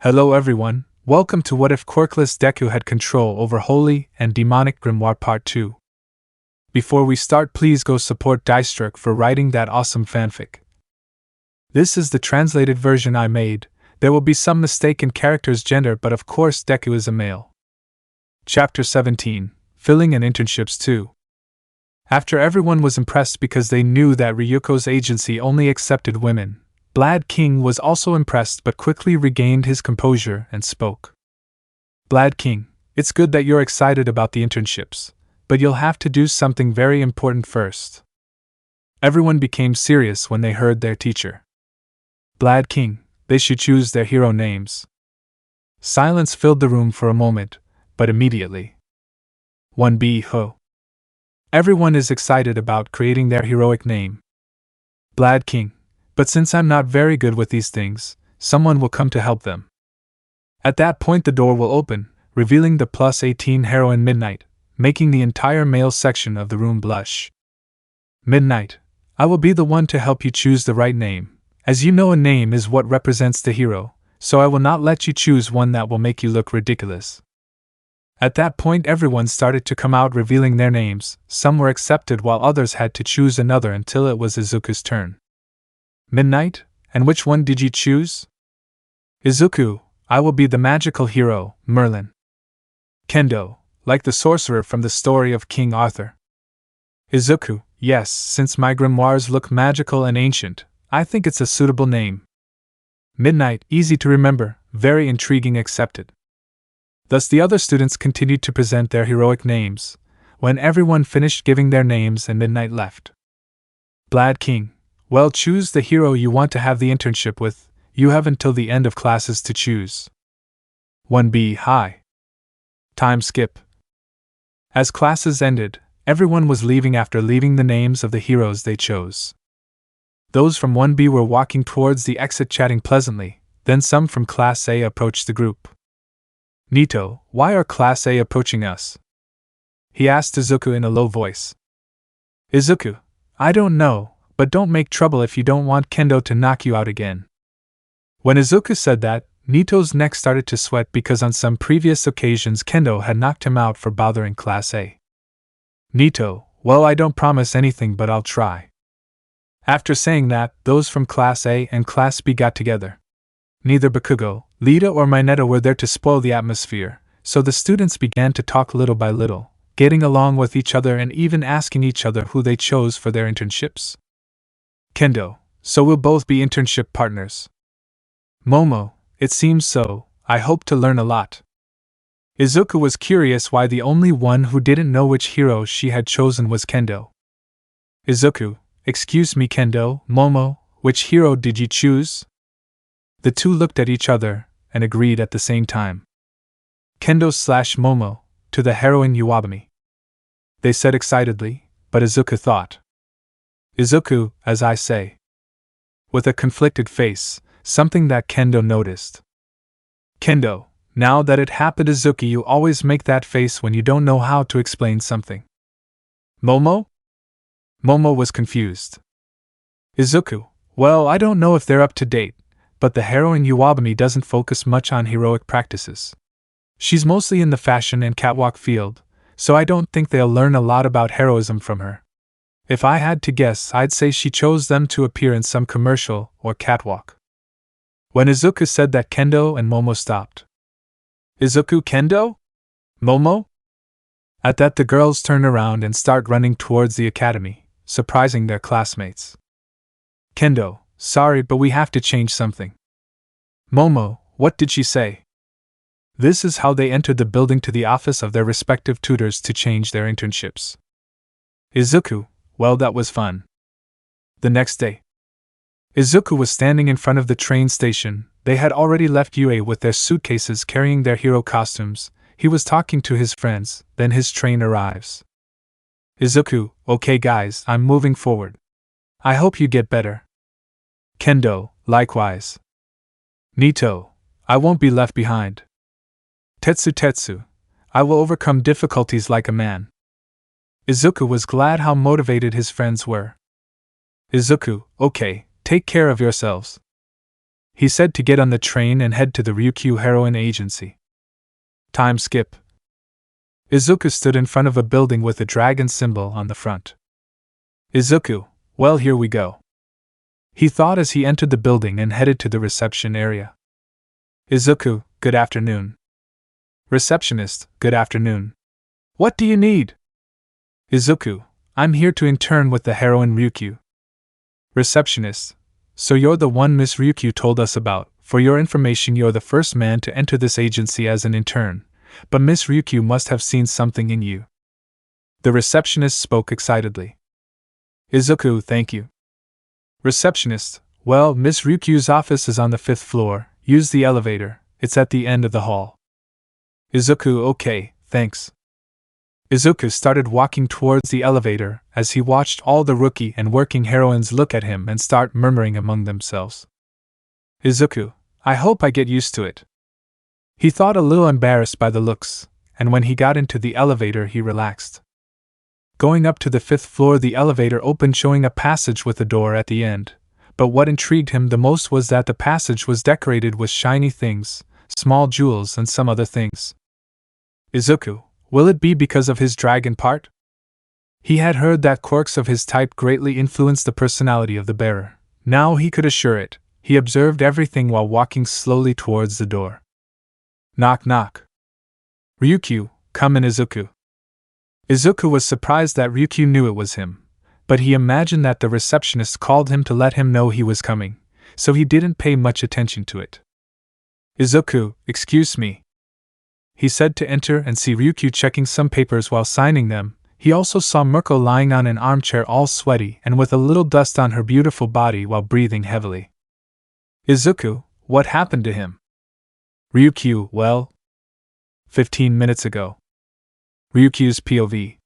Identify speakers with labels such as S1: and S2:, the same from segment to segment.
S1: Hello everyone, welcome to What If Quirkless Deku Had Control Over Holy and Demonic Grimoire Part 2. Before we start, please go support Deistrerk for writing that awesome fanfic. This is the translated version I made. There will be some mistake in character's gender, but of course Deku is a male. Chapter 17, Filling and Internships 2. After everyone was impressed because they knew that Ryuko's agency only accepted women, Blad King was also impressed but quickly regained his composure and spoke. Blad King, it's good that you're excited about the internships, but you'll have to do something very important first. Everyone became serious when they heard their teacher. Blad King, they should choose their hero names. Silence filled the room for a moment, but immediately. 1B Ho. Everyone is excited about creating their heroic name. Blad King, but since I'm not very good with these things, someone will come to help them. At that point the door will open, revealing the +18 heroine Midnight, making the entire male section of the room blush. Midnight, I will be the one to help you choose the right name. As you know, a name is what represents the hero, so I will not let you choose one that will make you look ridiculous. At that point everyone started to come out revealing their names. Some were accepted while others had to choose another until it was Izuku's turn. Midnight, and which one did you choose? Izuku, I will be the magical hero, Merlin. Kendo, like the sorcerer from the story of King Arthur. Izuku, yes, since my grimoires look magical and ancient, I think it's a suitable name. Midnight, easy to remember, very intriguing, accepted. Thus the other students continued to present their heroic names. When everyone finished giving their names and Midnight left. Blad King, well, choose the hero you want to have the internship with. You have until the end of classes to choose. 1B High. Time skip. As classes ended, everyone was leaving after leaving the names of the heroes they chose. Those from 1B were walking towards the exit chatting pleasantly, then some from Class A approached the group. Nito, why are Class A approaching us? He asked Izuku in a low voice. Izuku, I don't know, but don't make trouble if you don't want Kendo to knock you out again. When Izuku said that, Nito's neck started to sweat because on some previous occasions Kendo had knocked him out for bothering Class A. Nito, well, I don't promise anything, but I'll try. After saying that, those from Class A and Class B got together. Neither Bakugo, Lida or Mineta were there to spoil the atmosphere, so the students began to talk little by little, getting along with each other and even asking each other who they chose for their internships. Kendo, so we'll both be internship partners. Momo, it seems so, I hope to learn a lot. Izuku was curious why the only one who didn't know which hero she had chosen was Kendo. Izuku, excuse me Kendo, Momo, which hero did you choose? The two looked at each other and agreed at the same time. Kendo/Momo, to the heroine Iwabami. They said excitedly, but Izuku thought. Izuku, as I say. With a conflicted face, something that Kendo noticed. Kendo, now that it happened Izuku, you always make that face when you don't know how to explain something. Momo? Momo was confused. Izuku, well, I don't know if they're up to date, but the heroine Iwabami doesn't focus much on heroic practices. She's mostly in the fashion and catwalk field, so I don't think they'll learn a lot about heroism from her. If I had to guess, I'd say she chose them to appear in some commercial or catwalk. When Izuku said that, Kendo and Momo stopped. Izuku, Kendo? Momo? At that the girls turn around and start running towards the academy, surprising their classmates. Kendo, sorry, but we have to change something. Momo, what did she say? This is how they entered the building to the office of their respective tutors to change their internships. Izuku, well, that was fun. The next day, Izuku was standing in front of the train station. They had already left UA with their suitcases carrying their hero costumes. He was talking to his friends, then his train arrives. Izuku, okay guys, I'm moving forward. I hope you get better. Kendo, likewise. Nito, I won't be left behind. Tetsu, I will overcome difficulties like a man. Izuku was glad how motivated his friends were. Izuku, okay, take care of yourselves. He said to get on the train and head to the Ryukyu Heroine Agency. Time skip. Izuku stood in front of a building with a dragon symbol on the front. Izuku, well, here we go. He thought as he entered the building and headed to the reception area. Izuku, good afternoon. Receptionist, good afternoon. What do you need? Izuku, I'm here to intern with the heroine Ryukyu. Receptionist, so you're the one Miss Ryukyu told us about. For your information, you're the first man to enter this agency as an intern, but Miss Ryukyu must have seen something in you. The receptionist spoke excitedly. Izuku, thank you. Receptionist, well, Miss Ryukyu's office is on the 5th floor. Use the elevator, it's at the end of the hall. Izuku, okay, thanks. Izuku started walking towards the elevator as he watched all the rookie and working heroines look at him and start murmuring among themselves. Izuku, I hope I get used to it. He thought a little embarrassed by the looks, and when he got into the elevator he relaxed. Going up to the 5th floor, the elevator opened, showing a passage with a door at the end, but what intrigued him the most was that the passage was decorated with shiny things, small jewels and some other things. Izuku, will it be because of his dragon part? He had heard that quirks of his type greatly influenced the personality of the bearer. Now he could assure it. He observed everything while walking slowly towards the door. Knock knock. Ryukyu, come in. Izuku. Izuku was surprised that Ryukyu knew it was him, but he imagined that the receptionist called him to let him know he was coming, so he didn't pay much attention to it. Izuku, excuse me. He said to enter and see Ryukyu checking some papers while signing them. He also saw Mirko lying on an armchair all sweaty and with a little dust on her beautiful body while breathing heavily. Izuku, what happened to him? Ryukyu, well, 15 minutes ago. Ryukyu's POV.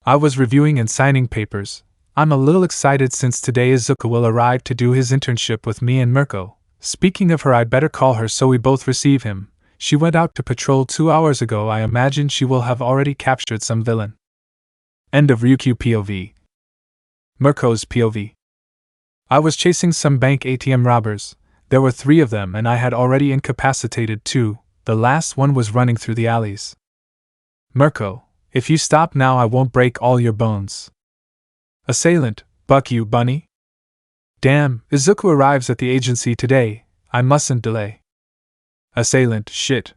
S1: I was reviewing and signing papers. I'm a little excited since today Izuku will arrive to do his internship with me and Mirko. Speaking of her, I'd better call her so we both receive him. She went out to patrol 2 hours ago. I imagine she will have already captured some villain. End of Ryukyu POV. Mirko's POV. I was chasing some bank ATM robbers. There were 3 of them and I had already incapacitated 2. The last one was running through the alleys. Mirko, if you stop now I won't break all your bones. Assailant, buck you, bunny. Damn, Izuku arrives at the agency today. I mustn't delay. Assailant, shit.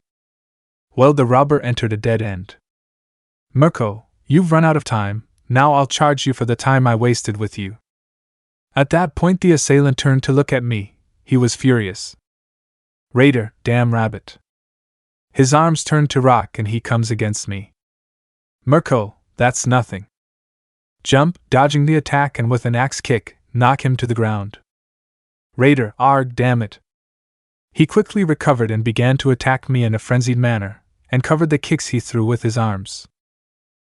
S1: Well, the robber entered a dead end. Mirko, you've run out of time. Now I'll charge you for the time I wasted with you. At that point the assailant turned to look at me. He was furious. Raider, damn rabbit. His arms turned to rock and he comes against me. Mirko, that's nothing. Jump, dodging the attack and with an axe kick, knock him to the ground. Raider, arg, damn it. He quickly recovered and began to attack me in a frenzied manner, and covered the kicks he threw with his arms.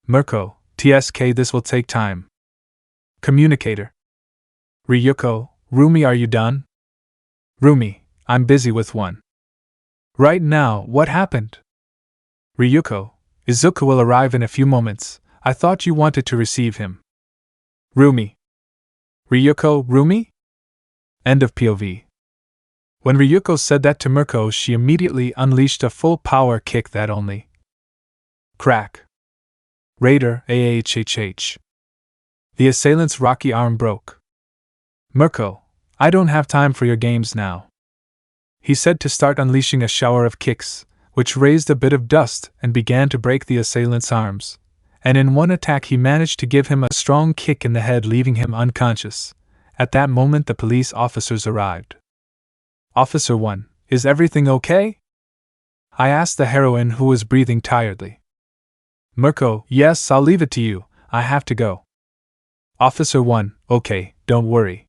S1: Mirko, TSK, this will take time. Communicator. Ryuko, Rumi, are you done? Rumi, I'm busy with one. Right now, what happened? Ryuko, Izuku will arrive in a few moments. I thought you wanted to receive him. Rumi. Ryuko, Rumi? End of POV. When Ryuko said that to Mirko, she immediately unleashed a full power kick that only. Crack. Raider, AHHH. The assailant's rocky arm broke. Mirko, I don't have time for your games now. He said to start unleashing a shower of kicks, which raised a bit of dust and began to break the assailant's arms, and in one attack he managed to give him a strong kick in the head, leaving him unconscious. At that moment the police officers arrived. Officer 1, is everything okay? I asked the heroine, who was breathing tiredly. Mirko, yes, I'll leave it to you, I have to go. Officer 1, okay, don't worry.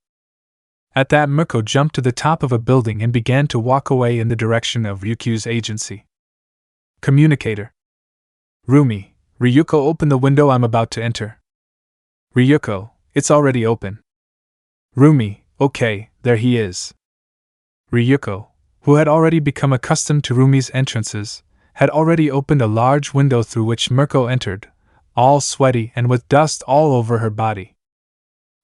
S1: At that Mirko jumped to the top of a building and began to walk away in the direction of Ryukyu's agency. Communicator. Rumi, Ryuko, open the window, I'm about to enter. Ryuko, it's already open. Rumi, okay, there he is. Ryuko, who had already become accustomed to Rumi's entrances, had already opened a large window through which Mirko entered, all sweaty and with dust all over her body.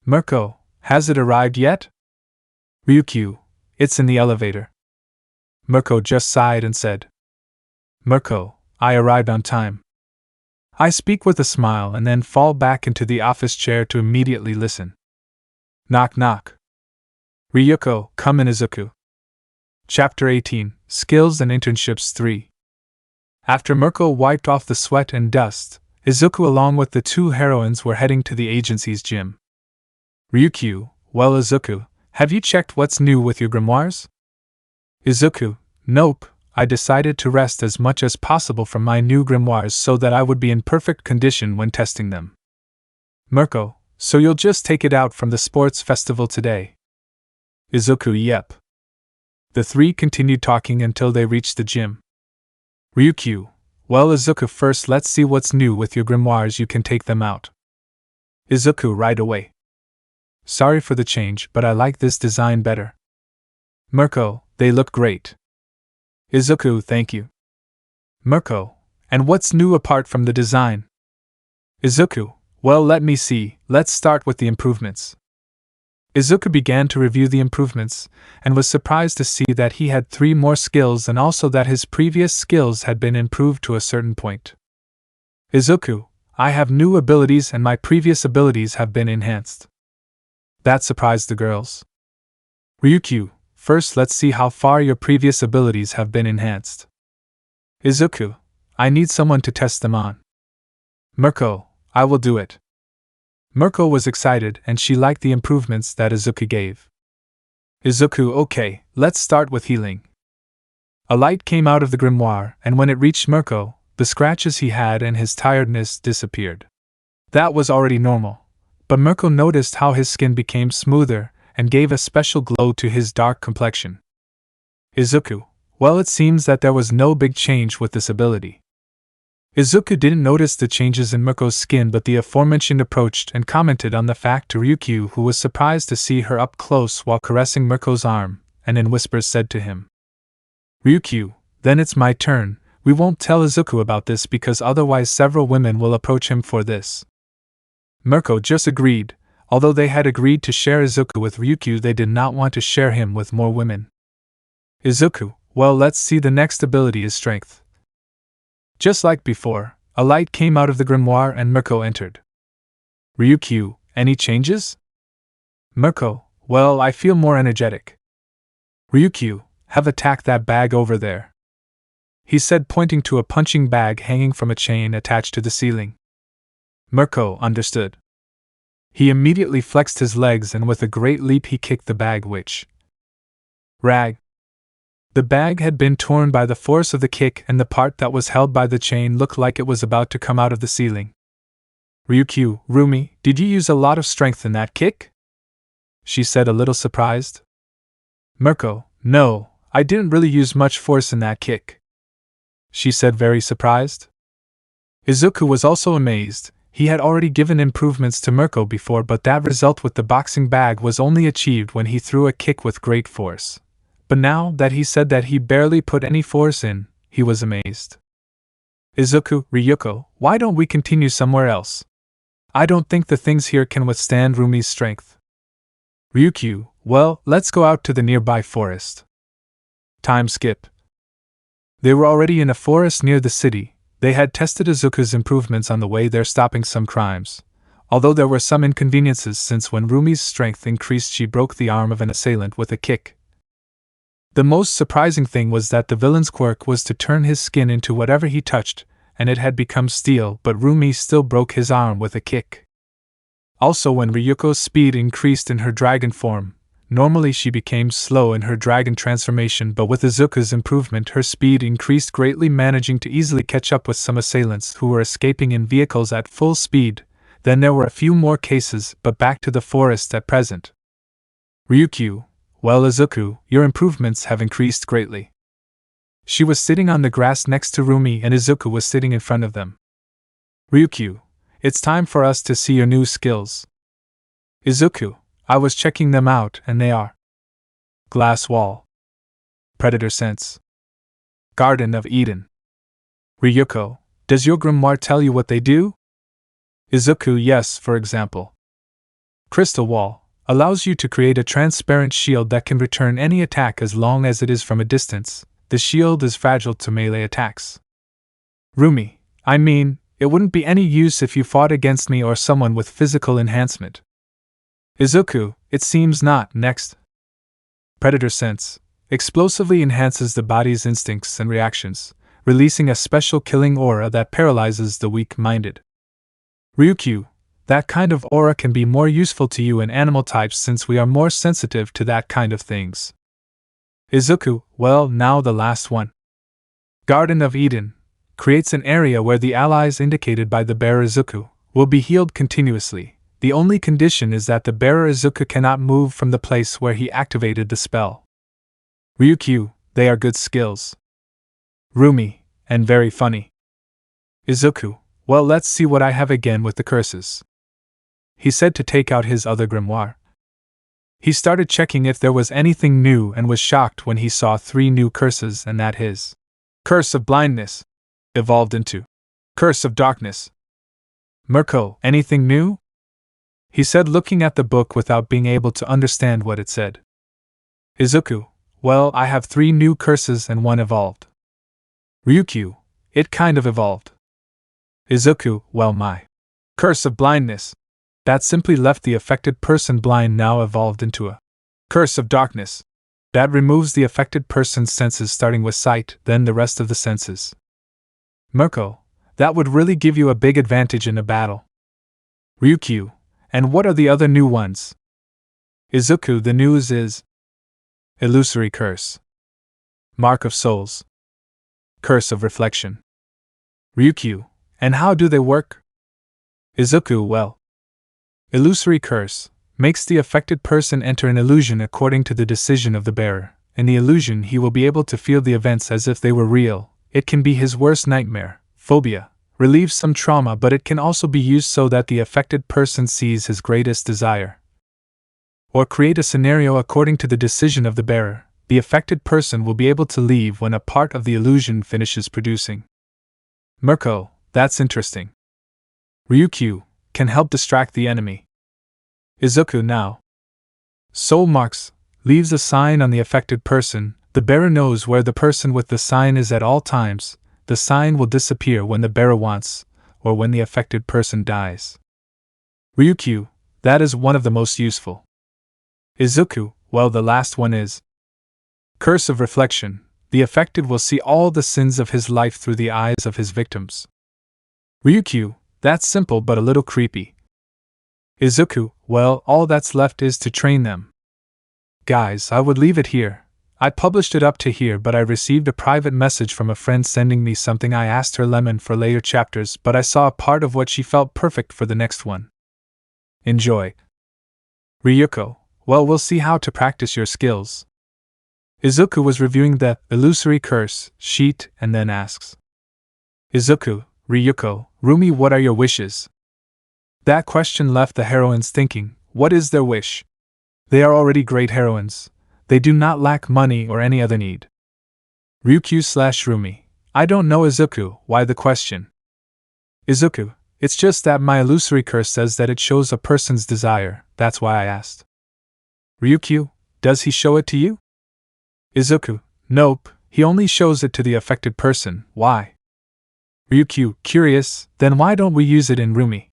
S1: Mirko, has it arrived yet? Ryukyu, It's in the elevator. Mirko just sighed and said, Mirko, I arrived on time. I speak with a smile and then fall back into the office chair to immediately listen. Knock knock. Ryuko, come in Izuku. Chapter 18, Skills and Internships 3. After Mirko wiped off the sweat and dust, Izuku along with the two heroines were heading to the agency's gym. Ryukyu, well Izuku, have you checked what's new with your grimoires? Izuku, nope, I decided to rest as much as possible from my new grimoires so that I would be in perfect condition when testing them. Mirko, so you'll just take it out from the sports festival today? Izuku, yep. The three continued talking until they reached the gym. Ryukyu, well Izuku, first let's see what's new with your grimoires, you can take them out. Izuku, right away. Sorry for the change, but I like this design better. Mirko, they look great. Izuku, thank you. Mirko, and what's new apart from the design? Izuku, well let me see, let's start with the improvements. Izuku began to review the improvements, and was surprised to see that he had 3 more skills and also that his previous skills had been improved to a certain point. Izuku, I have new abilities and my previous abilities have been enhanced. That surprised the girls. Ryukyu, first let's see how far your previous abilities have been enhanced. Izuku, I need someone to test them on. Mirko, I will do it. Mirko was excited and she liked the improvements that Izuku gave. Izuku, okay, let's start with healing. A light came out of the grimoire, and when it reached Mirko, the scratches he had and his tiredness disappeared. That was already normal, but Mirko noticed how his skin became smoother and gave a special glow to his dark complexion. Izuku, well it seems that there was no big change with this ability. Izuku didn't notice the changes in Mirko's skin, but the aforementioned approached and commented on the fact to Ryukyu, who was surprised to see her up close while caressing Mirko's arm, and in whispers said to him, Ryukyu, then it's my turn, we won't tell Izuku about this because otherwise several women will approach him for this. Mirko just agreed. Although they had agreed to share Izuku with Ryukyu, they did not want to share him with more women. Izuku, well let's see, the next ability is strength. Just like before, a light came out of the grimoire and Mirko entered. Ryukyu, any changes? Mirko, well I feel more energetic. Ryukyu, have attacked that bag over there, he said, pointing to a punching bag hanging from a chain attached to the ceiling. Mirko understood. He immediately flexed his legs and with a great leap he kicked the bag, which rag. The bag had been torn by the force of the kick and the part that was held by the chain looked like it was about to come out of the ceiling. Ryukyu, Rumi, did you use a lot of strength in that kick? She said, a little surprised. Mirko, no, I didn't really use much force in that kick. She said, very surprised. Izuku was also amazed. He had already given improvements to Mirko before, but that result with the boxing bag was only achieved when he threw a kick with great force. But now that he said that he barely put any force in, he was amazed. Izuku, Ryuko, why don't we continue somewhere else? I don't think the things here can withstand Rumi's strength. Ryukyu, well, let's go out to the nearby forest. Time skip. They were already in a forest near the city. They had tested Izuku's improvements on the way there, stopping some crimes, although there were some inconveniences since when Rumi's strength increased she broke the arm of an assailant with a kick. The most surprising thing was that the villain's quirk was to turn his skin into whatever he touched, and it had become steel, but Rumi still broke his arm with a kick. Also, when Ryuko's speed increased in her dragon form, normally she became slow in her dragon transformation, but with Izuku's improvement her speed increased greatly, managing to easily catch up with some assailants who were escaping in vehicles at full speed. Then there were a few more cases, but back to the forest at present. Ryukyu, well Izuku, your improvements have increased greatly. She was sitting on the grass next to Rumi and Izuku was sitting in front of them. Ryukyu, it's time for us to see your new skills. Izuku, I was checking them out and they are Glass Wall, Predator Sense, Garden of Eden. Ryuko, does your grimoire tell you what they do? Izuku, yes, for example. Crystal Wall, Allows you to create a transparent shield that can return any attack as long as it is from a distance. The shield is fragile to melee attacks. Rumi, I mean, it wouldn't be any use if you fought against me or someone with physical enhancement. Izuku, it seems not. Next. Predator Sense. Explosively enhances the body's instincts and reactions, releasing a special killing aura that paralyzes the weak-minded. Ryukyu, that kind of aura can be more useful to you in animal types since we are more sensitive to that kind of things. Izuku, well, now the last one. Garden of Eden. Creates an area where the allies indicated by the bearer Izuku will be healed continuously. The only condition is that the bearer Izuku cannot move from the place where he activated the spell. Ryukyu, they are good skills. Rumi, and very funny. Izuku, well, let's see what I have again with the curses. He said to take out his other grimoire. He started checking if there was anything new and was shocked when he saw 3 new curses and that his Curse of Blindness evolved into Curse of Darkness. Mirko, anything new? He said, looking at the book without being able to understand what it said. Izuku, well, I have 3 new curses and 1 evolved. Ryukyu, it kind of evolved. Izuku, well, my Curse of Blindness. That simply left the affected person blind, now evolved into a Curse of Darkness. That removes the affected person's senses starting with sight, then the rest of the senses. Mirko, that would really give you a big advantage in a battle. Ryukyu, and what are the other new ones? Izuku, the news is Illusory Curse, Mark of Souls, Curse of Reflection. Ryukyu, and how do they work? Izuku, well, Illusory Curse makes the affected person enter an illusion according to the decision of the bearer. In the illusion, he will be able to feel the events as if they were real. It can be his worst nightmare, phobia, relieves some trauma, but it can also be used so that the affected person sees his greatest desire. Or create a scenario according to the decision of the bearer. The affected person will be able to leave when a part of the illusion finishes producing. Mirko, that's interesting. Ryukyu, can help distract the enemy. Izuku, now. Soul marks, leaves a sign on the affected person. The bearer knows where the person with the sign is at all times. The sign will disappear when the bearer wants, or when the affected person dies. Ryukyu, that is one of the most useful. Izuku, well, the last one is Curse of Reflection. The affected will see all the sins of his life through the eyes of his victims. Ryukyu, that's simple but a little creepy. Izuku, well, all that's left is to train them. Guys, I would leave it here. I published it up to here, but I received a private message from a friend sending me something. I asked her Lemon for later chapters, but I saw a part of what she felt perfect for the next one. Enjoy. Ryuko, well, we'll see how to practice your skills. Izuku was reviewing the Illusory Curse sheet and then asks. Izuku, Ryuko, Rumi, what are your wishes? That question left the heroines thinking, what is their wish? They are already great heroines. They do not lack money or any other need. Ryukyu/Rumi, I don't know. Izuku, why the question? Izuku, it's just that my illusory curse says that it shows a person's desire, that's why I asked. Ryukyu, does he show it to you? Izuku, nope, he only shows it to the affected person. Why? Ryukyu, curious, then why don't we use it in Rumi?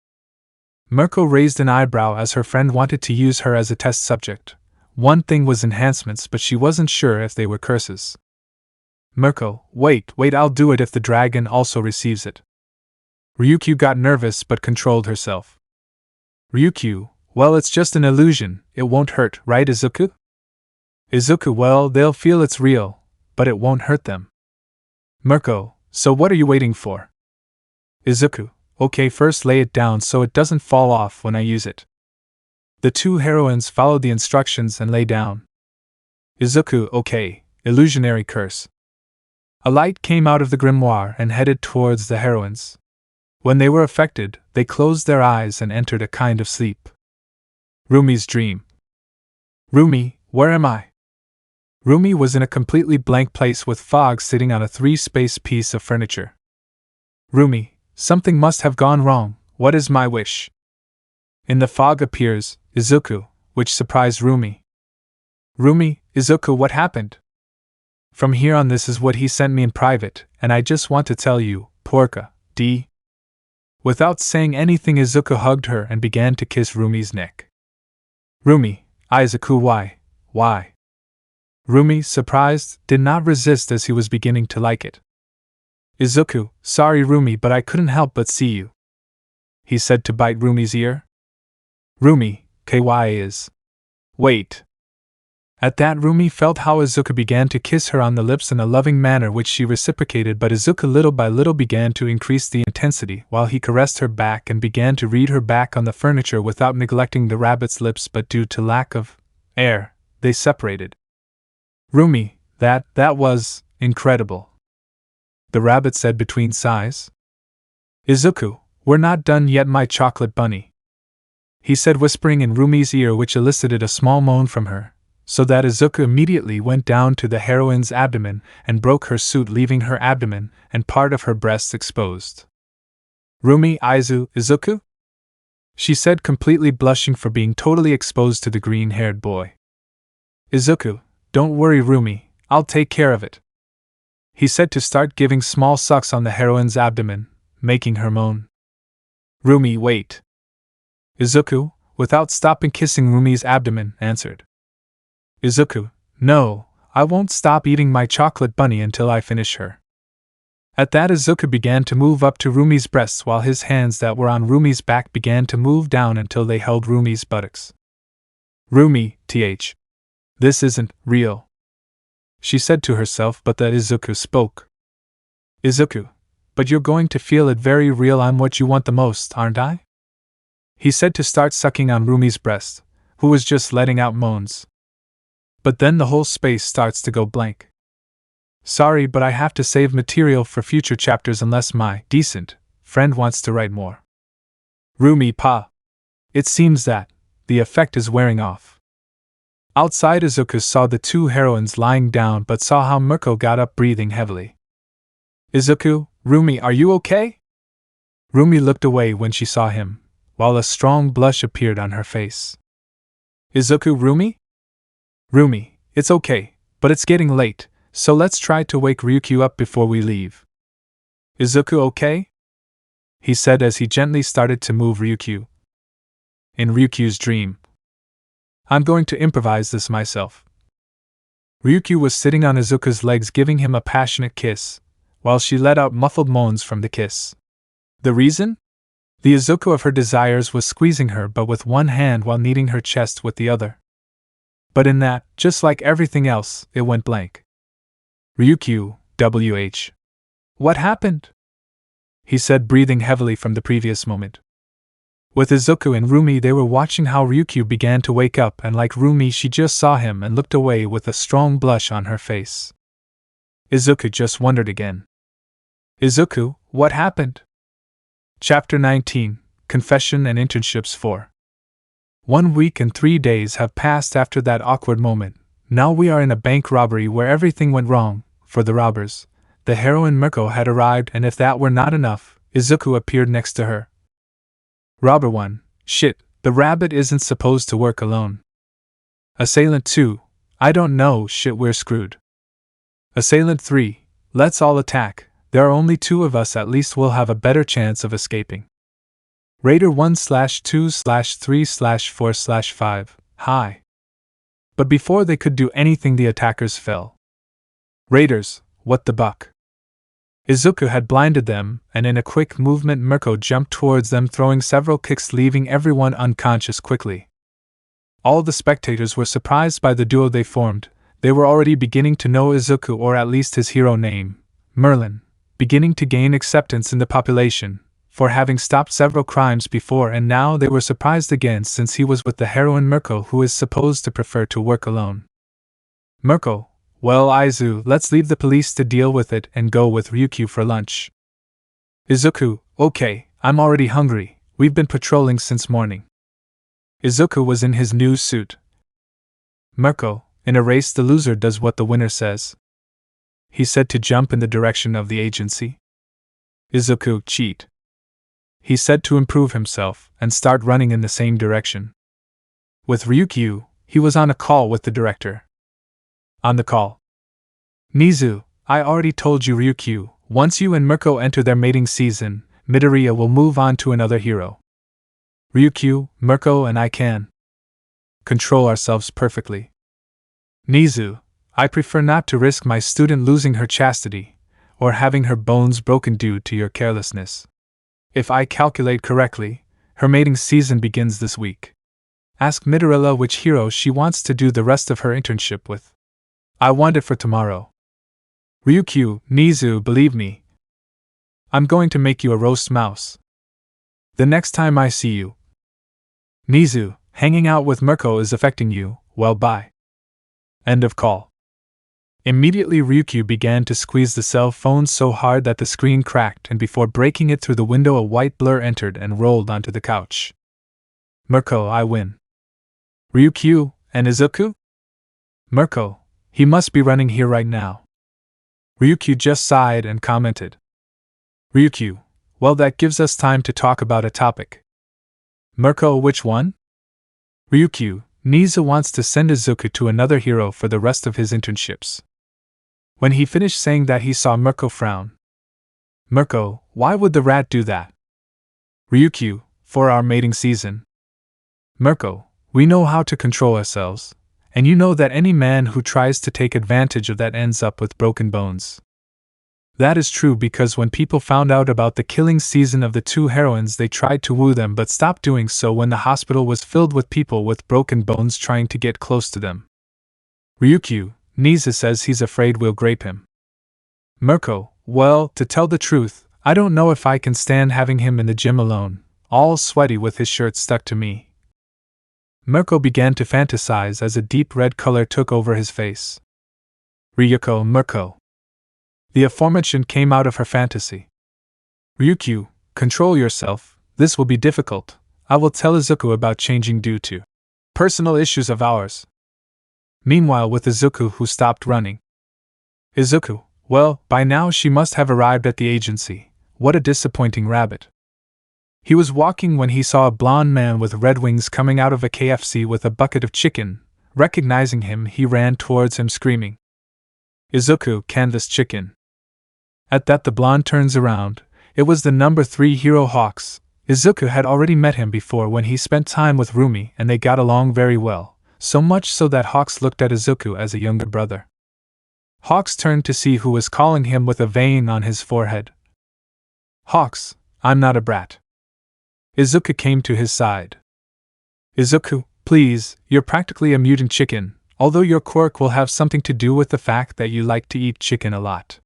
S1: Mirko raised an eyebrow as her friend wanted to use her as a test subject. One thing was enhancements, but she wasn't sure if they were curses. Mirko, wait, I'll do it if the dragon also receives it. Ryukyu got nervous but controlled herself. Ryukyu, well, it's just an illusion, it won't hurt, right Izuku? Izuku, well, they'll feel it's real, but it won't hurt them. Mirko, so what are you waiting for? Izuku, okay, first lay it down so it doesn't fall off when I use it. The two heroines followed the instructions and lay down. Izuku, okay, illusionary curse. A light came out of the grimoire and headed towards the heroines. When they were affected, they closed their eyes and entered a kind of sleep. Rumi's dream. Rumi, where am I? Rumi was in a completely blank place with fog sitting on a 3-space piece of furniture. Rumi, something must have gone wrong, what is my wish? In the fog appears Izuku, which surprised Rumi. Rumi, Izuku, what happened? From here on, this is what he sent me in private, and I just want to tell you, Porca, D. Without saying anything, Izuku hugged her and began to kiss Rumi's neck. Rumi, Izuku, why? Rumi, surprised, did not resist as he was beginning to like it. Izuku, sorry Rumi, but I couldn't help but see you, he said to bite Rumi's ear. Rumi, KY is. Wait. At that, Rumi felt how Izuku began to kiss her on the lips in a loving manner, which she reciprocated, but Izuku little by little began to increase the intensity while he caressed her back and began to read her back on the furniture without neglecting the rabbit's lips, but due to lack of air, they separated. Rumi, that was incredible, the rabbit said between sighs. Izuku, we're not done yet, my chocolate bunny, he said, whispering in Rumi's ear, which elicited a small moan from her, so that Izuku immediately went down to the heroine's abdomen and broke her suit, leaving her abdomen and part of her breasts exposed. Rumi, Izuku? She said, completely blushing for being totally exposed to the green-haired boy. Izuku, don't worry Rumi, I'll take care of it, he said, to start giving small sucks on the heroine's abdomen, making her moan. Rumi, wait. Izuku, without stopping kissing Rumi's abdomen, answered. Izuku, no, I won't stop eating my chocolate bunny until I finish her. At that, Izuku began to move up to Rumi's breasts while his hands that were on Rumi's back began to move down until they held Rumi's buttocks. Rumi, this isn't real, she said to herself, but that Izuku spoke. Izuku, but you're going to feel it very real. I'm what you want the most, aren't I? He said, to start sucking on Rumi's breast, who was just letting out moans. But then the whole space starts to go blank. Sorry, but I have to save material for future chapters unless my decent friend wants to write more. Rumi, pa. It seems that the effect is wearing off. Outside, Izuku saw the two heroines lying down but saw how Mirko got up breathing heavily. Izuku, Rumi, are you okay? Rumi looked away when she saw him, while a strong blush appeared on her face. Izuku, Rumi? Rumi, it's okay, but it's getting late, so let's try to wake Ryukyu up before we leave. Izuku, okay? He said as he gently started to move Ryukyu. In Ryukyu's dream. I'm going to improvise this myself. Ryukyu was sitting on Izuku's legs giving him a passionate kiss, while she let out muffled moans from the kiss. The reason? The Izuku of her desires was squeezing her but with one hand while kneading her chest with the other. But in that, just like everything else, it went blank. Ryukyu, WH. What happened? He said, breathing heavily from the previous moment. With Izuku and Rumi, they were watching how Ryukyu began to wake up, and like Rumi, she just saw him and looked away with a strong blush on her face. Izuku just wondered again. Izuku, what happened? Chapter 19, Confession and Internships 4. 1 week and 3 days have passed after that awkward moment. Now we are in a bank robbery where everything went wrong for the robbers. The heroine Mirko had arrived, and if that were not enough, Izuku appeared next to her. Robber 1, shit, the rabbit isn't supposed to work alone. Assailant 2, I don't know, shit, we're screwed. Assailant 3, let's all attack, there are only 2 of us, at least we'll have a better chance of escaping. Raider 1/2/3/4/5, hi. But before they could do anything, the attackers fell. Raiders, what the buck? Izuku had blinded them, and in a quick movement Mirko jumped towards them, throwing several kicks, leaving everyone unconscious quickly. All the spectators were surprised by the duo they formed. They were already beginning to know Izuku, or at least his hero name, Merlin, beginning to gain acceptance in the population, for having stopped several crimes before, and now they were surprised again since he was with the heroine Mirko, who is supposed to prefer to work alone. Mirko, well, Izu, let's leave the police to deal with it and go with Ryukyu for lunch. Izuku, okay, I'm already hungry, we've been patrolling since morning. Izuku was in his new suit. Mirko, in a race the loser does what the winner says. He said to jump in the direction of the agency. Izuku, cheat. He said to improve himself and start running in the same direction. With Ryukyu, he was on a call with the director. On the call. Nizu, I already told you Ryukyu, once you and Mirko enter their mating season, Midoriya will move on to another hero. Ryukyu, Mirko and I can control ourselves perfectly. Nizu, I prefer not to risk my student losing her chastity, or having her bones broken due to your carelessness. If I calculate correctly, her mating season begins this week. Ask Midoriya which hero she wants to do the rest of her internship with. I want it for tomorrow. Ryukyu, Nizu, believe me. I'm going to make you a roast mouse. The next time I see you. Nizu, hanging out with Mirko is affecting you, well bye. End of call. Immediately Ryukyu began to squeeze the cell phone so hard that the screen cracked, and before breaking it through the window a white blur entered and rolled onto the couch. Mirko, I win. Ryukyu, and Izuku? Mirko, he must be running here right now. Ryukyu just sighed and commented. Ryukyu, well that gives us time to talk about a topic. Mirko, which one? Ryukyu, Nizu wants to send Izuku to another hero for the rest of his internships. When he finished saying that he saw Mirko frown. Mirko, why would the rat do that? Ryukyu, for our mating season. Mirko, we know how to control ourselves, and you know that any man who tries to take advantage of that ends up with broken bones. That is true because when people found out about the killing season of the two heroines they tried to woo them but stopped doing so when the hospital was filled with people with broken bones trying to get close to them. Ryukyu, Nizu says he's afraid we'll grape him. Mirko, well, to tell the truth, I don't know if I can stand having him in the gym alone, all sweaty with his shirt stuck to me. Mirko began to fantasize as a deep red color took over his face. Ryuko, Mirko. The aforementioned came out of her fantasy. Ryukyu, control yourself, this will be difficult. I will tell Izuku about changing due to personal issues of ours. Meanwhile with Izuku who stopped running. Izuku, well, by now she must have arrived at the agency. What a disappointing rabbit. He was walking when he saw a blond man with red wings coming out of a KFC with a bucket of chicken. Recognizing him, he ran towards him screaming. Izuku, canvas chicken. At that the blonde turns around. It was the number 3 hero Hawks. Izuku had already met him before when he spent time with Rumi and they got along very well. So much so that Hawks looked at Izuku as a younger brother. Hawks turned to see who was calling him with a vein on his forehead. Hawks, I'm not a brat. Izuku came to his side. Izuku, please, you're practically a mutant chicken, although your quirk will have something to do with the fact that you like to eat chicken a lot.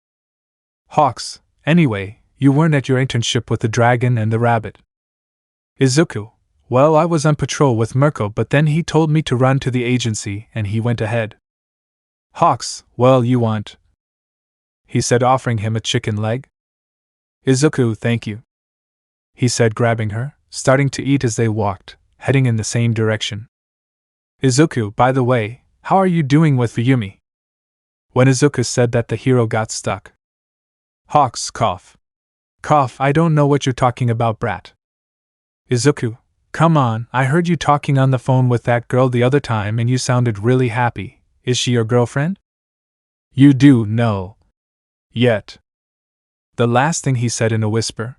S1: Hawks, anyway, you weren't at your internship with the dragon and the rabbit. Izuku, well, I was on patrol with Mirko, but then he told me to run to the agency and he went ahead. Hawks, well, you want? He said, offering him a chicken leg. Izuku, thank you. He said, grabbing her, starting to eat as they walked, heading in the same direction. Izuku, by the way, how are you doing with Yumi? When Izuku said that, the hero got stuck. Hawks, cough. Cough, I don't know what you're talking about, brat. Izuku, come on, I heard you talking on the phone with that girl the other time and you sounded really happy. Is she your girlfriend? You do know. Yet. The last thing he said in a whisper.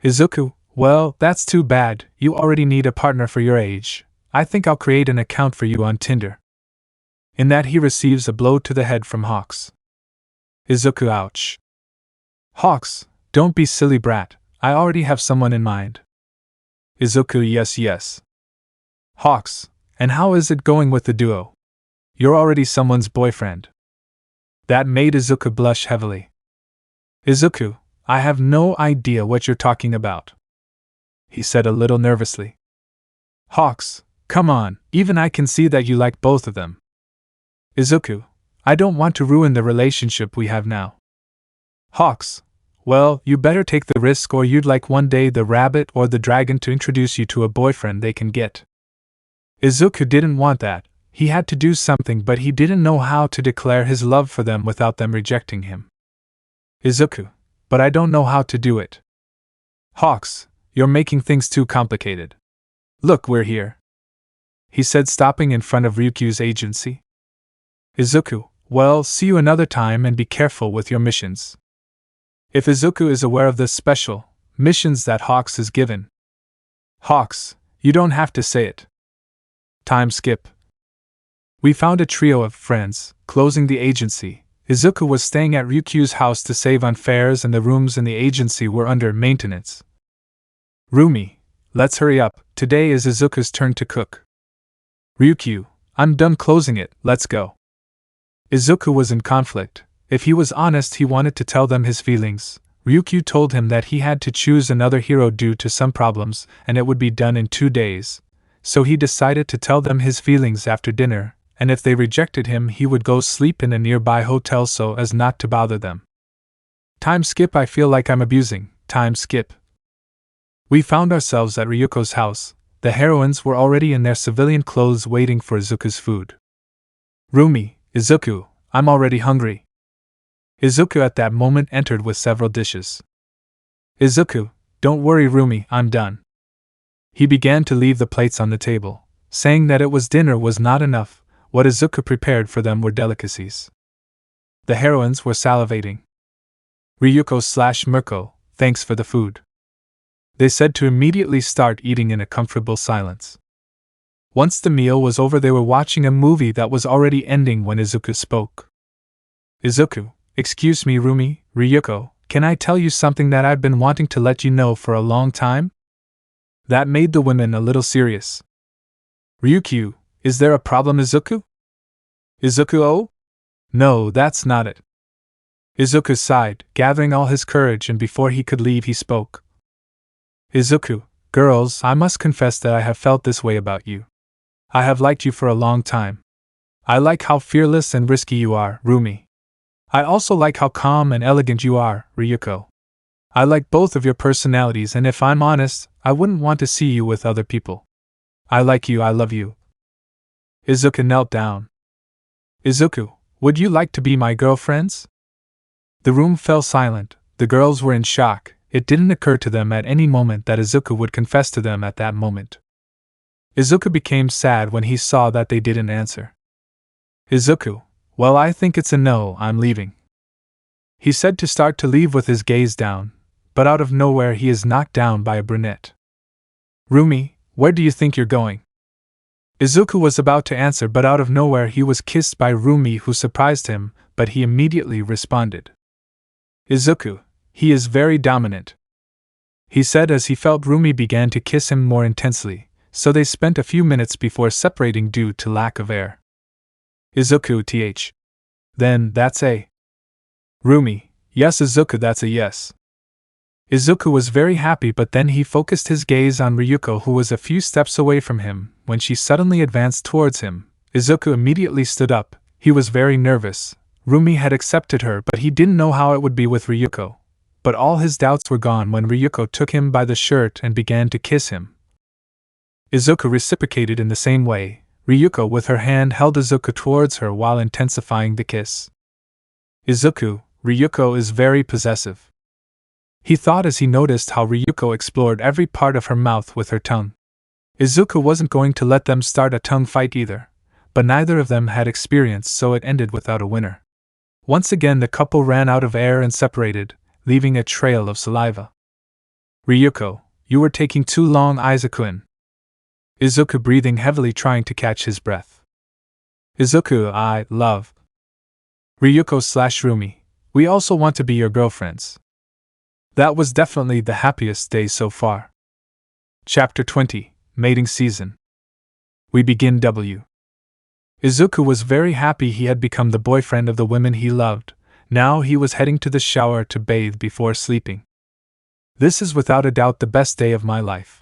S1: Izuku, well, that's too bad, you already need a partner for your age. I think I'll create an account for you on Tinder. In that he receives a blow to the head from Hawks. Izuku, ouch. Hawks, don't be silly brat, I already have someone in mind. Izuku, yes. Hawks, and how is it going with the duo? You're already someone's boyfriend. That made Izuku blush heavily. Izuku, I have no idea what you're talking about. He said a little nervously. Hawks, come on, even I can see that you like both of them. Izuku, I don't want to ruin the relationship we have now. Hawks, well, you better take the risk or you'd like one day the rabbit or the dragon to introduce you to a boyfriend they can get. Izuku didn't want that, he had to do something but he didn't know how to declare his love for them without them rejecting him. Izuku, but I don't know how to do it. Hawks, you're making things too complicated. Look, we're here. he said, stopping in front of Ryukyu's agency. Izuku, well, see you another time and be careful with your missions. If Izuku is aware of the special missions that Hawks is given. Hawks, you don't have to say it. Time skip. We found a trio of friends, closing the agency. Izuku was staying at Ryukyu's house to save on fares and the rooms in the agency were under maintenance. Rumi, let's hurry up, today is Izuku's turn to cook. Ryukyu, I'm done closing it, let's go. Izuku was in conflict. If he was honest, he wanted to tell them his feelings. Ryukyu told him that he had to choose another hero due to some problems, and it would be done in 2 days. So he decided to tell them his feelings after dinner, and if they rejected him, he would go sleep in a nearby hotel so as not to bother them. Time skip. I feel like I'm abusing. Time skip. We found ourselves at Ryuko's house. The heroines were already in their civilian clothes waiting for Izuku's food. Rumi, Izuku, I'm already hungry. Izuku at that moment entered with several dishes. Izuku, don't worry Rumi, I'm done. He began to leave the plates on the table, saying that it was dinner was not enough. What Izuku prepared for them were delicacies. The heroines were salivating. Ryuko/Mirko, thanks for the food. They said to immediately start eating in a comfortable silence. Once the meal was over, they were watching a movie that was already ending when Izuku spoke. Izuku, excuse me Rumi, Ryuko, can I tell you something that I've been wanting to let you know for a long time? That made the women a little serious. Ryukyu, is there a problem Izuku? Izuku, oh? No, that's not it. Izuku sighed, gathering all his courage, and before he could leave he spoke. Izuku, girls, I must confess that I have felt this way about you. I have liked you for a long time. I like how fearless and risky you are, Rumi. I also like how calm and elegant you are, Ryuko. I like both of your personalities, and if I'm honest, I wouldn't want to see you with other people. I like you, I love you. Izuku knelt down. Izuku, would you like to be my girlfriends? The room fell silent. The girls were in shock. It didn't occur to them at any moment that Izuku would confess to them at that moment. Izuku became sad when he saw that they didn't answer. Izuku, well, I think it's a no, I'm leaving. He said to start to leave with his gaze down, but out of nowhere he is knocked down by a brunette. Rumi, where do you think you're going? Izuku was about to answer, but out of nowhere he was kissed by Rumi, who surprised him, but he immediately responded. Izuku, he is very dominant, he said as he felt Rumi began to kiss him more intensely, so they spent a few minutes before separating due to lack of air. Izuku, th. Then, that's a. Rumi, yes Izuku, that's a yes. Izuku was very happy, but then he focused his gaze on Ryuko, who was a few steps away from him, when she suddenly advanced towards him. Izuku immediately stood up. He was very nervous. Rumi had accepted her, but he didn't know how it would be with Ryuko. But all his doubts were gone when Ryuko took him by the shirt and began to kiss him. Izuku reciprocated in the same way. Ryuko with her hand held Izuku towards her while intensifying the kiss. Izuku, Ryuko is very possessive, he thought as he noticed how Ryuko explored every part of her mouth with her tongue. Izuku wasn't going to let them start a tongue fight either, but neither of them had experience, so it ended without a winner. Once again the couple ran out of air and separated, leaving a trail of saliva. Ryuko, you were taking too long, Izuku. Izuku breathing heavily, trying to catch his breath. Izuku, I love Ryuko/Rumi. We also want to be your girlfriends. That was definitely the happiest day so far. Chapter 20, Mating Season. We begin W. Izuku was very happy he had become the boyfriend of the women he loved. Now he was heading to the shower to bathe before sleeping. This is without a doubt the best day of my life.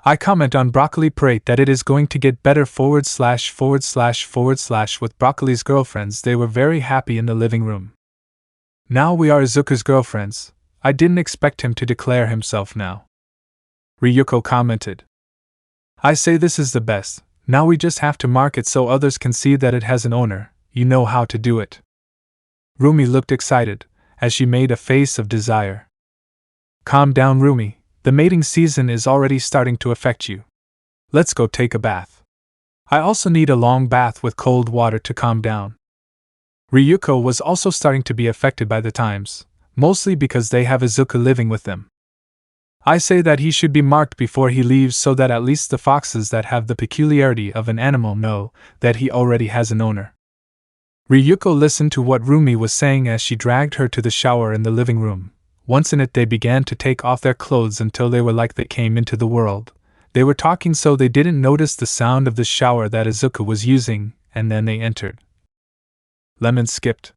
S1: I comment on Broccoli Parade that it is going to get better // with Broccoli's girlfriends. They were very happy in the living room. Now we are Izuku's girlfriends. I didn't expect him to declare himself now. Ryuko commented. I say this is the best. Now we just have to mark it so others can see that it has an owner. You know how to do it. Rumi looked excited, as she made a face of desire. Calm down, Rumi. The mating season is already starting to affect you. Let's go take a bath. I also need a long bath with cold water to calm down. Ryuko was also starting to be affected by the times, mostly because they have Izuku living with them. I say that he should be marked before he leaves so that at least the foxes that have the peculiarity of an animal know that he already has an owner. Ryuko listened to what Rumi was saying as she dragged her to the shower in the living room. Once in it, they began to take off their clothes until they were like they came into the world. They were talking so they didn't notice the sound of the shower that Izuku was using, and then they entered. Lemon skipped.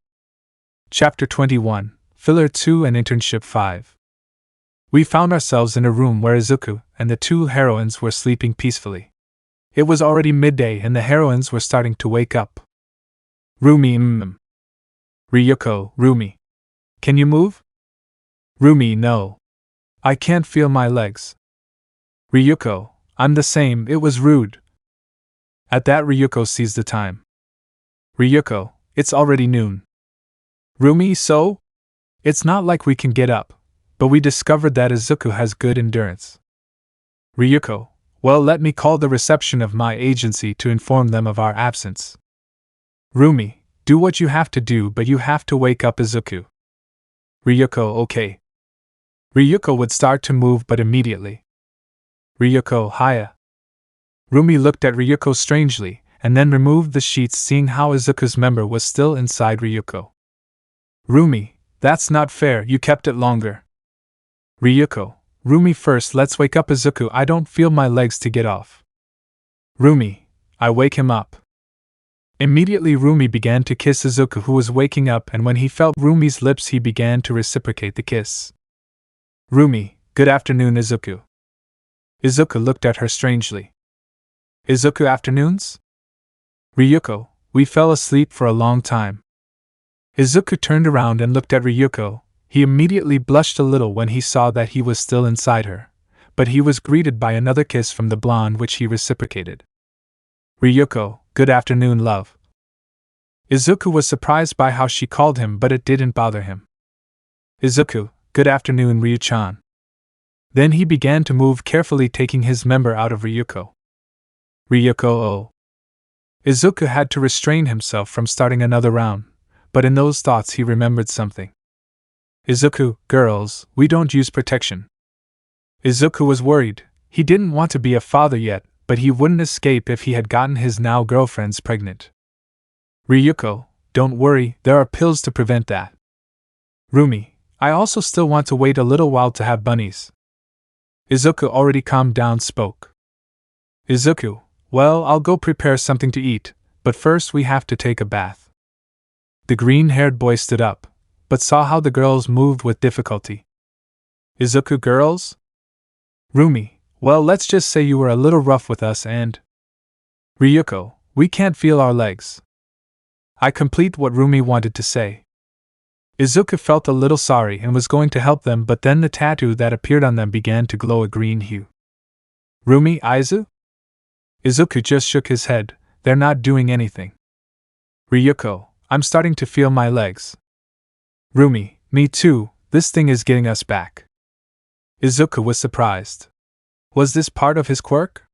S1: Chapter 21, Filler 2 and Internship 5. We found ourselves in a room where Izuku and the two heroines were sleeping peacefully. It was already midday and the heroines were starting to wake up. Rumi, Ryuko, Rumi. Can you move? Rumi, no. I can't feel my legs. Ryuko, I'm the same, it was rude. At that, Ryuko sees the time. Ryuko, it's already noon. Rumi, so? It's not like we can get up, but we discovered that Izuku has good endurance. Ryuko, well, let me call the reception of my agency to inform them of our absence. Rumi, do what you have to do, but you have to wake up Izuku. Ryuko, okay. Ryuko would start to move, but immediately. Ryuko, hiya. Rumi looked at Ryuko strangely, and then removed the sheets, seeing how Izuku's member was still inside Ryuko. Rumi, that's not fair, you kept it longer. Ryuko, Rumi, first let's wake up Izuku, I don't feel my legs to get off. Rumi, I wake him up. Immediately Rumi began to kiss Izuku, who was waking up, and when he felt Rumi's lips he began to reciprocate the kiss. Rumi, good afternoon Izuku. Izuku looked at her strangely. Izuku, afternoons? Ryuko, we fell asleep for a long time. Izuku turned around and looked at Ryuko. He immediately blushed a little when he saw that he was still inside her, but he was greeted by another kiss from the blonde, which he reciprocated. Ryuko, good afternoon, love. Izuku was surprised by how she called him, but it didn't bother him. Izuku, good afternoon, Ryu-chan. Then he began to move carefully, taking his member out of Ryuko. Ryuko, oh. Izuku had to restrain himself from starting another round, but in those thoughts he remembered something. Izuku, girls, we don't use protection. Izuku was worried. He didn't want to be a father yet, but he wouldn't escape if he had gotten his now girlfriends pregnant. Ryuko, don't worry, there are pills to prevent that. Rumi, I also still want to wait a little while to have bunnies. Izuku, already calmed down, spoke. Izuku, well, I'll go prepare something to eat, but first we have to take a bath. The green-haired boy stood up, but saw how the girls moved with difficulty. Izuku, girls? Rumi, well, let's just say you were a little rough with us and… Ryuko, we can't feel our legs. I complete what Rumi wanted to say. Izuku felt a little sorry and was going to help them, but then the tattoo that appeared on them began to glow a green hue. Rumi, Aizu? Izuku just shook his head, they're not doing anything. Ryuko, I'm starting to feel my legs. Rumi, me too, this thing is getting us back. Izuku was surprised. Was this part of his quirk?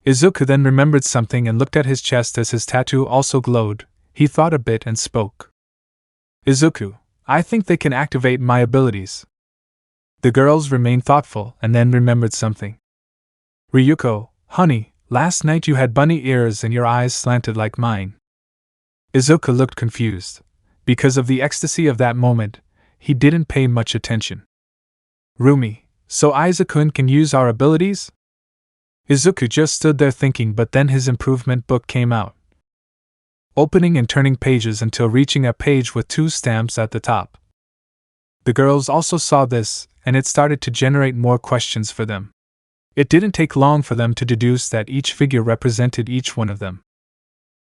S1: Izuku then remembered something and looked at his chest as his tattoo also glowed. He thought a bit and spoke. Izuku, I think they can activate my abilities. The girls remained thoughtful and then remembered something. Ryuko, honey, last night you had bunny ears and your eyes slanted like mine. Izuku looked confused. Because of the ecstasy of that moment, he didn't pay much attention. Rumi, so Aizaku can use our abilities? Izuku just stood there thinking, but then his improvement book came out. Opening and turning pages until reaching a page with 2 stamps at the top. The girls also saw this, and it started to generate more questions for them. It didn't take long for them to deduce that each figure represented each one of them.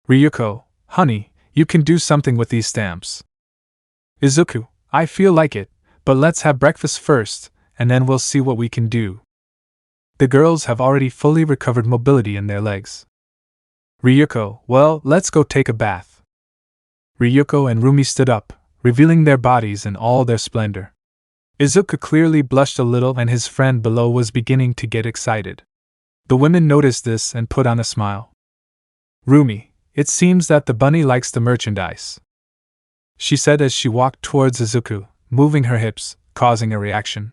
S1: Ryuko, honey, you can do something with these stamps. Izuku, I feel like it, but let's have breakfast first, and then we'll see what we can do. The girls have already fully recovered mobility in their legs. Ryuko, well, let's go take a bath. Ryuko and Rumi stood up, revealing their bodies in all their splendor. Izuku clearly blushed a little, and his friend below was beginning to get excited. The women noticed this and put on a smile. Rumi, it seems that the bunny likes the merchandise, she said as she walked towards Izuku, moving her hips, causing a reaction.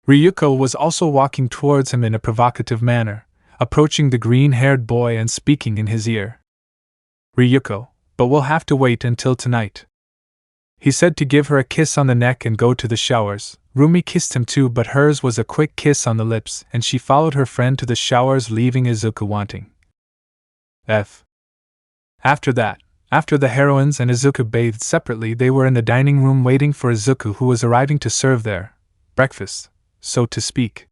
S1: Ryuko was also walking towards him in a provocative manner, approaching the green-haired boy and speaking in his ear. Ryuko, but we'll have to wait until tonight. He said to give her a kiss on the neck and go to the showers. Rumi kissed him too, but hers was a quick kiss on the lips, and she followed her friend to the showers, leaving Izuku wanting. After the heroines and Izuku bathed separately, they were in the dining room waiting for Izuku, who was arriving to serve their breakfast, so to speak.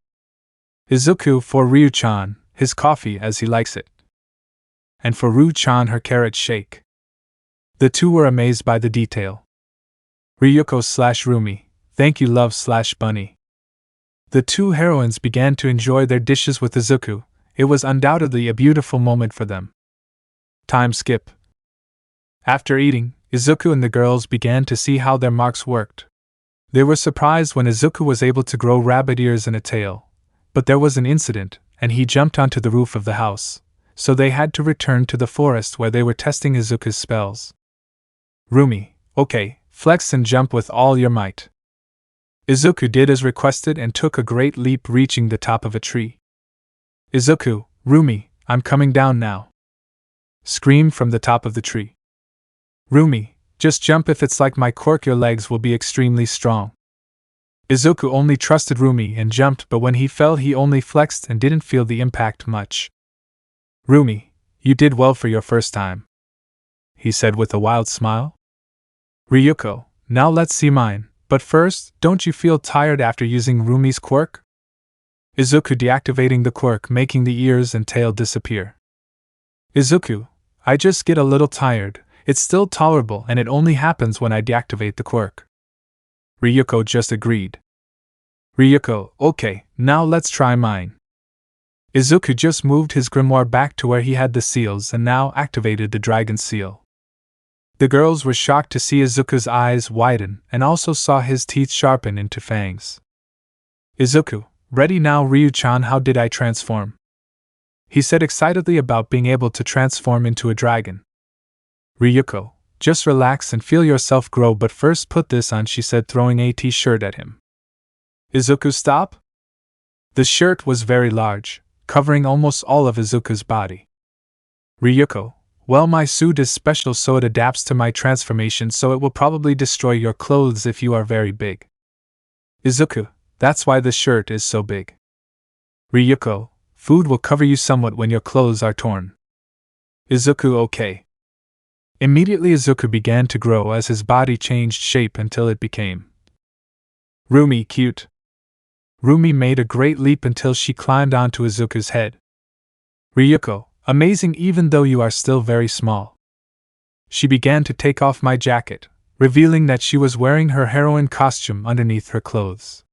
S1: Izuku for Ryu-chan, his coffee as he likes it, and for Ryu-chan her carrot shake. The two were amazed by the detail. Ryuko/Rumi, thank you love/bunny. The two heroines began to enjoy their dishes with Izuku. It was undoubtedly a beautiful moment for them. Time skip. After eating, Izuku and the girls began to see how their marks worked. They were surprised when Izuku was able to grow rabbit ears and a tail. But there was an incident, and he jumped onto the roof of the house, so they had to return to the forest where they were testing Izuku's spells. Rumi, okay, flex and jump with all your might. Izuku did as requested and took a great leap, reaching the top of a tree. Izuku, Rumi, I'm coming down now, screamed from the top of the tree. Rumi, just jump, if it's like my quirk your legs will be extremely strong. Izuku only trusted Rumi and jumped, but when he fell he only flexed and didn't feel the impact much. Rumi, you did well for your first time, he said with a wild smile. Ryuko, now let's see mine, but first, don't you feel tired after using Rumi's quirk? Izuku deactivating the quirk, making the ears and tail disappear. Izuku, I just get a little tired. It's still tolerable and it only happens when I deactivate the quirk. Ryuko just agreed. Ryuko, okay, now let's try mine. Izuku just moved his grimoire back to where he had the seals and now activated the dragon seal. The girls were shocked to see Izuku's eyes widen and also saw his teeth sharpen into fangs. Izuku, ready now Ryu-chan, how did I transform? He said excitedly about being able to transform into a dragon. Ryuko, just relax and feel yourself grow, but first put this on, she said, throwing a t-shirt at him. Izuku, stop! The shirt was very large, covering almost all of Izuku's body. Ryuko, well, my suit is special so it adapts to my transformation, so it will probably destroy your clothes if you are very big. Izuku, that's why the shirt is so big. Ryuko, food will cover you somewhat when your clothes are torn. Izuku, okay. Immediately Izuku began to grow as his body changed shape until it became Rumi cute. Rumi made a great leap until she climbed onto Izuku's head. Ryuko, amazing even though you are still very small. She began to take off my jacket, revealing that she was wearing her heroine costume underneath her clothes.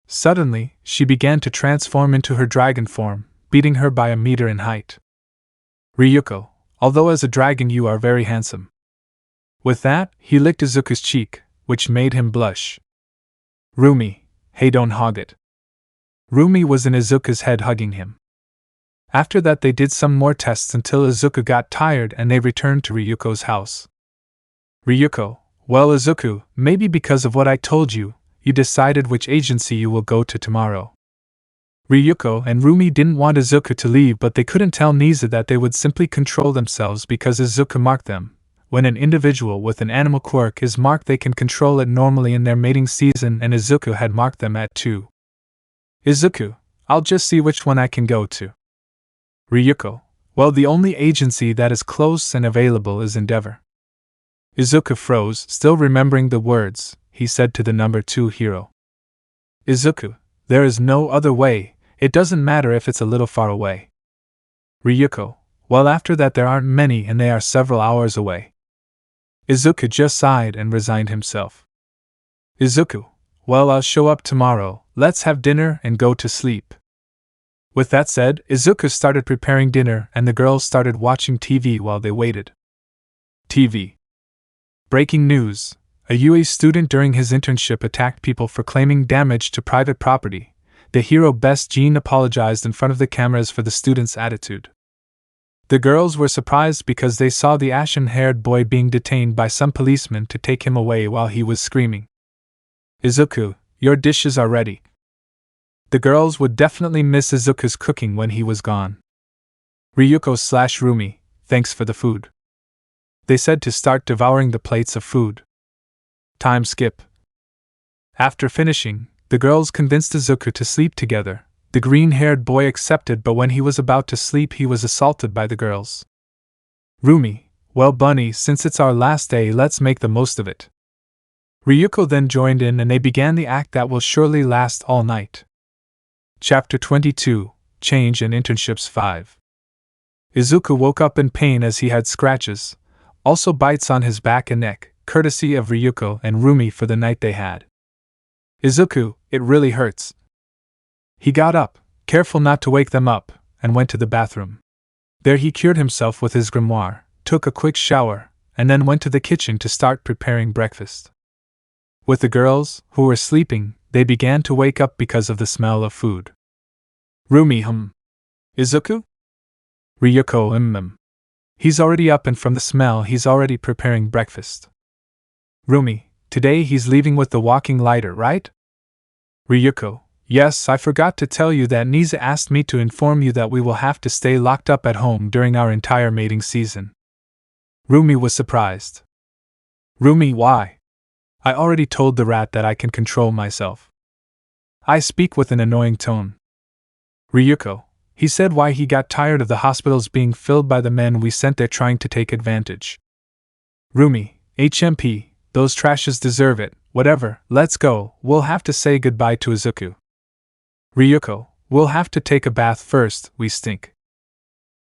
S1: Suddenly, she began to transform into her dragon form, beating her by 1 meter in height. Ryuko, although as a dragon you are very handsome. With that, he licked Izuku's cheek, which made him blush. Rumi, hey, don't hog it. Rumi was in Izuku's head hugging him. After that they did some more tests until Izuku got tired and they returned to Ryuko's house. Ryuko, well Izuku, maybe because of what I told you, you decided which agency you will go to tomorrow. Ryuko and Rumi didn't want Izuku to leave, but they couldn't tell Niza that they would simply control themselves because Izuku marked them. When an individual with an animal quirk is marked, they can control it normally in their mating season, and Izuku had marked them at 2. Izuku, I'll just see which one I can go to. Ryuko, well, the only agency that is close and available is Endeavor. Izuku froze, still remembering the words he said to the number 2 hero. Izuku, there is no other way, it doesn't matter if it's a little far away. Ryuko, well, after that there aren't many and they are several hours away. Izuku just sighed and resigned himself. Izuku, well, I'll show up tomorrow, let's have dinner and go to sleep. With that said, Izuku started preparing dinner and the girls started watching TV while they waited. TV. Breaking news. A UA student during his internship attacked people for claiming damage to private property. The hero Best Jean apologized in front of the cameras for the student's attitude. The girls were surprised because they saw the ashen-haired boy being detained by some policemen to take him away while he was screaming. Izuku, your dishes are ready. The girls would definitely miss Izuku's cooking when he was gone. Ryuko/Rumi, thanks for the food. They said to start devouring the plates of food. Time skip. After finishing, the girls convinced Izuku to sleep together. The green-haired boy accepted, but when he was about to sleep he was assaulted by the girls. Rumi, well bunny, since it's our last day let's make the most of it. Ryuko then joined in and they began the act that will surely last all night. Chapter 22, Change and Internships 5. Izuku woke up in pain as he had scratches, also bites on his back and neck, courtesy of Ryuko and Rumi for the night they had. Izuku, it really hurts. He got up, careful not to wake them up, and went to the bathroom. There he cured himself with his grimoire, took a quick shower, and then went to the kitchen to start preparing breakfast. With the girls, who were sleeping, they began to wake up because of the smell of food. Rumi Izuku? Ryuko He's already up and from the smell he's already preparing breakfast. Rumi, today he's leaving with the walking lighter, right? Ryuko, yes, I forgot to tell you that Nisa asked me to inform you that we will have to stay locked up at home during our entire mating season. Rumi was surprised. Rumi, why? I already told the rat that I can control myself. I speak with an annoying tone. Ryuko, he said why he got tired of the hospitals being filled by the men we sent there trying to take advantage. Rumi, HMP, those trashes deserve it, whatever, let's go, we'll have to say goodbye to Izuku. Ryuko, we'll have to take a bath first, we stink.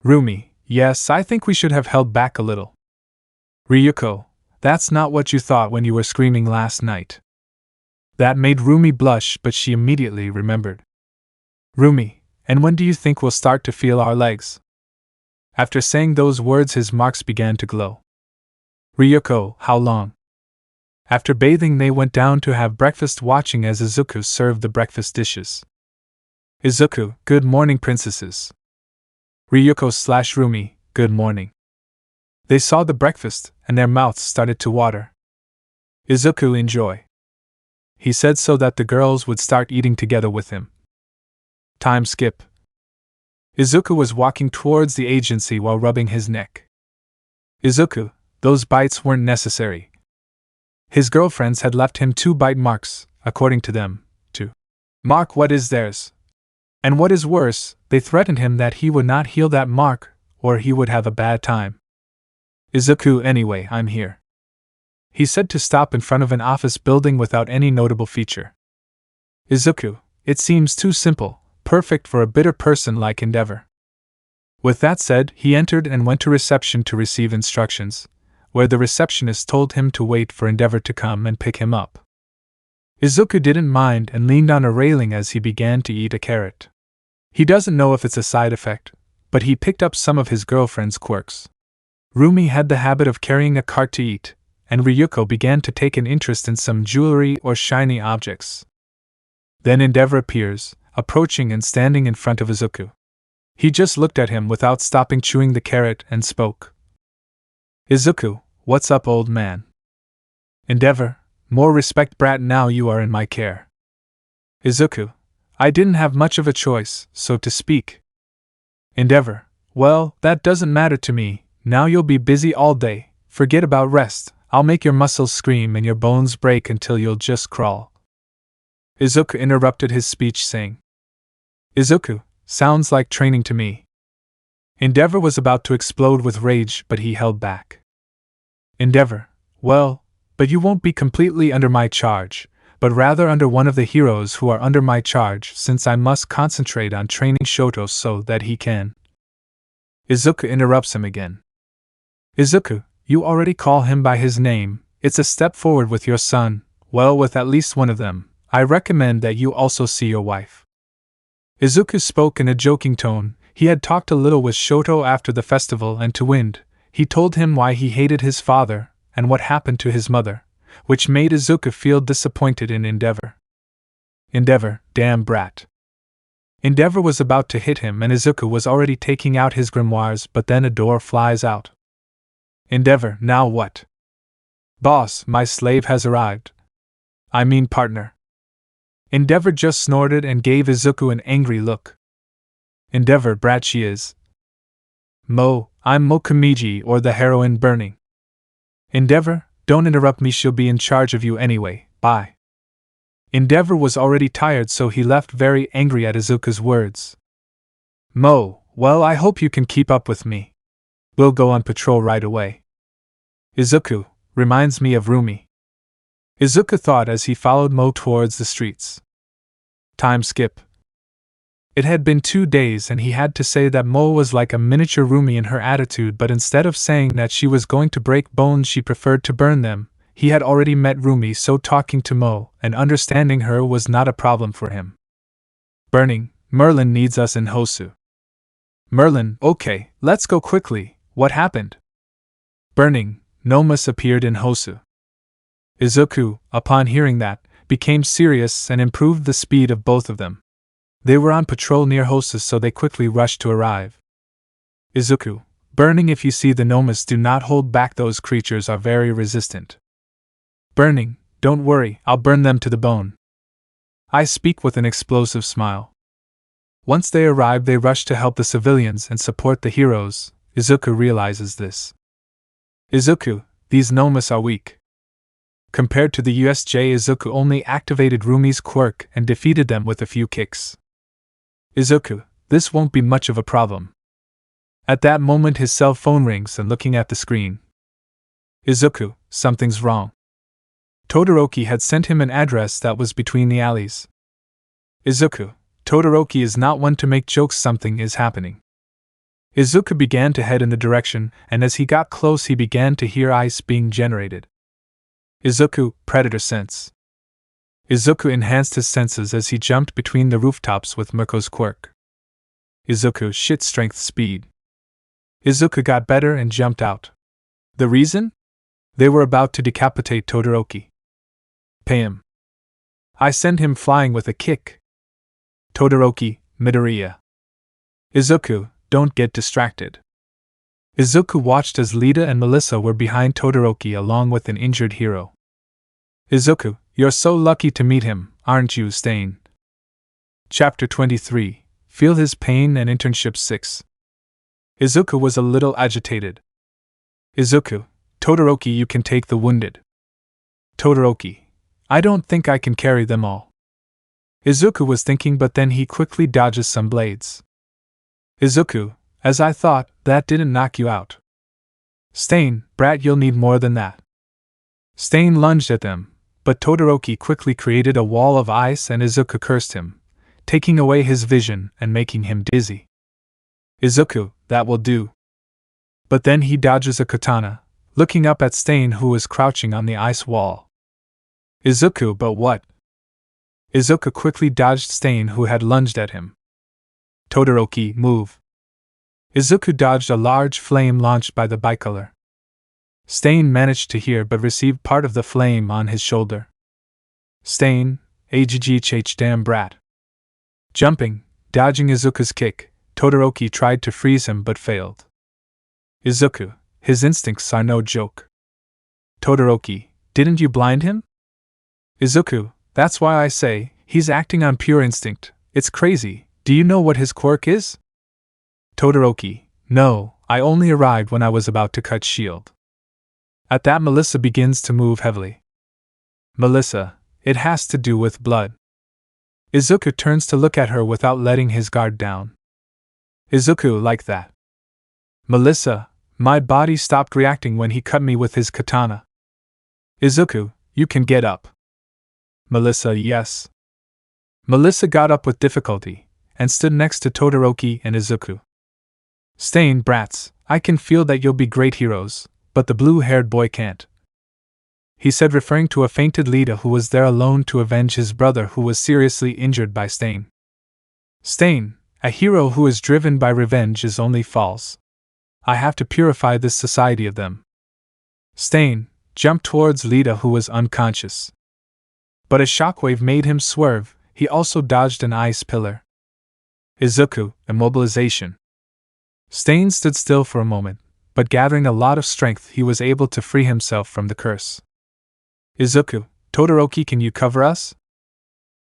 S1: Rumi, yes, I think we should have held back a little. Ryuko, that's not what you thought when you were screaming last night. That made Rumi blush, but she immediately remembered. Rumi, and when do you think we'll start to feel our legs? After saying those words his marks began to glow. Ryuko, how long? After bathing they went down to have breakfast watching as Izuku served the breakfast dishes. Izuku, good morning princesses. Ryuko/Rumi, good morning. They saw the breakfast, and their mouths started to water. Izuku, enjoy. He said so that the girls would start eating together with him. Time skip. Izuku was walking towards the agency while rubbing his neck. Izuku, those bites weren't necessary. His girlfriends had left him 2 bite marks, according to them, to mark what is theirs. And what is worse, they threatened him that he would not heal that mark, or he would have a bad time. Izuku, anyway, I'm here. He said to stop in front of an office building without any notable feature. Izuku, it seems too simple, perfect for a bitter person like Endeavor. With that said, he entered and went to reception to receive instructions, where the receptionist told him to wait for Endeavor to come and pick him up. Izuku didn't mind and leaned on a railing as he began to eat a carrot. He doesn't know if it's a side effect, but he picked up some of his girlfriend's quirks. Rumi had the habit of carrying a cart to eat, and Ryuko began to take an interest in some jewelry or shiny objects. Then Endeavor appears, approaching and standing in front of Izuku. He just looked at him without stopping chewing the carrot and spoke. Izuku, what's up, old man? Endeavor, more respect, brat, now you are in my care. Izuku, I didn't have much of a choice, so to speak. Endeavor, well, that doesn't matter to me, now you'll be busy all day, forget about rest, I'll make your muscles scream and your bones break until you'll just crawl. Izuku interrupted his speech saying. Izuku, sounds like training to me. Endeavor was about to explode with rage, but he held back. Endeavor, well, but you won't be completely under my charge, but rather under one of the heroes who are under my charge, since I must concentrate on training Shoto so that he can. Izuku interrupts him again. Izuku, you already call him by his name, it's a step forward with your son, well, with at least one of them, I recommend that you also see your wife. Izuku spoke in a joking tone. He had talked a little with Shoto after the festival, and to Wind, he told him why he hated his father, and what happened to his mother, which made Izuku feel disappointed in Endeavor. Endeavor, damn brat. Endeavor was about to hit him and Izuku was already taking out his grimoires, but then a door flies out. Endeavor, now what? Boss, my slave has arrived. I mean partner. Endeavor just snorted and gave Izuku an angry look. Endeavor, brat she is. I'm Mokamiji, or the heroine burning. Endeavor, don't interrupt me, she'll be in charge of you anyway, bye. Endeavor was already tired, so he left very angry at Izuku's words. Well, I hope you can keep up with me. We'll go on patrol right away. Izuku, reminds me of Rumi. Izuku thought as he followed Mo towards the streets. Time skip. It had been 2 days and he had to say that Mo was like a miniature Rumi in her attitude, but instead of saying that she was going to break bones she preferred to burn them. He had already met Rumi, so talking to Mo and understanding her was not a problem for him. Burning, Merlin needs us in Hosu. Merlin, okay, let's go quickly, what happened? Burning, Nomus appeared in Hosu. Izuku, upon hearing that, became serious and improved the speed of both of them. They were on patrol near Hosu, so they quickly rushed to arrive. Izuku, Burning, if you see the Nomus, do not hold back, those creatures are very resistant. Burning, don't worry, I'll burn them to the bone. I speak with an explosive smile. Once they arrive, they rush to help the civilians and support the heroes. Izuku realizes this. Izuku, these Nomus are weak. Compared to the USJ, Izuku only activated Rumi's quirk and defeated them with a few kicks. Izuku, this won't be much of a problem. At that moment his cell phone rings and looking at the screen. Izuku, something's wrong. Todoroki had sent him an address that was between the alleys. Izuku, Todoroki is not one to make jokes, something is happening. Izuku began to head in the direction, and as he got close he began to hear ice being generated. Izuku, predator sense. Izuku enhanced his senses as he jumped between the rooftops with Mirko's quirk. Izuku, shit strength speed. Izuku got better and jumped out. The reason? They were about to decapitate Todoroki. Pay him. I send him flying with a kick. Todoroki, Midoriya. Izuku, don't get distracted. Izuku watched as Lida and Melissa were behind Todoroki along with an injured hero. Izuku, you're so lucky to meet him, aren't you, Stain? Chapter 23, Feel His Pain and Internship 6. Izuku was a little agitated. Izuku, Todoroki, you can take the wounded. Todoroki, I don't think I can carry them all. Izuku was thinking, but then he quickly dodges some blades. Izuku, as I thought, that didn't knock you out. Stain, brat, you'll need more than that. Stain lunged at them, but Todoroki quickly created a wall of ice and Izuku cursed him, taking away his vision and making him dizzy. Izuku, that will do. But then he dodges a katana, looking up at Stain who was crouching on the ice wall. Izuku, but what? Izuku quickly dodged Stain who had lunged at him. Todoroki, move. Izuku dodged a large flame launched by the bicolor. Stain managed to hear but received part of the flame on his shoulder. Stain, AGGH damn brat. Jumping, dodging Izuku's kick, Todoroki tried to freeze him but failed. Izuku, his instincts are no joke. Todoroki, didn't you blind him? Izuku, that's why I say, he's acting on pure instinct, it's crazy, do you know what his quirk is? Todoroki, no, I only arrived when I was about to cut shield. At that Melissa begins to move heavily. Melissa, it has to do with blood. Izuku turns to look at her without letting his guard down. Izuku, like that. Melissa, my body stopped reacting when he cut me with his katana. Izuku, you can get up. Melissa, yes. Melissa got up with difficulty, and stood next to Todoroki and Izuku. Stain, brats, I can feel that you'll be great heroes, but the blue-haired boy can't. He said, referring to a fainted Lida who was there alone to avenge his brother who was seriously injured by Stain. Stain, a hero who is driven by revenge is only false. I have to purify this society of them. Stain jumped towards Lida who was unconscious. But a shockwave made him swerve, he also dodged an ice pillar. Izuku, immobilization. Stain stood still for a moment, but gathering a lot of strength he was able to free himself from the curse. Izuku, Todoroki, can you cover us?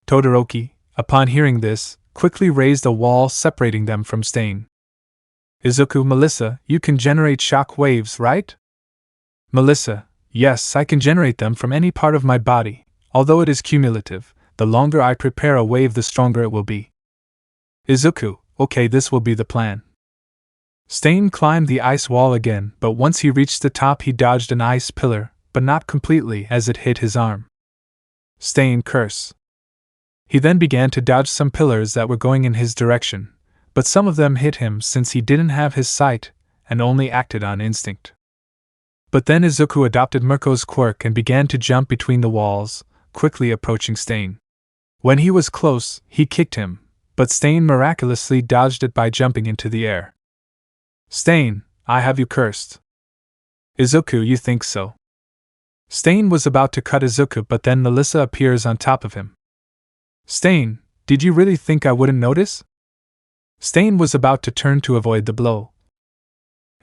S1: Todoroki, upon hearing this, quickly raised a wall separating them from Stain. Izuku, Melissa, you can generate shock waves, right? Melissa, yes, I can generate them from any part of my body, although it is cumulative. The longer I prepare a wave, the stronger it will be. Izuku, okay, this will be the plan. Stain climbed the ice wall again, but once he reached the top he dodged an ice pillar, but not completely as it hit his arm. Stain curse. He then began to dodge some pillars that were going in his direction, but some of them hit him since he didn't have his sight and only acted on instinct. But then Izuku adopted Mirko's quirk and began to jump between the walls, quickly approaching Stain. When he was close, he kicked him, but Stain miraculously dodged it by jumping into the air. Stain, I have you cursed. Izuku, you think so? Stain was about to cut Izuku, but then Melissa appears on top of him. Stain, did you really think I wouldn't notice? Stain was about to turn to avoid the blow.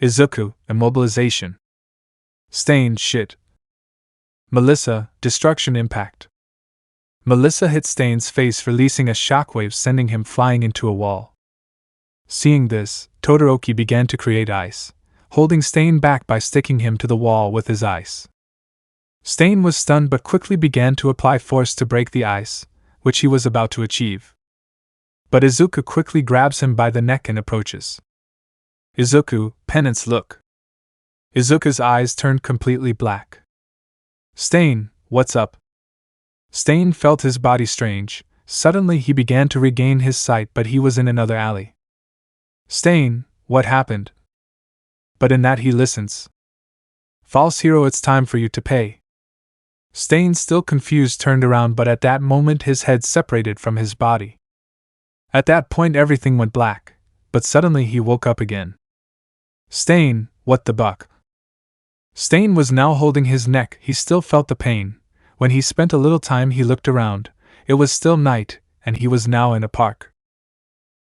S1: Izuku, immobilization. Stain, shit. Melissa, destruction impact. Melissa hit Stain's face, releasing a shockwave, sending him flying into a wall. Seeing this, Todoroki began to create ice, holding Stain back by sticking him to the wall with his ice. Stain was stunned but quickly began to apply force to break the ice, which he was about to achieve. But Izuku quickly grabs him by the neck and approaches. Izuku, penance look. Izuku's eyes turned completely black. Stain, what's up? Stain felt his body strange. Suddenly he began to regain his sight, but he was in another alley. Stain, what happened? But in that he listens. False hero, it's time for you to pay. Stain, still confused, turned around, but at that moment his head separated from his body. At that point everything went black, but suddenly he woke up again. Stain, what the buck? Stain was now holding his neck. He still felt the pain. When he spent a little time he looked around. It was still night, and he was now in a park.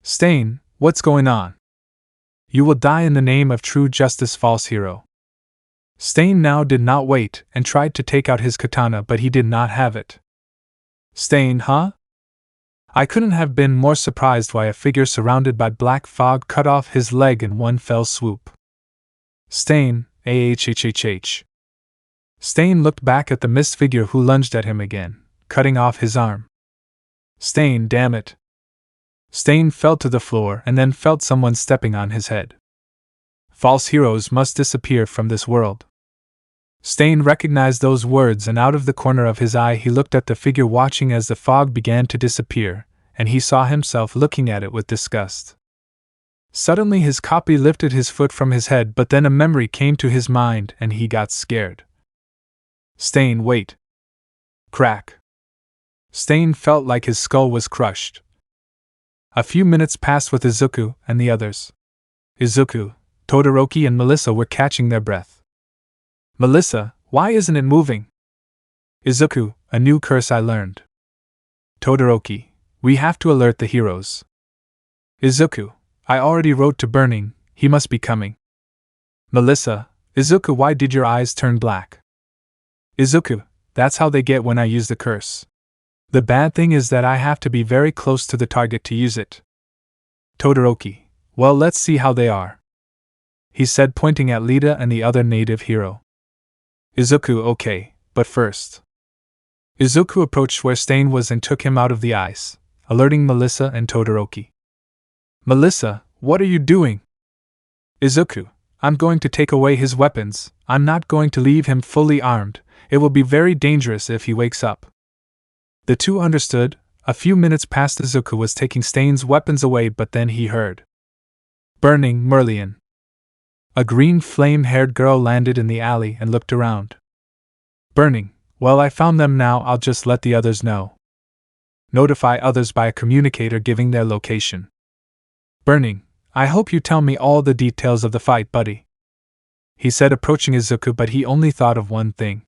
S1: Stain, what's going on? You will die in the name of true justice, false hero. Stain now did not wait and tried to take out his katana, but he did not have it. Stain, huh? I couldn't have been more surprised why a figure surrounded by black fog cut off his leg in one fell swoop. Stain, ahhhh. Stain looked back at the mist figure who lunged at him again, cutting off his arm. Stain, damn it. Stain fell to the floor and then felt someone stepping on his head. False heroes must disappear from this world. Stain recognized those words, and out of the corner of his eye he looked at the figure watching as the fog began to disappear, and he saw himself looking at it with disgust. Suddenly his copy lifted his foot from his head, but then a memory came to his mind and he got scared. Stain, wait. Crack. Stain felt like his skull was crushed. A few minutes passed with Izuku and the others. Izuku, Todoroki and Melissa were catching their breath. Melissa, why isn't it moving? Izuku, a new curse I learned. Todoroki, we have to alert the heroes. Izuku, I already wrote to Burning, he must be coming. Melissa, Izuku, why did your eyes turn black? Izuku, that's how they get when I use the curse. The bad thing is that I have to be very close to the target to use it. Todoroki, well, let's see how they are, he said, pointing at Lida and the other native hero. Izuku, okay, but first. Izuku approached where Stain was and took him out of the ice, alerting Melissa and Todoroki. Melissa, what are you doing? Izuku, I'm going to take away his weapons. I'm not going to leave him fully armed. It will be very dangerous if he wakes up. The two understood. A few minutes passed. Izuku was taking Stain's weapons away, but then he heard Burning Merlion. A green flame-haired girl landed in the alley and looked around. Burning, well, I found them now. I'll just let the others know. Notify others by a communicator giving their location. Burning, I hope you tell me all the details of the fight, buddy, he said, approaching Izuku, but he only thought of one thing.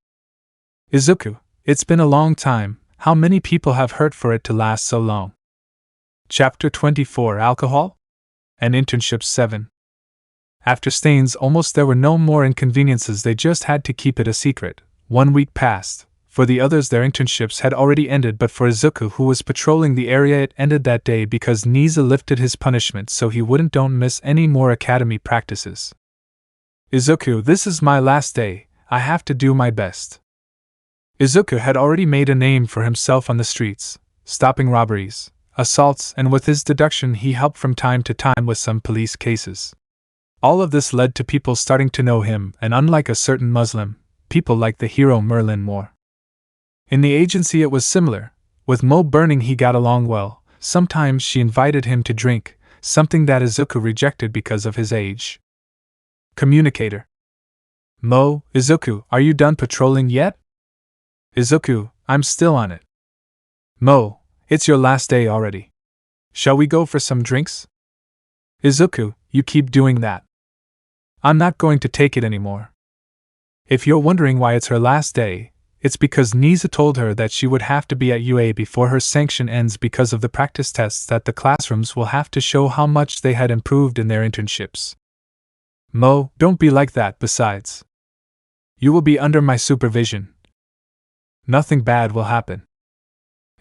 S1: Izuku, it's been a long time. How many people have hurt for it to last so long? Chapter 24 Alcohol? And Internship 7. After Stains almost there were no more inconveniences, they just had to keep it a secret. 1 week passed. For the others their internships had already ended, but for Izuku, who was patrolling the area, it ended that day because Niza lifted his punishment so he don't miss any more academy practices. Izuku, this is my last day, I have to do my best. Izuku had already made a name for himself on the streets, stopping robberies, assaults, and with his deduction he helped from time to time with some police cases. All of this led to people starting to know him, and unlike a certain Muslim, people like the hero Merlin more. In the agency it was similar. With Mo Burning he got along well. Sometimes she invited him to drink, something that Izuku rejected because of his age. Communicator. Mo, Izuku, are you done patrolling yet? Izuku, I'm still on it. Mo, it's your last day already. Shall we go for some drinks? Izuku, you keep doing that. I'm not going to take it anymore. If you're wondering why it's her last day, it's because Niza told her that she would have to be at UA before her sanction ends because of the practice tests that the classrooms will have to show how much they had improved in their internships. Mo, don't be like that. Besides, you will be under my supervision. Nothing bad will happen.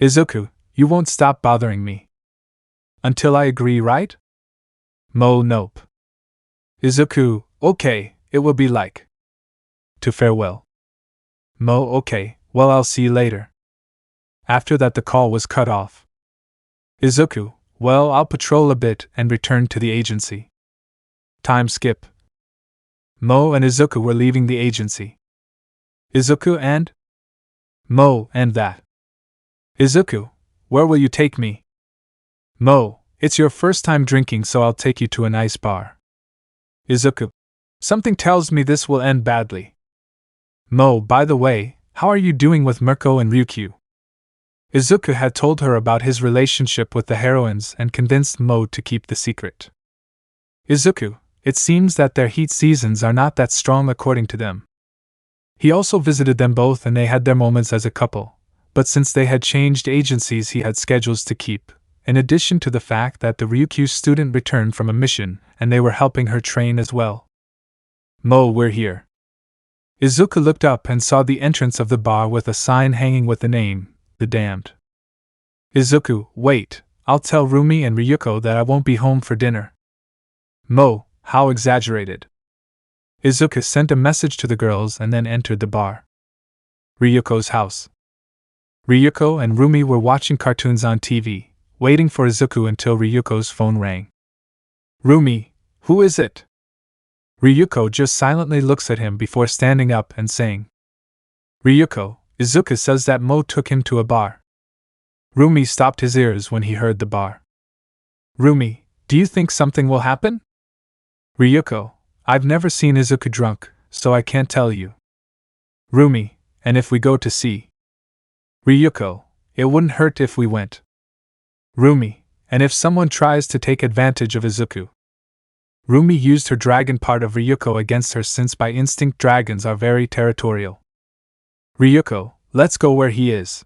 S1: Izuku, you won't stop bothering me. Until I agree, right? Mo, nope. Izuku, okay, it will be like to farewell. Mo, okay, well I'll see you later. After that the call was cut off. Izuku, well I'll patrol a bit and return to the agency. Time skip. Mo and Izuku were leaving the agency. Izuku and? Mo and that. Izuku, where will you take me? Mo, it's your first time drinking so I'll take you to a nice bar. Izuku, something tells me this will end badly. Mo, by the way, how are you doing with Mirko and Ryukyu? Izuku had told her about his relationship with the heroines and convinced Mo to keep the secret. Izuku, it seems that their heat seasons are not that strong according to them. He also visited them both and they had their moments as a couple, but since they had changed agencies he had schedules to keep, in addition to the fact that the Ryukyu student returned from a mission and they were helping her train as well. Mo, we're here. Izuku looked up and saw the entrance of the bar with a sign hanging with the name, The Damned. Izuku, wait, I'll tell Rumi and Ryuko that I won't be home for dinner. Mo, how exaggerated. Izuku sent a message to the girls and then entered the bar. Ryuko's house. Ryuko and Rumi were watching cartoons on TV, waiting for Izuku until Ryuko's phone rang. Rumi, who is it? Ryuko just silently looks at him before standing up and saying, Ryuko, Izuku says that Mo took him to a bar. Rumi stopped his ears when he heard the bar. Rumi, do you think something will happen? Ryuko, I've never seen Izuku drunk, so I can't tell you. Rumi, and if we go to see? Ryuko, it wouldn't hurt if we went. Rumi, and if someone tries to take advantage of Izuku? Rumi used her dragon part of Ryuko against her since by instinct dragons are very territorial. Ryuko, let's go where he is.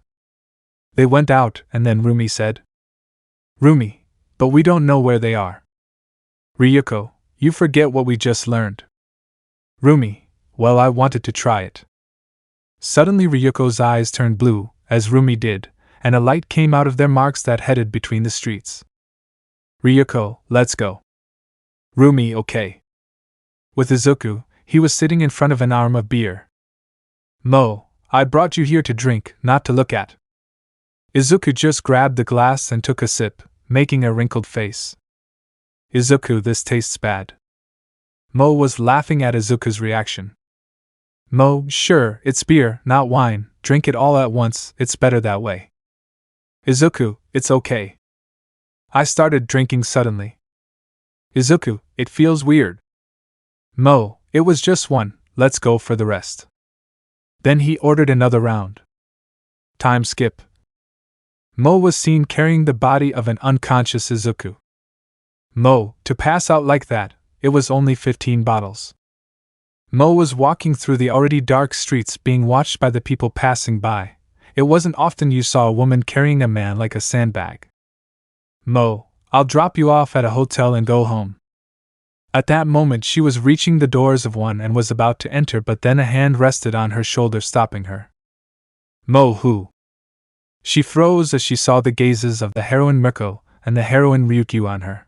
S1: They went out and then Rumi said, Rumi, but we don't know where they are. Ryuko, you forget what we just learned. Rumi, well I wanted to try it. Suddenly Ryuko's eyes turned blue, as Rumi did, and a light came out of their marks that headed between the streets. Ryuko, let's go. Rumi, okay. With Izuku, he was sitting in front of an arm of beer. Mo, I brought you here to drink, not to look at. Izuku just grabbed the glass and took a sip, making a wrinkled face. Izuku, this tastes bad. Mo was laughing at Izuku's reaction. Mo, sure, it's beer, not wine, drink it all at once, it's better that way. Izuku, it's okay. I started drinking suddenly. Izuku, it feels weird. Mo, it was just one, let's go for the rest. Then he ordered another round. Time skip. Mo was seen carrying the body of an unconscious Izuku. Mo, to pass out like that, it was only 15 bottles. Mo was walking through the already dark streets being watched by the people passing by. It wasn't often you saw a woman carrying a man like a sandbag. Mo, I'll drop you off at a hotel and go home. At that moment she was reaching the doors of one and was about to enter, but then a hand rested on her shoulder, stopping her. Mo, who? She froze as she saw the gazes of the heroine Mirko and the heroine Ryukyu on her.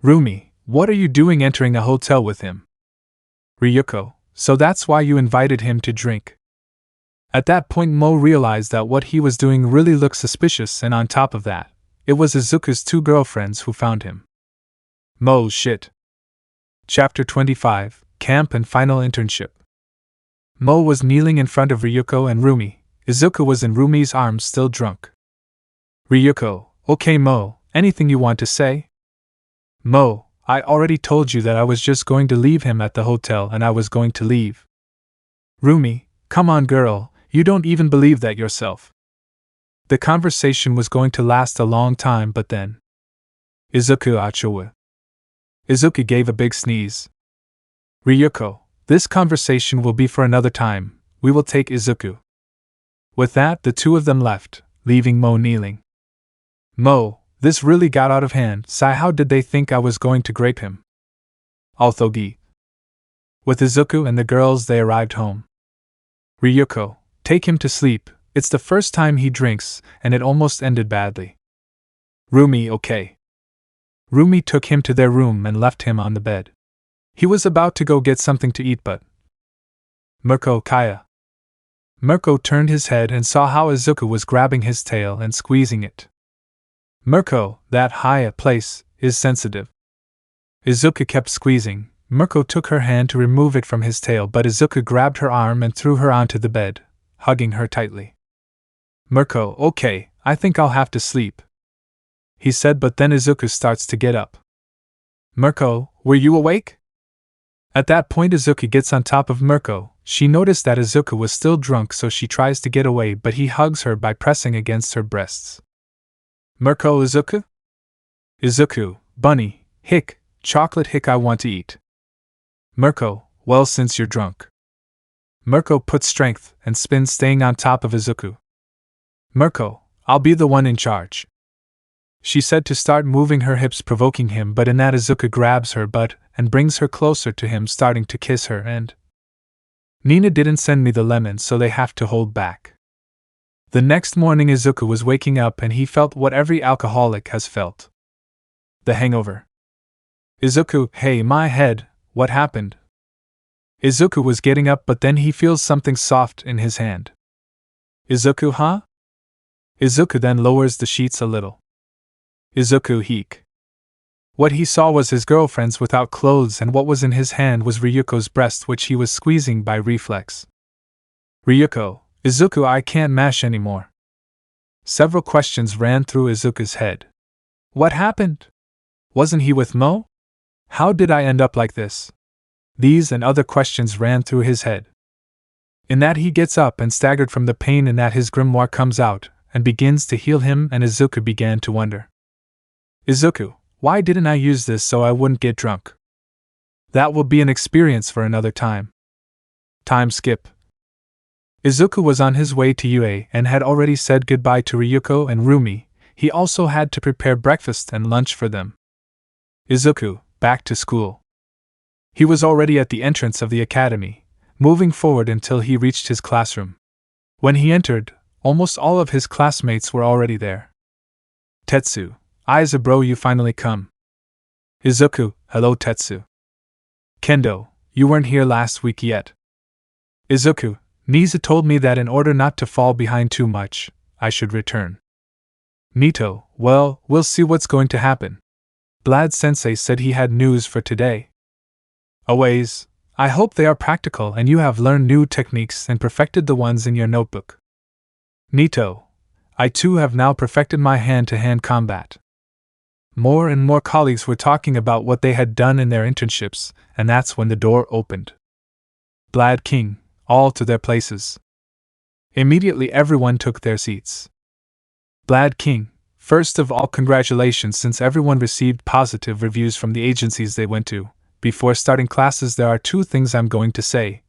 S1: Rumi, what are you doing entering a hotel with him? Ryuko, so that's why you invited him to drink. At that point Mo realized that what he was doing really looked suspicious, and on top of that, it was Izuku's two girlfriends who found him. Mo shit. Chapter 25, Camp and Final Internship. Mo was kneeling in front of Ryuko and Rumi. Izuku was in Rumi's arms, still drunk. Ryuko, okay Mo, anything you want to say? Mo, I already told you that I was just going to leave him at the hotel and I was going to leave. Rumi, come on girl, you don't even believe that yourself. The conversation was going to last a long time, but then Izuku achowa. Izuku gave a big sneeze. Ryuko, this conversation will be for another time, we will take Izuku. With that, the two of them left, leaving Mo kneeling. Mo, this really got out of hand, Sai, how did they think I was going to grape him? Althogi. With Izuku and the girls they arrived home. Ryuko, take him to sleep, it's the first time he drinks, and it almost ended badly. Rumi, okay. Rumi took him to their room and left him on the bed. He was about to go get something to eat, but Mirko, Kaya. Mirko turned his head and saw how Izuku was grabbing his tail and squeezing it. Mirko, that Haya place is sensitive. Izuku kept squeezing. Mirko took her hand to remove it from his tail, but Izuku grabbed her arm and threw her onto the bed, hugging her tightly. Mirko, okay, I think I'll have to sleep, he said, but then Izuku starts to get up. Mirko, were you awake? At that point Izuku gets on top of Mirko. She noticed that Izuku was still drunk, so she tries to get away, but he hugs her by pressing against her breasts. Mirko, Izuku? Izuku, bunny, hick, chocolate hick, I want to eat. Mirko, well, since you're drunk. Mirko puts strength and spin, staying on top of Izuku. Mirko, I'll be the one in charge, she said to start moving her hips, provoking him, but in that Izuku grabs her butt and brings her closer to him, starting to kiss her, and Nina didn't send me the lemon, so they have to hold back. The next morning Izuku was waking up and he felt what every alcoholic has felt. The hangover. Izuku, hey, my head, what happened? Izuku was getting up, but then he feels something soft in his hand. Izuku, huh? Izuku then lowers the sheets a little. Izuku, heek. What he saw was his girlfriends without clothes, and what was in his hand was Ryuko's breast, which he was squeezing by reflex. Ryuko, Izuku, I can't mash anymore. Several questions ran through Izuku's head. What happened? Wasn't he with Mo? How did I end up like this? These and other questions ran through his head. In that he gets up and staggered from the pain, in that his grimoire comes out and begins to heal him, and Izuku began to wonder. Izuku, why didn't I use this so I wouldn't get drunk? That will be an experience for another time. Time skip. Izuku was on his way to UA and had already said goodbye to Ryuko and Rumi. He also had to prepare breakfast and lunch for them. Izuku, back to school. He was already at the entrance of the academy, moving forward until he reached his classroom. When he entered, almost all of his classmates were already there. Tetsu, Aiza bro, you finally come. Izuku, hello Tetsu. Kendo, you weren't here last week yet. Izuku, Nisa told me that in order not to fall behind too much, I should return. Nito, well, we'll see what's going to happen. Blad-sensei said he had news for today. Always, I hope they are practical and you have learned new techniques and perfected the ones in your notebook. Nito, I too have now perfected my hand-to-hand combat. More and more colleagues were talking about what they had done in their internships, and that's when the door opened. Blad King, all to their places. Immediately everyone took their seats. Blad King, first of all, congratulations, since everyone received positive reviews from the agencies they went to. Before starting classes, there are two things I'm going to say.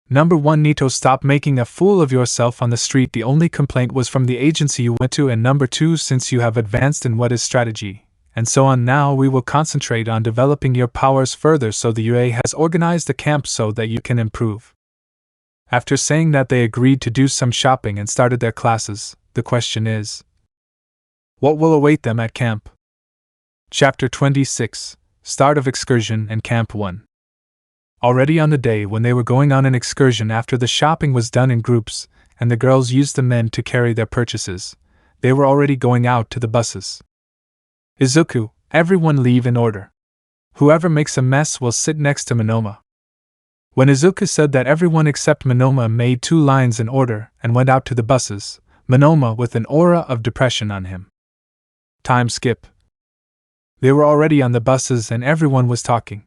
S1: Number 1 Nito, stop making a fool of yourself on the street. The only complaint was from the agency you went to. And number 2, since you have advanced in what is strategy, and so on, now we will concentrate on developing your powers further, so the UA has organized a camp so that you can improve. After saying that, they agreed to do some shopping and started their classes. The question is, what will await them at camp? Chapter 26, Start of Excursion and Camp 1. Already on the day when they were going on an excursion, after the shopping was done in groups, and the girls used the men to carry their purchases, they were already going out to the buses. Izuku, everyone leave in order. Whoever makes a mess will sit next to Monoma. When Izuku said that, everyone except Monoma made 2 lines in order and went out to the buses, Monoma with an aura of depression on him. Time skip. They were already on the buses and everyone was talking.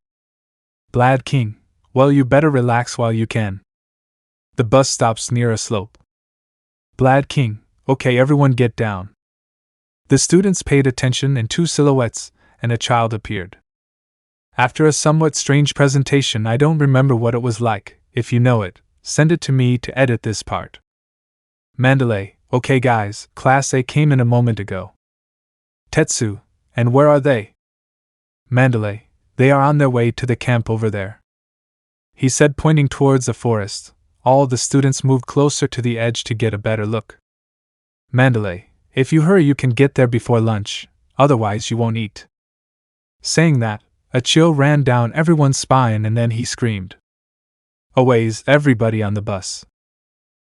S1: Blad King, well, you better relax while you can. The bus stops near a slope. Blad King, okay, everyone get down. The students paid attention and 2 silhouettes and a child appeared. After a somewhat strange presentation, I don't remember what it was like. If you know it, send it to me to edit this part. Mandalay, okay guys, Class A came in a moment ago. Tetsu, and where are they? Mandalay, they are on their way to the camp over there. He said, pointing towards the forest. All the students moved closer to the edge to get a better look. Mandalay, if you hurry you can get there before lunch, otherwise you won't eat. Saying that, a chill ran down everyone's spine and then he screamed. Aways, everybody on the bus.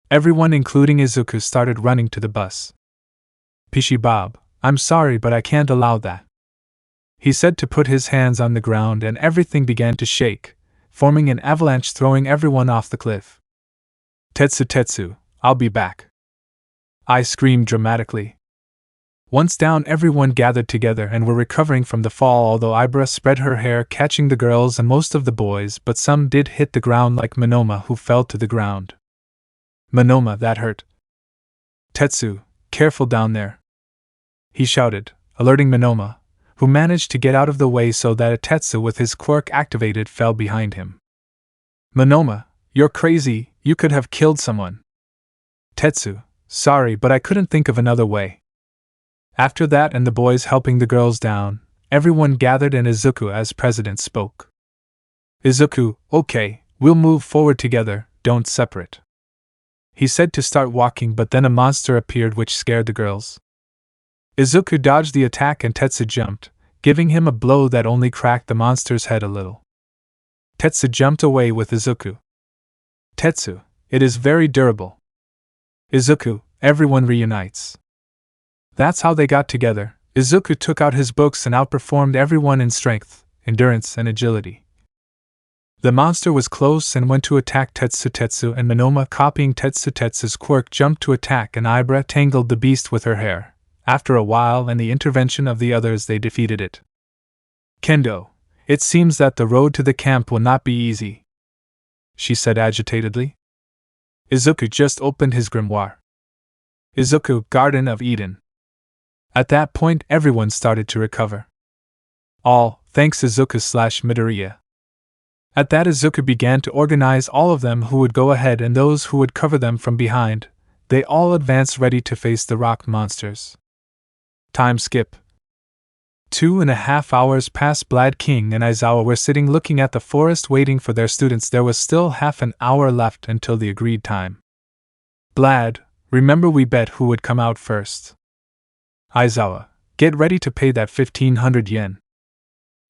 S1: Everyone including Izuku started running to the bus. Pishi Bob, I'm sorry but I can't allow that. He said to put his hands on the ground and everything began to shake, forming an avalanche throwing everyone off the cliff. Tetsu, I'll be back. I screamed dramatically. Once down, everyone gathered together and were recovering from the fall, although Ibra spread her hair catching the girls and most of the boys, but some did hit the ground like Monoma, who fell to the ground. Monoma, that hurt. Tetsu, careful down there. He shouted, alerting Monoma, who managed to get out of the way so that Tetsu with his quirk activated fell behind him. Monoma, you're crazy, you could have killed someone. Tetsu, sorry but I couldn't think of another way. After that and the boys helping the girls down, everyone gathered and Izuku as president spoke. Izuku, okay, we'll move forward together, don't separate. He said to start walking, but then a monster appeared which scared the girls. Izuku dodged the attack and Tetsu jumped, giving him a blow that only cracked the monster's head a little. Tetsu jumped away with Izuku. Tetsu, it is very durable. Izuku, everyone reunites. That's how they got together. Izuku took out his books and outperformed everyone in strength, endurance, and agility. The monster was close and went to attack Tetsu and Monoma, copying Tetsu's quirk, jumped to attack and Ibra tangled the beast with her hair. After a while and the intervention of the others, they defeated it. Kendo, it seems that the road to the camp will not be easy, she said agitatedly. Izuku just opened his grimoire. Izuku, Garden of Eden. At that point, everyone started to recover. All, thanks Izuku/Midoriya. At that, Izuku began to organize all of them who would go ahead and those who would cover them from behind. They all advanced ready to face the rock monsters. Time skip. 2.5 hours passed. Blad King and Aizawa were sitting looking at the forest waiting for their students. There was still half an hour left until the agreed time. Blad, remember we bet who would come out first. Aizawa, get ready to pay that 1,500 yen.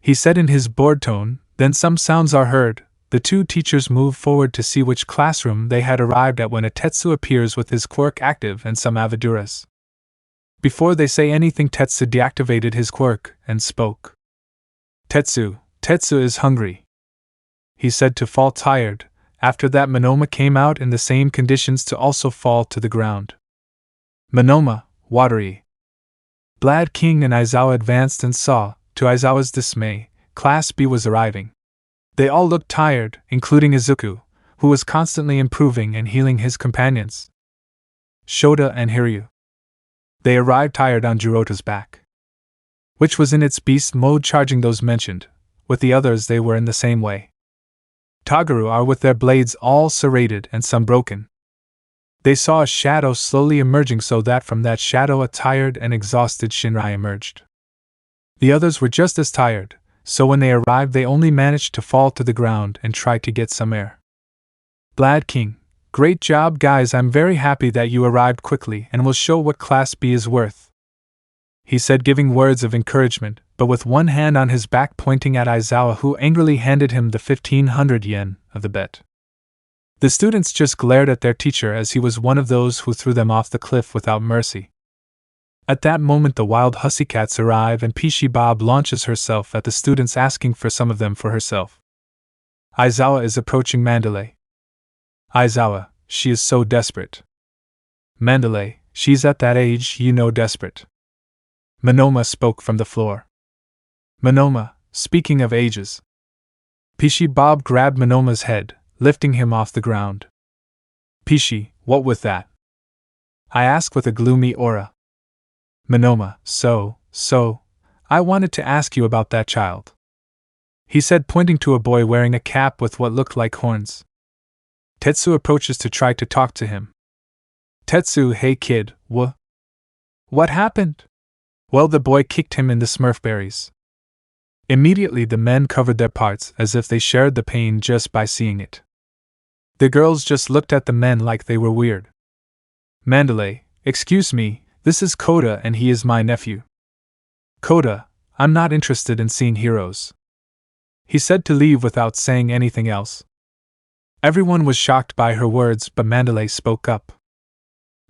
S1: He said in his bored tone. Then some sounds are heard. The 2 teachers move forward to see which classroom they had arrived at when a Tetsu appears with his quirk active and some Avaduras. Before they say anything, Tetsu deactivated his quirk and spoke. Tetsu is hungry, he said to fall tired. After that, Monoma came out in the same conditions to also fall to the ground. Monoma, watery. Blad King and Aizawa advanced and saw, to Aizawa's dismay, Class B was arriving. They all looked tired, including Izuku, who was constantly improving and healing his companions. Shota and Hiryu. They arrived tired on Jirota's back, which was in its beast mode, charging those mentioned. With the others they were in the same way. Tagaru are with their blades all serrated and some broken. They saw a shadow slowly emerging, so that from that shadow a tired and exhausted Shinrai emerged. The others were just as tired, so when they arrived they only managed to fall to the ground and try to get some air. Blad King, great job guys, I'm very happy that you arrived quickly and will show what Class B is worth, he said, giving words of encouragement, but with one hand on his back pointing at Aizawa, who angrily handed him the 1,500 yen of the bet. The students just glared at their teacher, as he was one of those who threw them off the cliff without mercy. At that moment the wild hussycats arrive and Pishi Bob launches herself at the students, asking for some of them for herself. Aizawa is approaching Mandalay. Aizawa, she is so desperate. Mandalay, she's at that age, you know, desperate. Monoma spoke from the floor. Monoma, speaking of ages. Pishi Bob grabbed Monoma's head, lifting him off the ground. Pishi, what with that? I asked with a gloomy aura. Monoma, so, I wanted to ask you about that child, he said, pointing to a boy wearing a cap with what looked like horns. Tetsu approaches to try to talk to him. Tetsu, hey kid, what happened? Well, the boy kicked him in the smurfberries. Immediately the men covered their parts as if they shared the pain just by seeing it. The girls just looked at the men like they were weird. Mandalay, excuse me, this is Kota and he is my nephew. Kota, I'm not interested in seeing heroes, he said to leave without saying anything else. Everyone was shocked by her words, but Mandalay spoke up.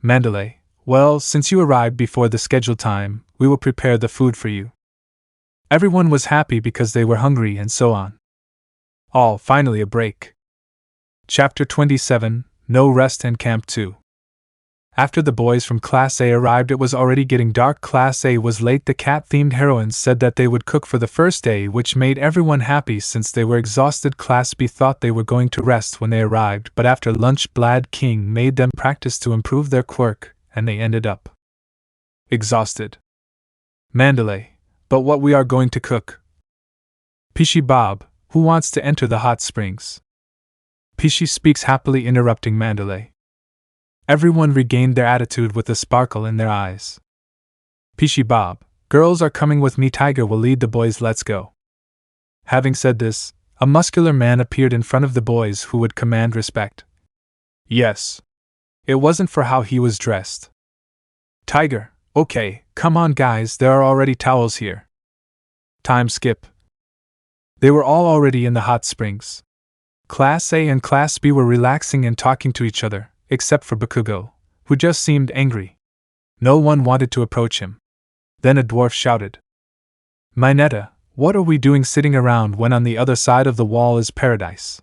S1: Mandalay, well, since you arrived before the scheduled time, we will prepare the food for you. Everyone was happy because they were hungry and so on. All, finally a break. Chapter 27, No Rest in Camp 2. After the boys from Class A arrived, it was already getting dark. Class A was late. The cat-themed heroines said that they would cook for the first day, which made everyone happy since they were exhausted. Class B thought they were going to rest when they arrived, but after lunch Blad King made them practice to improve their quirk, and they ended up exhausted. Mandalay, but what we are going to cook? Pishi Bob, who wants to enter the hot springs? Pishi speaks happily, interrupting Mandalay. Everyone regained their attitude with a sparkle in their eyes. Pishi Bob, girls are coming with me. Tiger will lead the boys, let's go. Having said this, a muscular man appeared in front of the boys who would command respect. Yes. It wasn't for how he was dressed. Tiger, okay, come on guys, there are already towels here. Time skip. They were all already in the hot springs. Class A and Class B were relaxing and talking to each other, except for Bakugo, who just seemed angry. No one wanted to approach him. Then a dwarf shouted, Mineta, what are we doing sitting around when on the other side of the wall is paradise?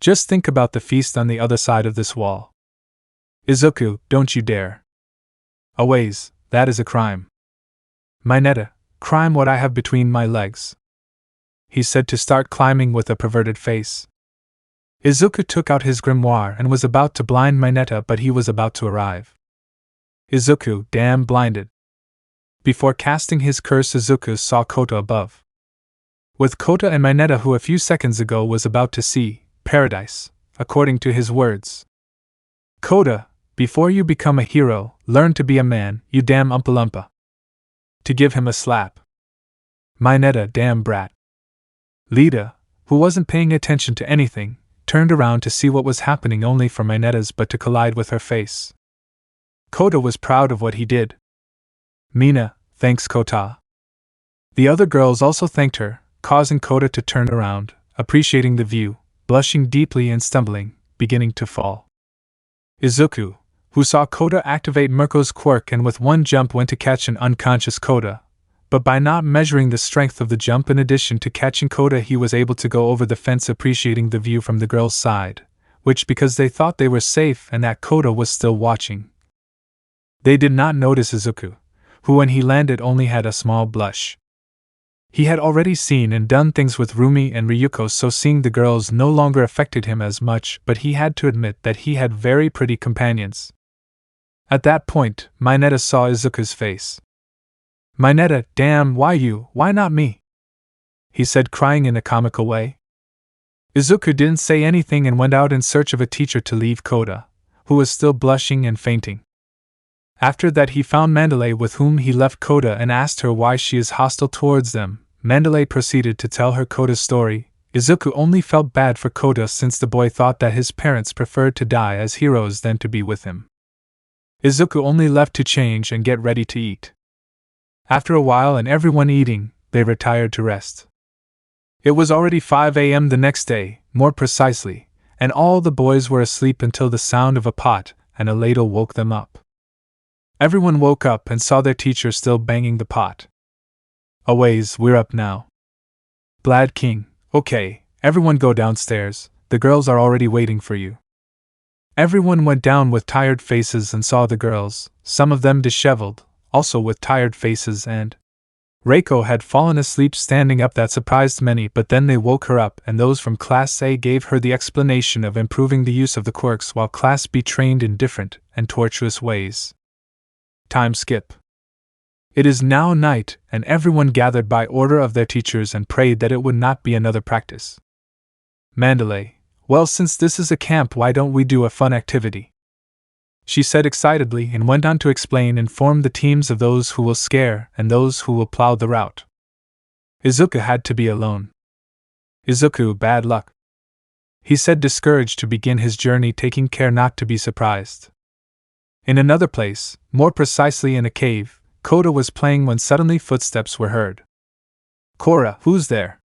S1: Just think about the feast on the other side of this wall. Izuku, don't you dare. Always, that is a crime. Mineta, crime what I have between my legs, he said to start climbing with a perverted face. Izuku took out his grimoire and was about to blind Mineta, but he was about to arrive. Izuku, damn blinded. Before casting his curse, Izuku saw Kota above. With Kota and Mineta, who a few seconds ago was about to see paradise, according to his words. Kota, before you become a hero, learn to be a man, you damn Oompa-Loompa. To give him a slap. Mineta, damn brat. Lida, who wasn't paying attention to anything, turned around to see what was happening, only for Mineta's but to collide with her face. Kota was proud of what he did. Mina, thanks Kota. The other girls also thanked her, causing Kota to turn around, appreciating the view, blushing deeply and stumbling, beginning to fall. Izuku, who saw Kota activate Mirko's quirk and with one jump went to catch an unconscious Kota, but by not measuring the strength of the jump in addition to catching Kota, he was able to go over the fence, appreciating the view from the girls' side, which because they thought they were safe and that Kota was still watching. They did not notice Izuku, who when he landed only had a small blush. He had already seen and done things with Rumi and Ryuko, so seeing the girls no longer affected him as much, but he had to admit that he had very pretty companions. At that point, Mineta saw Izuku's face. Mineta, damn, why you, why not me? He said, crying in a comical way. Izuku didn't say anything and went out in search of a teacher to leave Koda, who was still blushing and fainting. After that he found Mandalay, with whom he left Koda, and asked her why she is hostile towards them. Mandalay proceeded to tell her Koda's story. Izuku only felt bad for Koda since the boy thought that his parents preferred to die as heroes than to be with him. Izuku only left to change and get ready to eat. After a while and everyone eating, they retired to rest. It was already 5 a.m. the next day, more precisely, and all the boys were asleep until the sound of a pot and a ladle woke them up. Everyone woke up and saw their teacher still banging the pot. "Aways, we're up now." "Blad King, okay, everyone go downstairs, the girls are already waiting for you." Everyone went down with tired faces and saw the girls, some of them disheveled, also with tired faces, and Reiko had fallen asleep standing up. That surprised many, but then they woke her up, and those from Class A gave her the explanation of improving the use of the quirks while Class B trained in different and tortuous ways. Time skip. It is now night, and everyone gathered by order of their teachers and prayed that it would not be another practice. Mandalay, "Well, since this is a camp, why don't we do a fun activity?" she said excitedly, and went on to explain and form the teams of those who will scare and those who will plow the route. Izuku had to be alone. "Izuku, bad luck," he said, discouraged to begin his journey, taking care not to be surprised. In another place, more precisely in a cave, Koda was playing when suddenly footsteps were heard. "Korra, who's there?"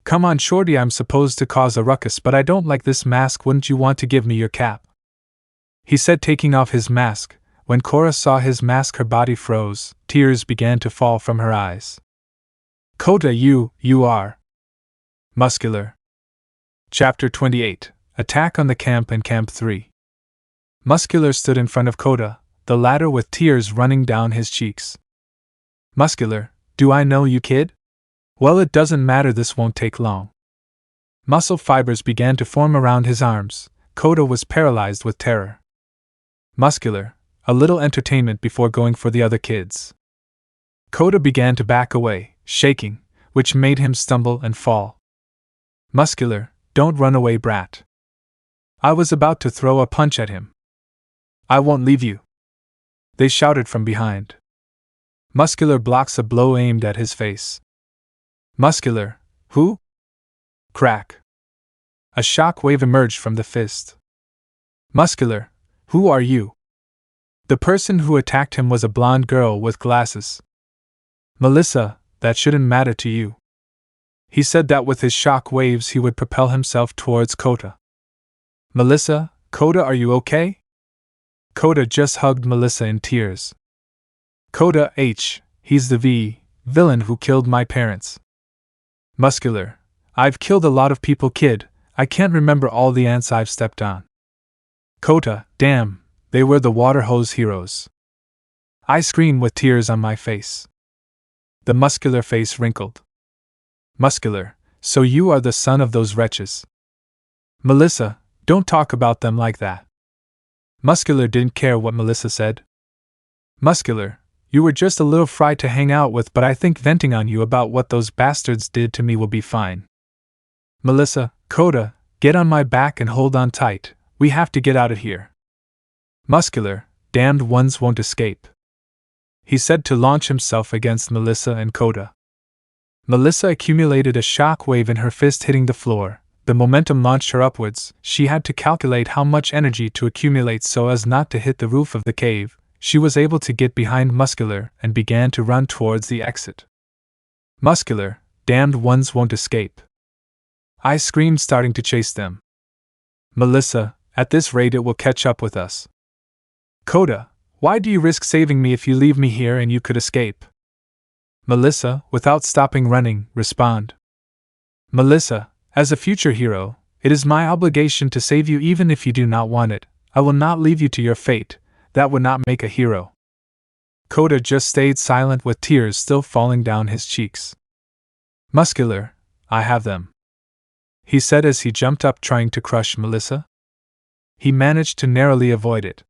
S1: "Come on, Shorty, I'm supposed to cause a ruckus, but I don't like this mask. Wouldn't you want to give me your cap?" he said, taking off his mask. When Korra saw his mask, her body froze, tears began to fall from her eyes. "Koda, you are muscular." Chapter 28 Attack on the Camp in Camp 3. Muscular stood in front of Koda, the latter with tears running down his cheeks. "Muscular, do I know you, kid?" "Well, it doesn't matter, this won't take long." Muscle fibers began to form around his arms. Koda was paralyzed with terror. "Muscular, a little entertainment before going for the other kids." Koda began to back away, shaking, which made him stumble and fall. "Muscular, don't run away, brat." I was about to throw a punch at him. "I won't leave you," they shouted from behind. Muscular blocks a blow aimed at his face. "Muscular, who?" Crack. A shock wave emerged from the fist. "Muscular, who are you?" The person who attacked him was a blonde girl with glasses. "Melissa, that shouldn't matter to you." He said that with his shock waves he would propel himself towards Koda. "Melissa, Koda, are you okay?" Koda just hugged Melissa in tears. "Koda, he's the villain who killed my parents." "Muscular, I've killed a lot of people, kid, I can't remember all the ants I've stepped on." "Koda, damn, they were the water hose heroes." I screamed with tears on my face. The muscular face wrinkled. "Muscular, so you are the son of those wretches." "Melissa, don't talk about them like that." Muscular didn't care what Melissa said. "Muscular, you were just a little fry to hang out with, but I think venting on you about what those bastards did to me will be fine." "Melissa, Koda, get on my back and hold on tight, we have to get out of here." "Muscular, damned ones won't escape," he said to launch himself against Melissa and Koda. Melissa accumulated a shock wave in her fist, hitting the floor. The momentum launched her upwards. She had to calculate how much energy to accumulate so as not to hit the roof of the cave. She was able to get behind Muscular and began to run towards the exit. "Muscular, damned ones won't escape," I screamed, starting to chase them. "Melissa, at this rate it will catch up with us." "Koda, why do you risk saving me if you leave me here and you could escape?" Melissa, without stopping running, respond. "Melissa, as a future hero, it is my obligation to save you even if you do not want it. I will not leave you to your fate, that would not make a hero." Koda just stayed silent with tears still falling down his cheeks. "Muscular, I have them," he said as he jumped up, trying to crush Melissa. He managed to narrowly avoid it.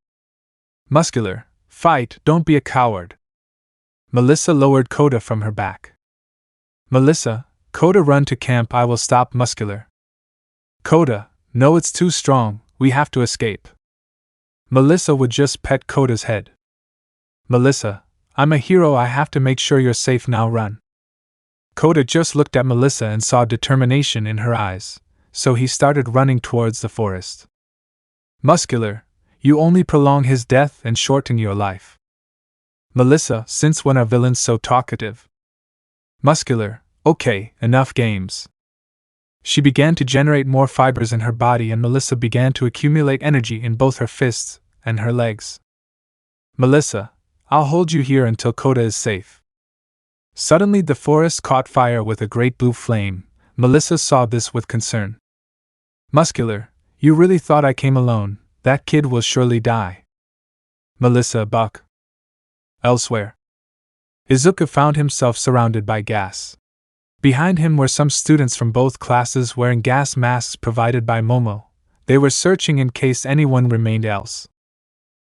S1: "Muscular, fight, don't be a coward." Melissa lowered Koda from her back. "Melissa, Koda, run to camp, I will stop Muscular." Koda, no, it's too strong, we have to escape. Melissa would just pet Koda's head. Melissa, I'm a hero, I have to make sure you're safe now, run. Koda just looked at Melissa and saw determination in her eyes, so he started running towards the forest. Muscular, you only prolong his death and shorten your life. Melissa, since when are villains so talkative? Muscular, okay, enough games. She began to generate more fibers in her body and Melissa began to accumulate energy in both her fists and her legs. Melissa, I'll hold you here until Koda is safe. Suddenly the forest caught fire with a great blue flame. Melissa saw this with concern. Muscular, you really thought I came alone? That kid will surely die. Melissa, buck. Elsewhere. Izuku found himself surrounded by gas. Behind him were some students from both classes wearing gas masks provided by Momo. They were searching in case anyone remained else.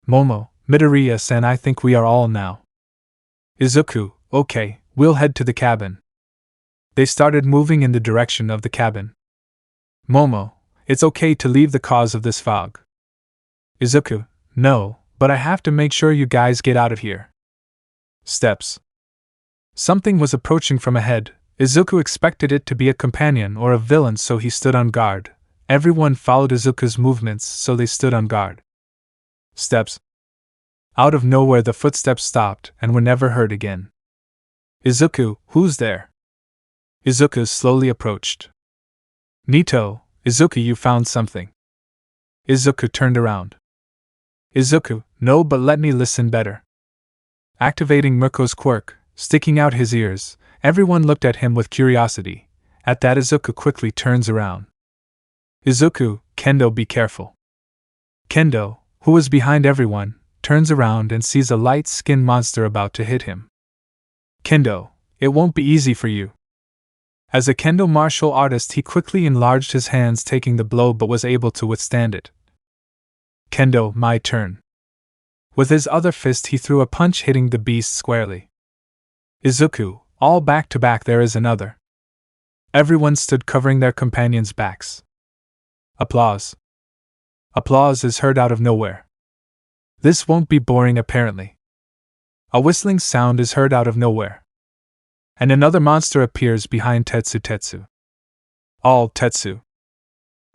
S1: Momo, Midoriya-san, I think we are all now. Izuku, okay, we'll head to the cabin. They started moving in the direction of the cabin. Momo, it's okay to leave the cause of this fog. Izuku, no, but I have to make sure you guys get out of here. Steps. Something was approaching from ahead. Izuku expected it to be a companion or a villain, so he stood on guard. Everyone followed Izuku's movements, so they stood on guard. Steps. Out of nowhere the footsteps stopped and were never heard again. Izuku, who's there? Izuku slowly approached. Nito, Izuku, you found something. Izuku turned around. Izuku, no, but let me listen better. Activating Mirko's quirk, sticking out his ears, everyone looked at him with curiosity. At that Izuku quickly turns around. Izuku, Kendo, be careful. Kendo, who was behind everyone, turns around and sees a light-skinned monster about to hit him. Kendo, it won't be easy for you. As a kendo martial artist, he quickly enlarged his hands taking the blow but was able to withstand it. Kendo, my turn. With his other fist he threw a punch hitting the beast squarely. Izuku, all back to back, there is another. Everyone stood covering their companions' backs. Applause. Applause is heard out of nowhere. This won't be boring apparently. A whistling sound is heard out of nowhere. And another monster appears behind Tetsu. All Tetsu.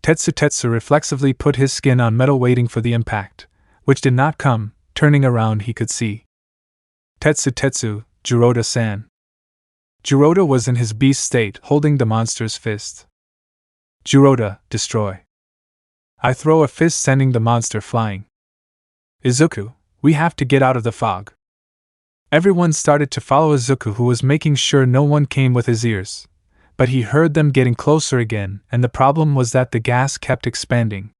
S1: Tetsu reflexively put his skin on metal waiting for the impact, which did not come. Turning around he could see Tetsu, Jiroda-san. Jiroda was in his beast state holding the monster's fist. Jiroda, destroy. I throw a fist sending the monster flying. Izuku, we have to get out of the fog. Everyone started to follow Izuku, who was making sure no one came with his ears. But he heard them getting closer again, and the problem was that the gas kept expanding.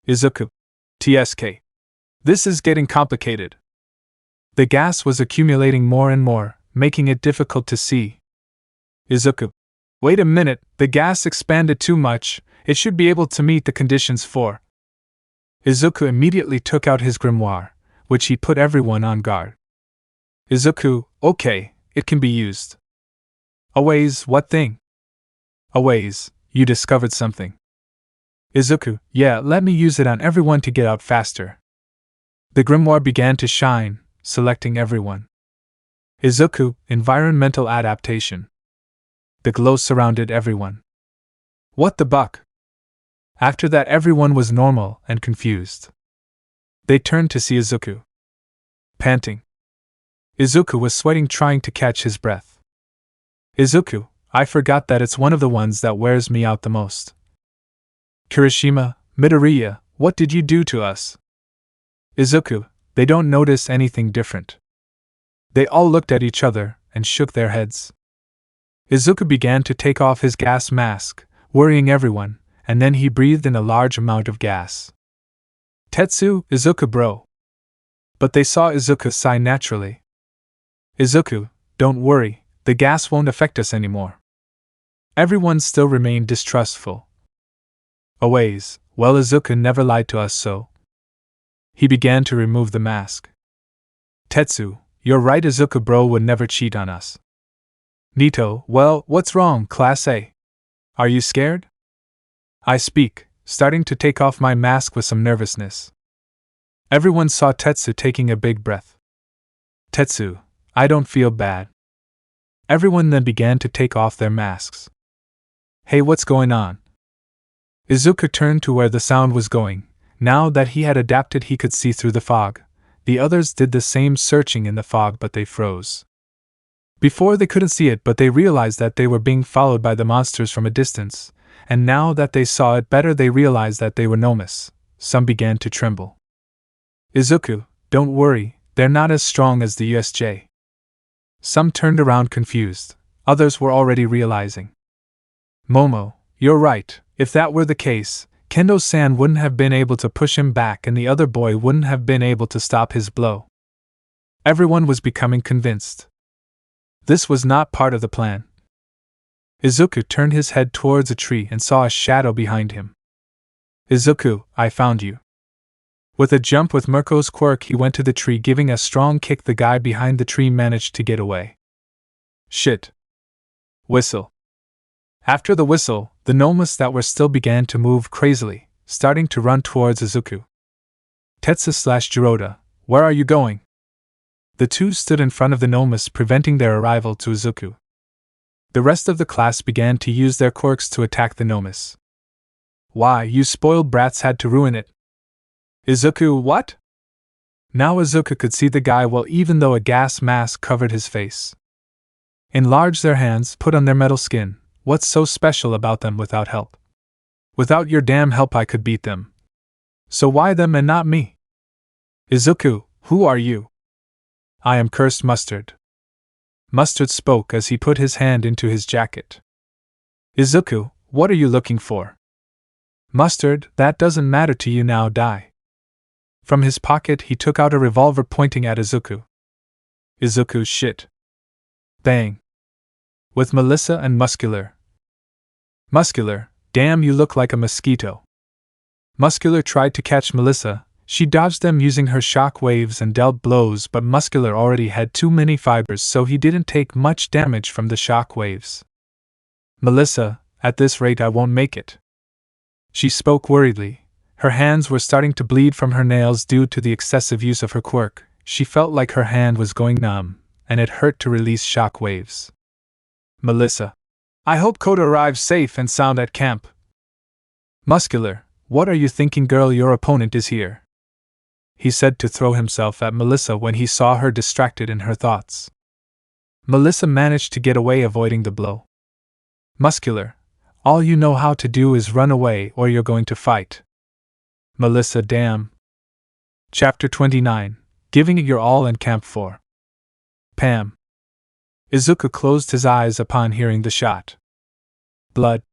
S1: Izuku. TSK. This is getting complicated. The gas was accumulating more and more, making it difficult to see. Izuku. Wait a minute, the gas expanded too much, it should be able to meet the conditions for. Izuku immediately took out his grimoire, which he put everyone on guard. Izuku, okay, it can be used. Always, what thing? Always, you discovered something. Izuku, yeah, let me use it on everyone to get out faster. The grimoire began to shine, selecting everyone. Izuku, environmental adaptation. The glow surrounded everyone. What the buck? After that everyone was normal and confused. They turned to see Izuku. Panting. Izuku was sweating, trying to catch his breath. Izuku, I forgot that it's one of the ones that wears me out the most. Kirishima, Midoriya, what did you do to us? Izuku, they don't notice anything different. They all looked at each other and shook their heads. Izuku began to take off his gas mask, worrying everyone, and then he breathed in a large amount of gas. Tetsu, Izuku bro. But they saw Izuku sigh naturally. Izuku, don't worry, the gas won't affect us anymore. Everyone still remained distrustful. Always, well, Izuku never lied to us, so. He began to remove the mask. Tetsu, you're right, Izuku bro would never cheat on us. Nito, well, what's wrong, Class A? Are you scared? I speak, starting to take off my mask with some nervousness. Everyone saw Tetsu taking a big breath. Tetsu, I don't feel bad. Everyone then began to take off their masks. Hey, what's going on? Izuku turned to where the sound was going. Now that he had adapted, he could see through the fog. The others did the same, searching in the fog, but they froze. Before they couldn't see it, but they realized that they were being followed by the monsters from a distance, and now that they saw it better, they realized that they were Nomus. Some began to tremble. Izuku, don't worry, they're not as strong as the USJ. Some turned around confused, others were already realizing. Momo, you're right, if that were the case, Kendo-san wouldn't have been able to push him back and the other boy wouldn't have been able to stop his blow. Everyone was becoming convinced. This was not part of the plan. Izuku turned his head towards a tree and saw a shadow behind him. Izuku, I found you. With a jump with Mirko's quirk, he went to the tree, giving a strong kick. The guy behind the tree managed to get away. Shit. Whistle. After the whistle, the Nomus that were still began to move crazily, starting to run towards Izuku. Tetsu/Jiroda, where are you going? The two stood in front of the Nomus, preventing their arrival to Izuku. The rest of the class began to use their quirks to attack the Nomus. Why, you spoiled brats had to ruin it. Izuku, what? Now Izuku could see the guy well, even though a gas mask covered his face. Enlarge their hands, put on their metal skin. What's so special about them without help? Without your damn help I could beat them. So why them and not me? Izuku, who are you? I am Cursed Mustard. Mustard spoke as he put his hand into his jacket. Izuku, what are you looking for? Mustard, that doesn't matter to you now, die. From his pocket he took out a revolver, pointing at Izuku. Izuku, shit. Bang. With Melissa and Muscular. Muscular, damn, you look like a mosquito. Muscular tried to catch Melissa. She dodged them using her shock waves and dealt blows, but Muscular already had too many fibers, so he didn't take much damage from the shock waves. Melissa, at this rate I won't make it. She spoke worriedly. Her hands were starting to bleed from her nails due to the excessive use of her quirk. She felt like her hand was going numb, and it hurt to release shock waves. Melissa, I hope Koda arrives safe and sound at camp. Muscular, what are you thinking, girl? Your opponent is here. He said to throw himself at Melissa when he saw her distracted in her thoughts. Melissa managed to get away, avoiding the blow. Muscular, all you know how to do is run away or you're going to fight. Melissa, damn. Chapter 29, Giving it your all in Camp 4. Pam. Izuku closed his eyes upon hearing the shot. Blood.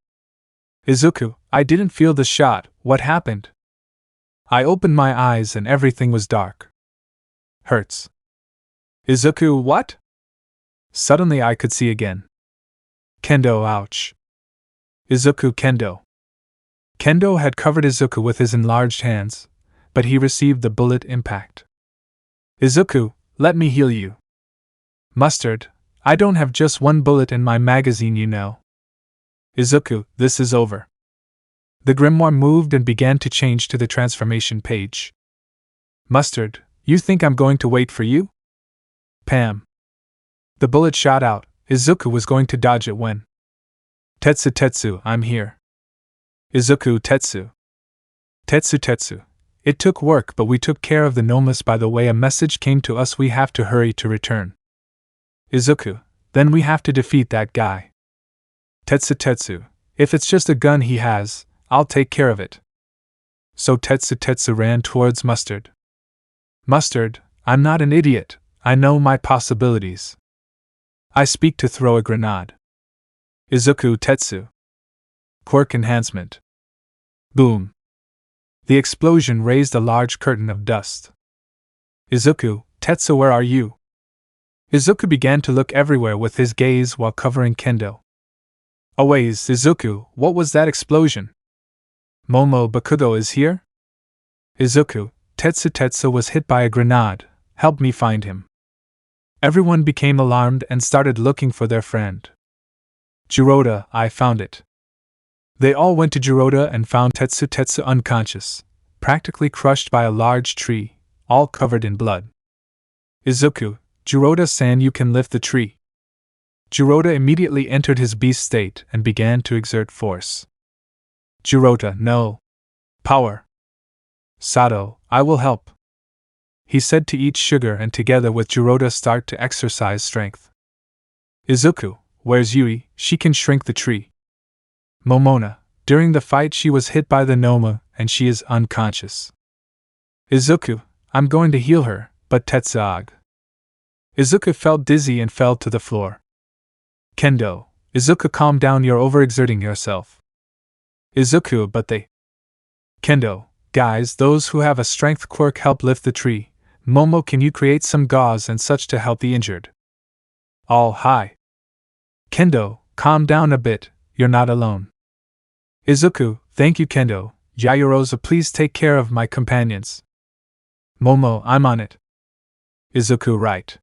S1: Izuku, I didn't feel the shot, what happened? I opened my eyes and everything was dark. Hurts. Izuku, what? Suddenly I could see again. Kendo, ouch. Izuku, Kendo. Kendo had covered Izuku with his enlarged hands, but he received the bullet impact. Izuku, let me heal you. Mustard, I don't have just one bullet in my magazine, you know. Izuku, this is over. The grimoire moved and began to change to the transformation page. Mustard, you think I'm going to wait for you? Pam. The bullet shot out. Izuku was going to dodge it when. Tetsu, I'm here. Izuku, Tetsu. Tetsu. It took work, but we took care of the Nomus. By the way, a message came to us, we have to hurry to return. Izuku, then we have to defeat that guy. Tetsu, if it's just a gun he has, I'll take care of it. So Tetsu ran towards Mustard. Mustard, I'm not an idiot, I know my possibilities. I speak to throw a grenade. Izuku, Tetsu. Quirk enhancement. Boom. The explosion raised a large curtain of dust. Izuku, Tetsu, where are you? Izuku began to look everywhere with his gaze while covering Kendo. Always, Izuku, what was that explosion? Momo Bakugo is here? Izuku, Tetsu was hit by a grenade, help me find him. Everyone became alarmed and started looking for their friend. Jiroda, I found it. They all went to Jiroda and found Tetsu unconscious, practically crushed by a large tree, all covered in blood. Izuku, Jiroda-san, you can lift the tree. Jiroda immediately entered his beast state and began to exert force. Jiroda, no. Power. Sato, I will help. He said to eat sugar and together with Jiroda start to exercise strength. Izuku, where's Yui? She can shrink the tree. Momona, during the fight she was hit by the Noma and she is unconscious. Izuku, I'm going to heal her, but Tetsuag. Izuku felt dizzy and fell to the floor. Kendo, Izuku, calm down, you're overexerting yourself. Izuku, but they. Kendo, guys, those who have a strength quirk help lift the tree. Momo, can you create some gauze and such to help the injured? All hi. Kendo, calm down a bit, you're not alone. Izuku, thank you Kendo. Yaoyorozu, please take care of my companions. Momo, I'm on it. Izuku, right.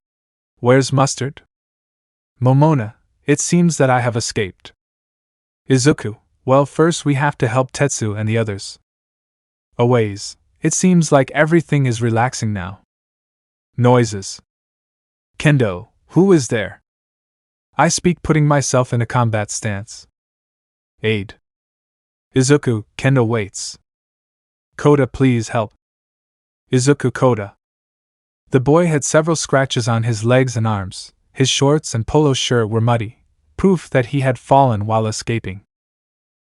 S1: Where's Mustard? Momona, it seems that I have escaped. Izuku, well, first we have to help Tetsu and the others. Aways, it seems like everything is relaxing now. Noises. Kendo, who is there? I speak, putting myself in a combat stance. Aid. Izuku, Kendo waits. Koda, please help. Izuku, Koda. The boy had several scratches on his legs and arms. His shorts and polo shirt were muddy, proof that he had fallen while escaping.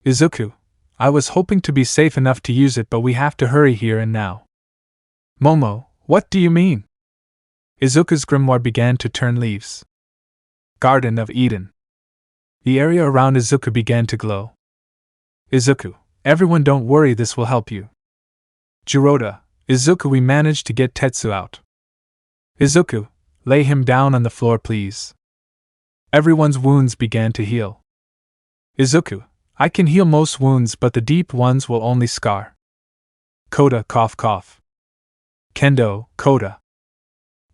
S1: Izuku, I was hoping to be safe enough to use it, but we have to hurry here and now. Momo, what do you mean? Izuku's grimoire began to turn leaves. Garden of Eden. The area around Izuku began to glow. Izuku, everyone don't worry, this will help you. Jiroda, Izuku, we managed to get Tetsu out. Izuku, lay him down on the floor please. Everyone's wounds began to heal. Izuku, I can heal most wounds, but the deep ones will only scar. Koda, cough cough. Kendo, Koda.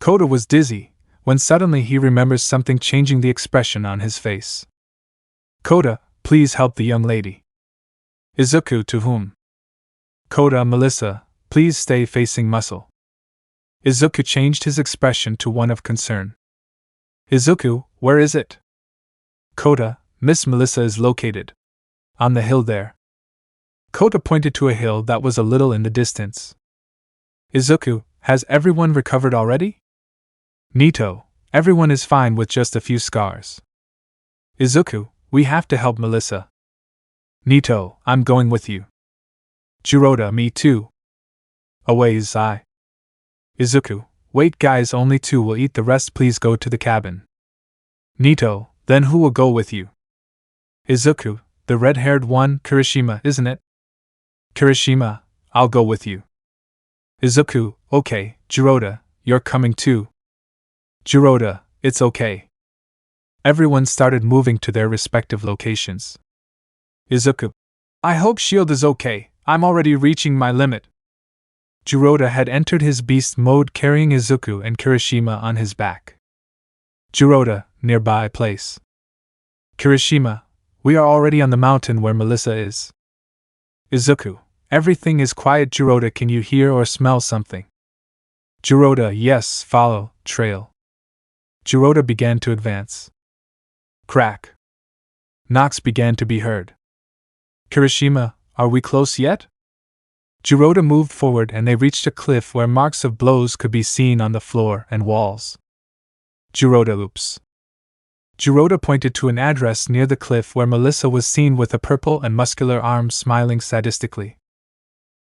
S1: Koda was dizzy, when suddenly he remembers something, changing the expression on his face. Koda, please help the young lady. Izuku, to whom? Koda, Melissa, please stay facing Muscle. Izuku changed his expression to one of concern. Izuku, where is it? Koda, Miss Melissa is located. On the hill there. Koda pointed to a hill that was a little in the distance. Izuku, has everyone recovered already? Nito, everyone is fine with just a few scars. Izuku, we have to help Melissa. Nito, I'm going with you. Jiroda, me too. Aways, I. Izuku, wait guys, only 2 will eat, the rest please go to the cabin. Nito, then who will go with you? Izuku, the red-haired one, Kirishima, isn't it? Kirishima, I'll go with you. Izuku, okay. Jiroda, you're coming too. Jiroda, it's okay. Everyone started moving to their respective locations. Izuku, I hope Shield is okay, I'm already reaching my limit. Jiroda had entered his beast mode carrying Izuku and Kirishima on his back. Jiroda, nearby place. Kirishima, we are already on the mountain where Melissa is. Izuku, everything is quiet. Jiroda, can you hear or smell something? Jiroda, yes, follow, trail. Jiroda began to advance. Crack. Knocks began to be heard. Kirishima, are we close yet? Jiroda moved forward and they reached a cliff where marks of blows could be seen on the floor and walls. Jiroda, oops. Jiroda pointed to an address near the cliff where Melissa was seen with a purple and muscular arm smiling sadistically.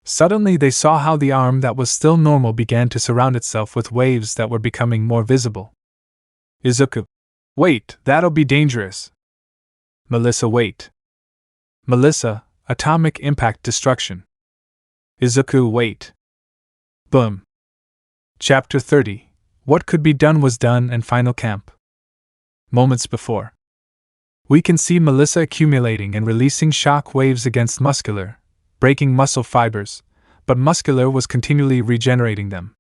S1: Suddenly they saw how the arm that was still normal began to surround itself with waves that were becoming more visible. Izuku, wait, that'll be dangerous. Melissa, wait. Melissa, atomic impact destruction. Izuku, wait. Boom. Chapter 30. What could be done was done, and final camp. Moments before. We can see Melissa accumulating and releasing shock waves against Muscular, breaking muscle fibers, but Muscular was continually regenerating them.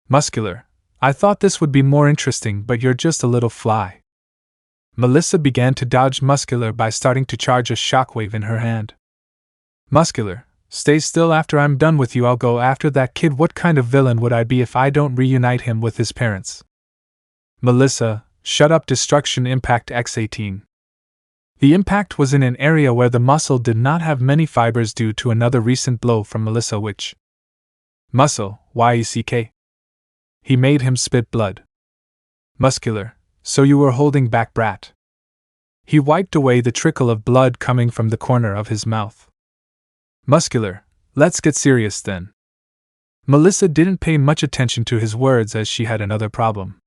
S1: Muscular, I thought this would be more interesting, but you're just a little fly. Melissa began to dodge Muscular by starting to charge a shockwave in her hand. Muscular, stay still. After I'm done with you, I'll go after that kid. What kind of villain would I be if I don't reunite him with his parents? Melissa, shut up. Destruction Impact X18. The impact was in an area where the muscle did not have many fibers due to another recent blow from Melissa, which muscle, YECK. He made him spit blood. Muscular, so you were holding back, brat. He wiped away the trickle of blood coming from the corner of his mouth. Muscular, let's get serious then. Melissa didn't pay much attention to his words as she had another problem.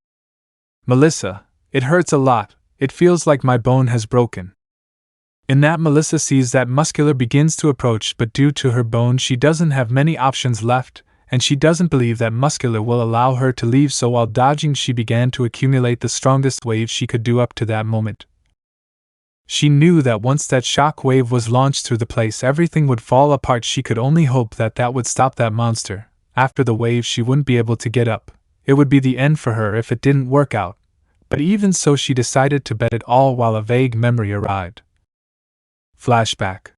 S1: Melissa, it hurts a lot. It feels like my bone has broken. In that, Melissa sees that Muscular begins to approach, but due to her bone she doesn't have many options left, and she doesn't believe that Muscular will allow her to leave, so while dodging she began to accumulate the strongest wave she could do up to that moment. She knew that once that shock wave was launched through the place everything would fall apart. She could only hope that that would stop that monster. After the wave she wouldn't be able to get up. It would be the end for her if it didn't work out. But even so she decided to bet it all while a vague memory arrived. Flashback.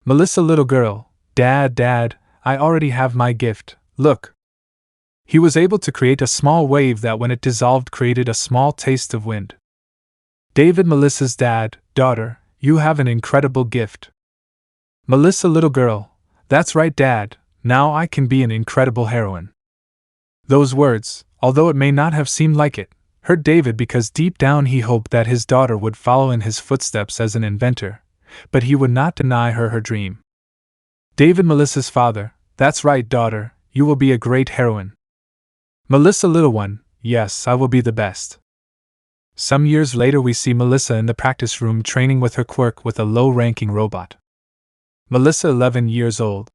S1: Melissa, little girl, Dad, I already have my gift, look. He was able to create a small wave that when it dissolved created a small taste of wind. David, Melissa's dad, daughter, you have an incredible gift. Melissa, little girl, that's right, Dad, now I can be an incredible heroine. Those words, although it may not have seemed like it, hurt David because deep down he hoped that his daughter would follow in his footsteps as an inventor, but he would not deny her dream. David, Melissa's father, that's right, daughter, you will be a great heroine. Melissa, little one, yes, I will be the best. Some years later we see Melissa in the practice room training with her Quirk with a low-ranking robot. Melissa, 11 years old.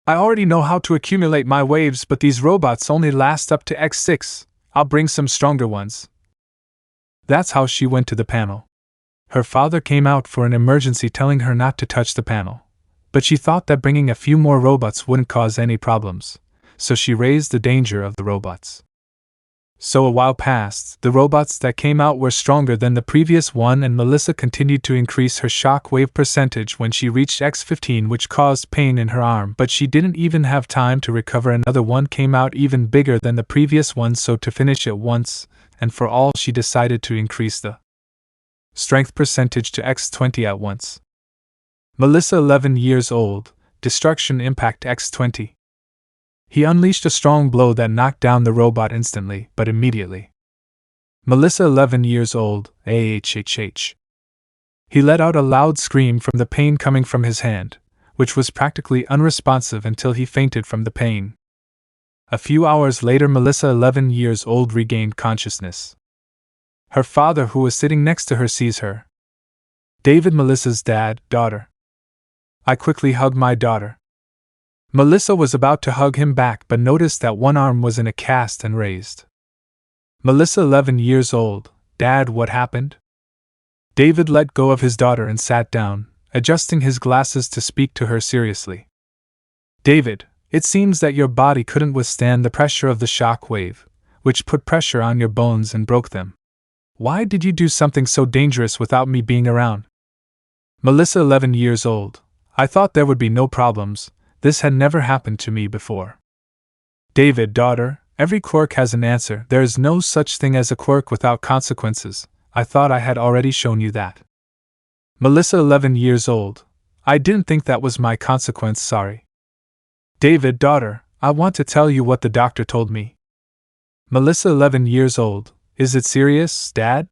S1: I already know how to accumulate my waves, but these robots only last up to X6. I'll bring some stronger ones. That's how she went to the panel. Her father came out for an emergency telling her not to touch the panel. But she thought that bringing a few more robots wouldn't cause any problems, so she raised the danger of the robots. So a while passed, the robots that came out were stronger than the previous one, and Melissa continued to increase her shock wave percentage when she reached X15, which caused pain in her arm, but she didn't even have time to recover. Another one came out even bigger than the previous one, so to finish it once and for all she decided to increase the strength percentage to X20 at once. Melissa, 11 years old, Destruction Impact X20. He unleashed a strong blow that knocked down the robot instantly, but immediately. Melissa, 11 years old, AHHH. He let out a loud scream from the pain coming from his hand, which was practically unresponsive until he fainted from the pain. A few hours later, Melissa, 11 years old, regained consciousness. Her father, who was sitting next to her, sees her. David, Melissa's dad, daughter. I quickly hugged my daughter. Melissa was about to hug him back but noticed that one arm was in a cast and raised. Melissa, 11 years old, Dad, what happened? David let go of his daughter and sat down, adjusting his glasses to speak to her seriously. David, it seems that your body couldn't withstand the pressure of the shock wave, which put pressure on your bones and broke them. Why did you do something so dangerous without me being around? Melissa, 11 years old, I thought there would be no problems. This had never happened to me before. David, daughter, every quirk has an answer. There is no such thing as a quirk without consequences. I thought I had already shown you that. Melissa, 11 years old, I didn't think that was my consequence, sorry. David, daughter, I want to tell you what the doctor told me. Melissa, 11 years old, is it serious, Dad?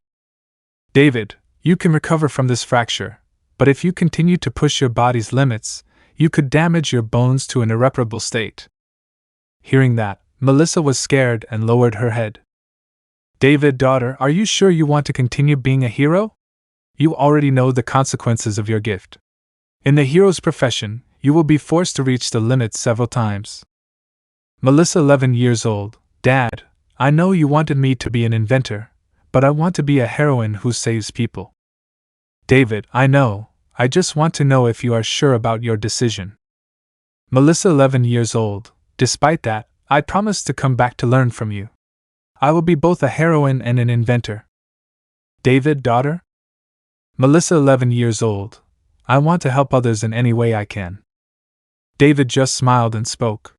S1: David, you can recover from this fracture, but if you continue to push your body's limits, you could damage your bones to an irreparable state. Hearing that, Melissa was scared and lowered her head. David, daughter, are you sure you want to continue being a hero? You already know the consequences of your gift. In the hero's profession, you will be forced to reach the limit several times. Melissa, 11 years old, Dad, I know you wanted me to be an inventor, but I want to be a heroine who saves people. David, I know. I just want to know if you are sure about your decision. Melissa, 11 years old, despite that, I promise to come back to learn from you. I will be both a heroine and an inventor. David, daughter? Melissa 11 years old. I want to help others in any way I can. David just smiled and spoke.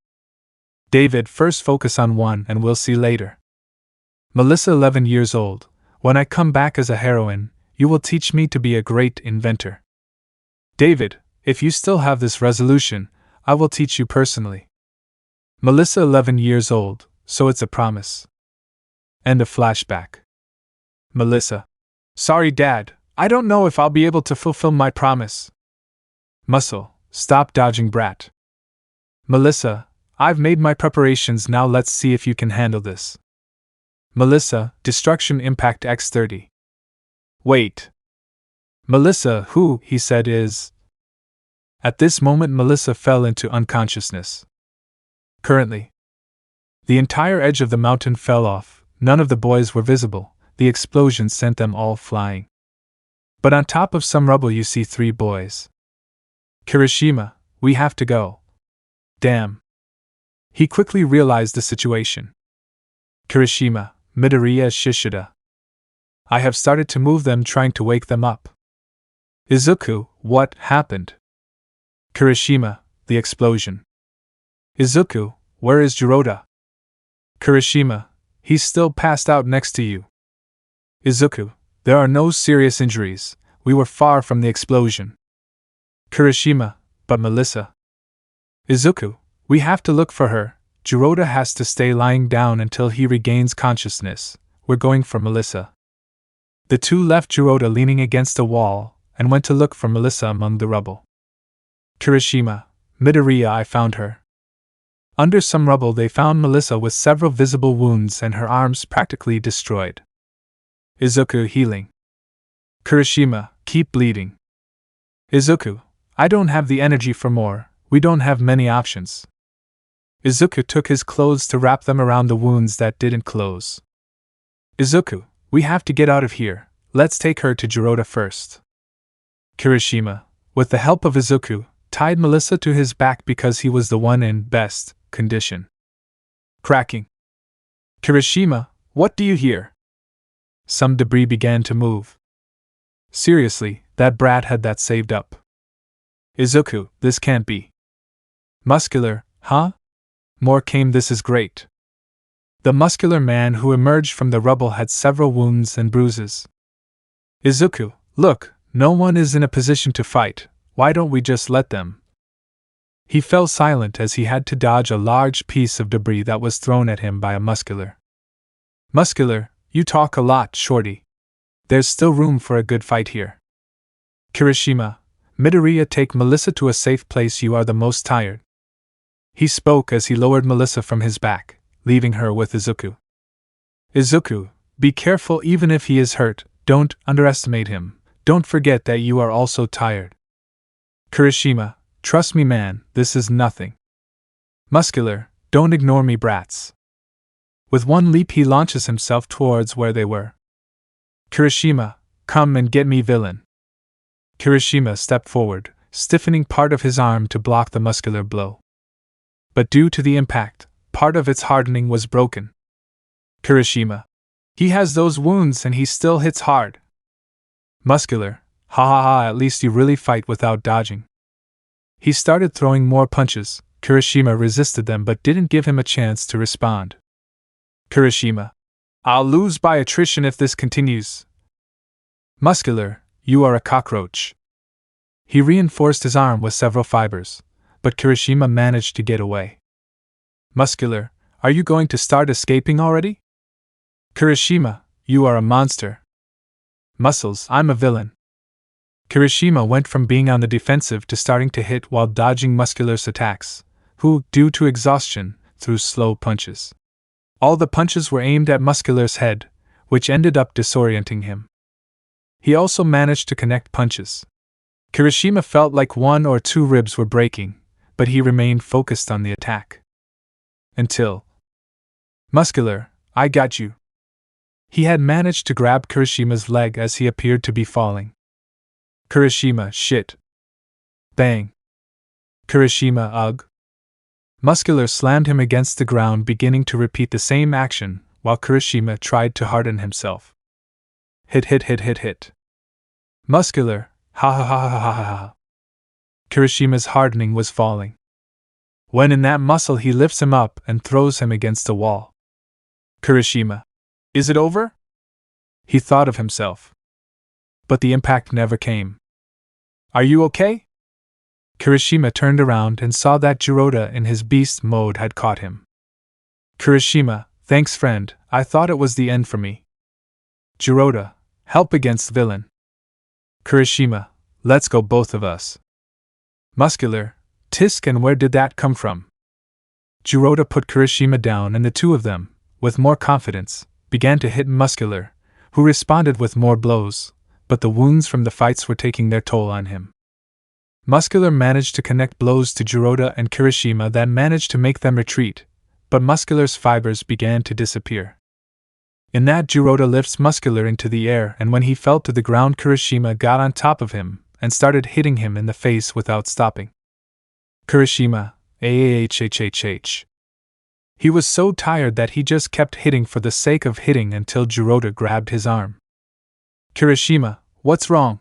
S1: David, first focus on one and we'll see later. Melissa 11 years old. When I come back as a heroine, you will teach me to be a great inventor. David, if you still have this resolution, I will teach you personally. Melissa 11 years old, so it's a promise. End of flashback. Melissa. Sorry, Dad, I don't know if I'll be able to fulfill my promise. Muscle, stop dodging, brat. Melissa, I've made my preparations, now let's see if you can handle this. Melissa, destruction impact X30. Wait. Melissa, who, he said, is. At this moment, Melissa fell into unconsciousness. Currently, the entire edge of the mountain fell off, none of the boys were visible, the explosion sent them all flying. But on top of some rubble, you see 3 boys. Kirishima, we have to go. Damn. He quickly realized the situation. Kirishima, Midoriya, Shishida. I have started to move them, trying to wake them up. Izuku, what happened? Kirishima, the explosion. Izuku, where is Jiroda? Kirishima, he's still passed out next to you. Izuku, there are no serious injuries, we were far from the explosion. Kirishima, but Melissa. Izuku, we have to look for her, Jiroda has to stay lying down until he regains consciousness, we're going for Melissa. The two left Jiroda leaning against a wall, and went to look for Melissa among the rubble. Kirishima, Midoriya, I found her. Under some rubble they found Melissa with several visible wounds and her arms practically destroyed. Izuku, healing. Kirishima, keep bleeding. Izuku, I don't have the energy for more, we don't have many options. Izuku took his clothes to wrap them around the wounds that didn't close. Izuku, we have to get out of here, let's take her to Jiroda first. Kirishima, with the help of Izuku, tied Melissa to his back because he was the one in best condition. Cracking. Kirishima, what do you hear? Some debris began to move. Seriously, that brat had that saved up. Izuku, this can't be. Muscular, huh? More came, this is great. The muscular man who emerged from the rubble had several wounds and bruises. Izuku, look, no one is in a position to fight, why don't we just let them? He fell silent as he had to dodge a large piece of debris that was thrown at him by a muscular. Muscular, you talk a lot, shorty. There's still room for a good fight here. Kirishima, Midoriya, take Melissa to a safe place, you are the most tired. He spoke as he lowered Melissa from his back, leaving her with Izuku. Izuku, be careful, even if he is hurt, don't underestimate him, don't forget that you are also tired. Kirishima, trust me man, this is nothing. Muscular, don't ignore me brats. With one leap he launches himself towards where they were. Kirishima, come and get me, villain. Kirishima stepped forward, stiffening part of his arm to block the muscular blow. But due to the impact, part of its hardening was broken. Kirishima, he has those wounds and he still hits hard. Muscular, ha ha ha, at least you really fight without dodging. He started throwing more punches, Kirishima resisted them but didn't give him a chance to respond. Kirishima, I'll lose by attrition if this continues. Muscular, you are a cockroach. He reinforced his arm with several fibers, but Kirishima managed to get away. Muscular, are you going to start escaping already? Kirishima, you are a monster. Muscles, I'm a villain. Kirishima went from being on the defensive to starting to hit while dodging Muscular's attacks, who, due to exhaustion, threw slow punches. All the punches were aimed at Muscular's head, which ended up disorienting him. He also managed to connect punches. Kirishima felt like 1 or 2 ribs were breaking, but he remained focused on the attack. Until... Muscular, I got you. He had managed to grab Kirishima's leg as he appeared to be falling. Kirishima, shit. Bang. Kirishima, ugh. Muscular slammed him against the ground, beginning to repeat the same action, while Kirishima tried to harden himself. Hit hit hit hit hit. Muscular, ha ha ha ha ha ha ha. Kirishima's hardening was falling. When in that muscle he lifts him up and throws him against the wall. Kirishima. Is it over? He thought of himself. But the impact never came. Are you okay? Kirishima turned around and saw that Jiroda in his beast mode had caught him. Kirishima, thanks friend, I thought it was the end for me. Jiroda, help against villain. Kirishima, let's go both of us. Muscular, tisk, and where did that come from? Jiroda put Kirishima down and the two of them, with more confidence, began to hit Muscular, who responded with more blows, but the wounds from the fights were taking their toll on him. Muscular managed to connect blows to Jiroda and Kirishima that managed to make them retreat, but Muscular's fibers began to disappear. In that, Jiroda lifts Muscular into the air, and when he fell to the ground, Kirishima got on top of him and started hitting him in the face without stopping. Kirishima, ahhhhh. He was so tired that he just kept hitting for the sake of hitting until Jiroda grabbed his arm. Kirishima, what's wrong?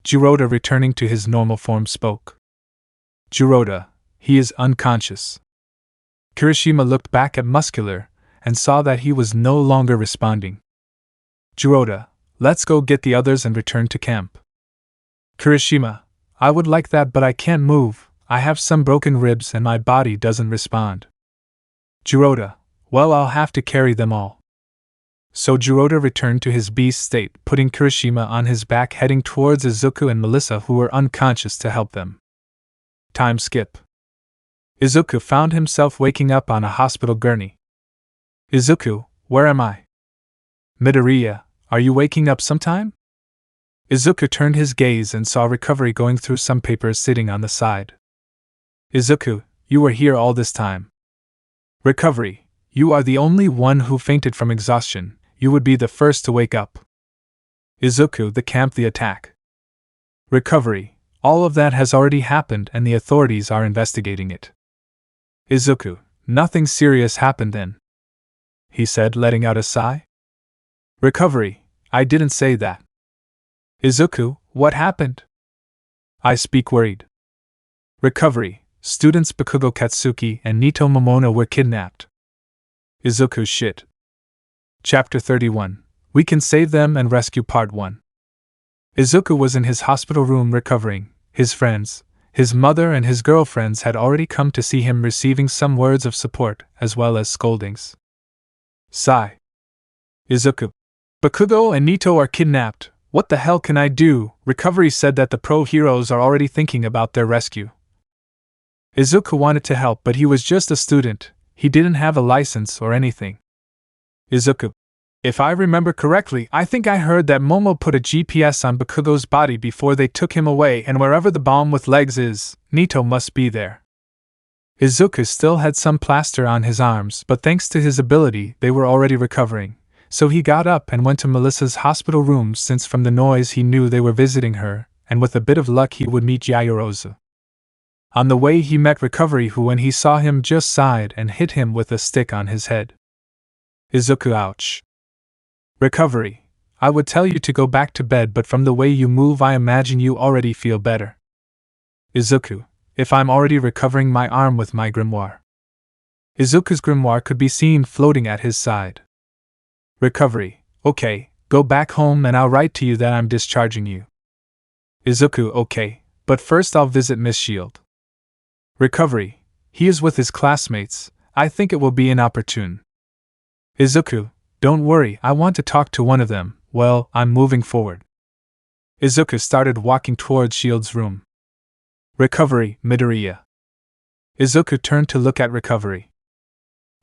S1: Jiroda, returning to his normal form, spoke. Jiroda, he is unconscious. Kirishima looked back at Muscular and saw that he was no longer responding. Jiroda, let's go get the others and return to camp. Kirishima, I would like that, but I can't move. I have some broken ribs and my body doesn't respond. Jiroda, well, I'll have to carry them all. So Jiroda returned to his beast state, putting Kirishima on his back, heading towards Izuku and Melissa, who were unconscious, to help them. Time skip. Izuku found himself waking up on a hospital gurney. Izuku, where am I? Midoriya, are you waking up sometime? Izuku turned his gaze and saw Recovery going through some papers sitting on the side. Izuku, you were here all this time. Recovery, you are the only one who fainted from exhaustion. You would be the first to wake up. Izuku, the camp, the attack. Recovery, all of that has already happened and the authorities are investigating it. Izuku, nothing serious happened then, he said, letting out a sigh. Recovery, I didn't say that. Izuku, what happened? I speak worried. Recovery, students Bakugo Katsuki and Nito Momona were kidnapped. Izuku, shit. Chapter 31. We Can Save Them and Rescue Part 1. Izuku was in his hospital room recovering. His friends, his mother and his girlfriends had already come to see him, receiving some words of support as well as scoldings. Sigh. Izuku. Bakugo and Nito are kidnapped. What the hell can I do? Recovery said that the pro heroes are already thinking about their rescue. Izuku wanted to help, but he was just a student. He didn't have a license or anything. Izuku. If I remember correctly, I think I heard that Momo put a GPS on Bakugo's body before they took him away, and wherever the bomb with legs is, Nito must be there. Izuku still had some plaster on his arms, but thanks to his ability, they were already recovering. So he got up and went to Melissa's hospital room, since from the noise he knew they were visiting her, and with a bit of luck he would meet Yaoyorozu. On the way he met Recovery, who when he saw him just sighed and hit him with a stick on his head. Izuku, ouch. Recovery, I would tell you to go back to bed, but from the way you move I imagine you already feel better. Izuku, if I'm already recovering my arm with my grimoire. Izuku's grimoire could be seen floating at his side. Recovery, okay, go back home and I'll write to you that I'm discharging you. Izuku, okay, but first I'll visit Miss Shield. Recovery, he is with his classmates, I think it will be inopportune. Izuku, don't worry, I want to talk to one of them. Well, I'm moving forward. Izuku started walking towards Shield's room. Recovery, Midoriya. Izuku turned to look at Recovery.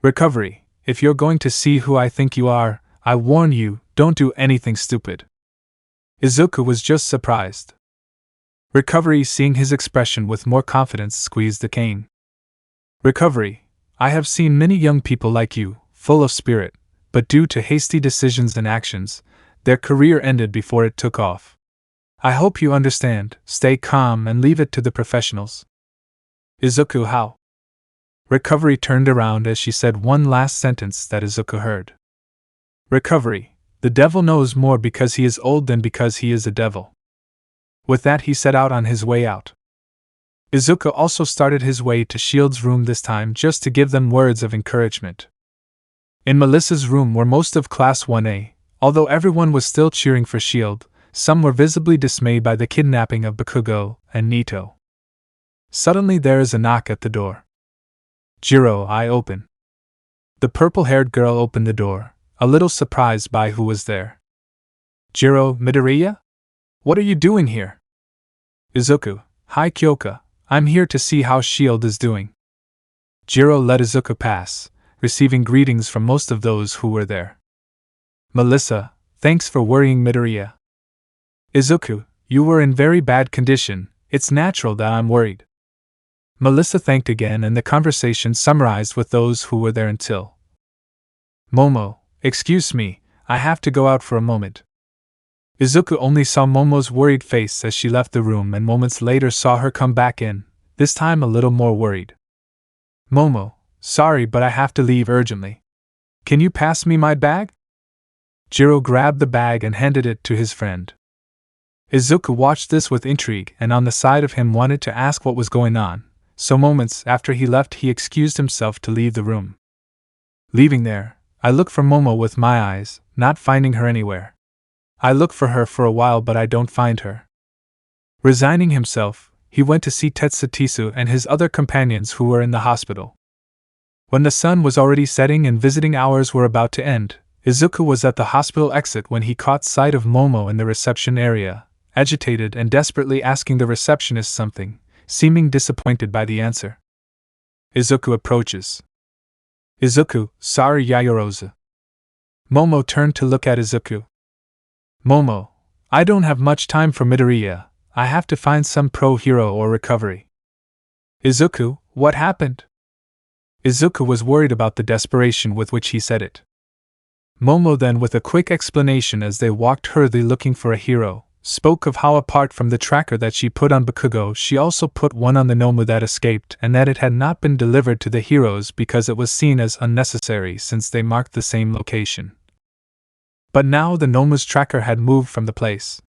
S1: Recovery, if you're going to see who I think you are, I warn you, don't do anything stupid. Izuku was just surprised. Recovery, seeing his expression with more confidence, squeezed the cane. Recovery, I have seen many young people like you, full of spirit, but due to hasty decisions and actions, their career ended before it took off. I hope you understand, stay calm and leave it to the professionals. Izuku, how? Recovery turned around as she said one last sentence that Izuku heard. Recovery, the devil knows more because he is old than because he is a devil. With that, he set out on his way out. Izuku also started his way to Shield's room this time just to give them words of encouragement. In Melissa's room were most of Class 1A, although everyone was still cheering for Shield, some were visibly dismayed by the kidnapping of Bakugo and Nito. Suddenly there is a knock at the door. Jiro, I open. The purple-haired girl opened the door, a little surprised by who was there. Jiro, Midoriya? What are you doing here? Izuku, hi Kyoka, I'm here to see how Shield is doing. Jiro let Izuku pass, receiving greetings from most of those who were there. Melissa, thanks for worrying Midoriya. Izuku, you were in very bad condition, it's natural that I'm worried. Melissa thanked again and the conversation summarized with those who were there until. Momo, excuse me, I have to go out for a moment. Izuku only saw Momo's worried face as she left the room and moments later saw her come back in, this time a little more worried. Momo, sorry but I have to leave urgently. Can you pass me my bag? Jiro grabbed the bag and handed it to his friend. Izuku watched this with intrigue and on the side of him wanted to ask what was going on, so moments after he left he excused himself to leave the room. Leaving there, I look for Momo with my eyes, not finding her anywhere. I look for her for a while but I don't find her. Resigning himself, he went to see Tetsutisu and his other companions who were in the hospital. When the sun was already setting and visiting hours were about to end, Izuku was at the hospital exit when he caught sight of Momo in the reception area, agitated and desperately asking the receptionist something, seeming disappointed by the answer. Izuku approaches. Izuku, sorry Yaoyorozu. Momo turned to look at Izuku. Momo, I don't have much time for Midoriya, I have to find some pro-hero or recovery. Izuku, what happened? Izuku was worried about the desperation with which he said it. Momo then, with a quick explanation as they walked hurriedly looking for a hero, spoke of how apart from the tracker that she put on Bakugo she also put one on the Nomu that escaped and that it had not been delivered to the heroes because it was seen as unnecessary since they marked the same location. But now the Nomu's tracker had moved from the place.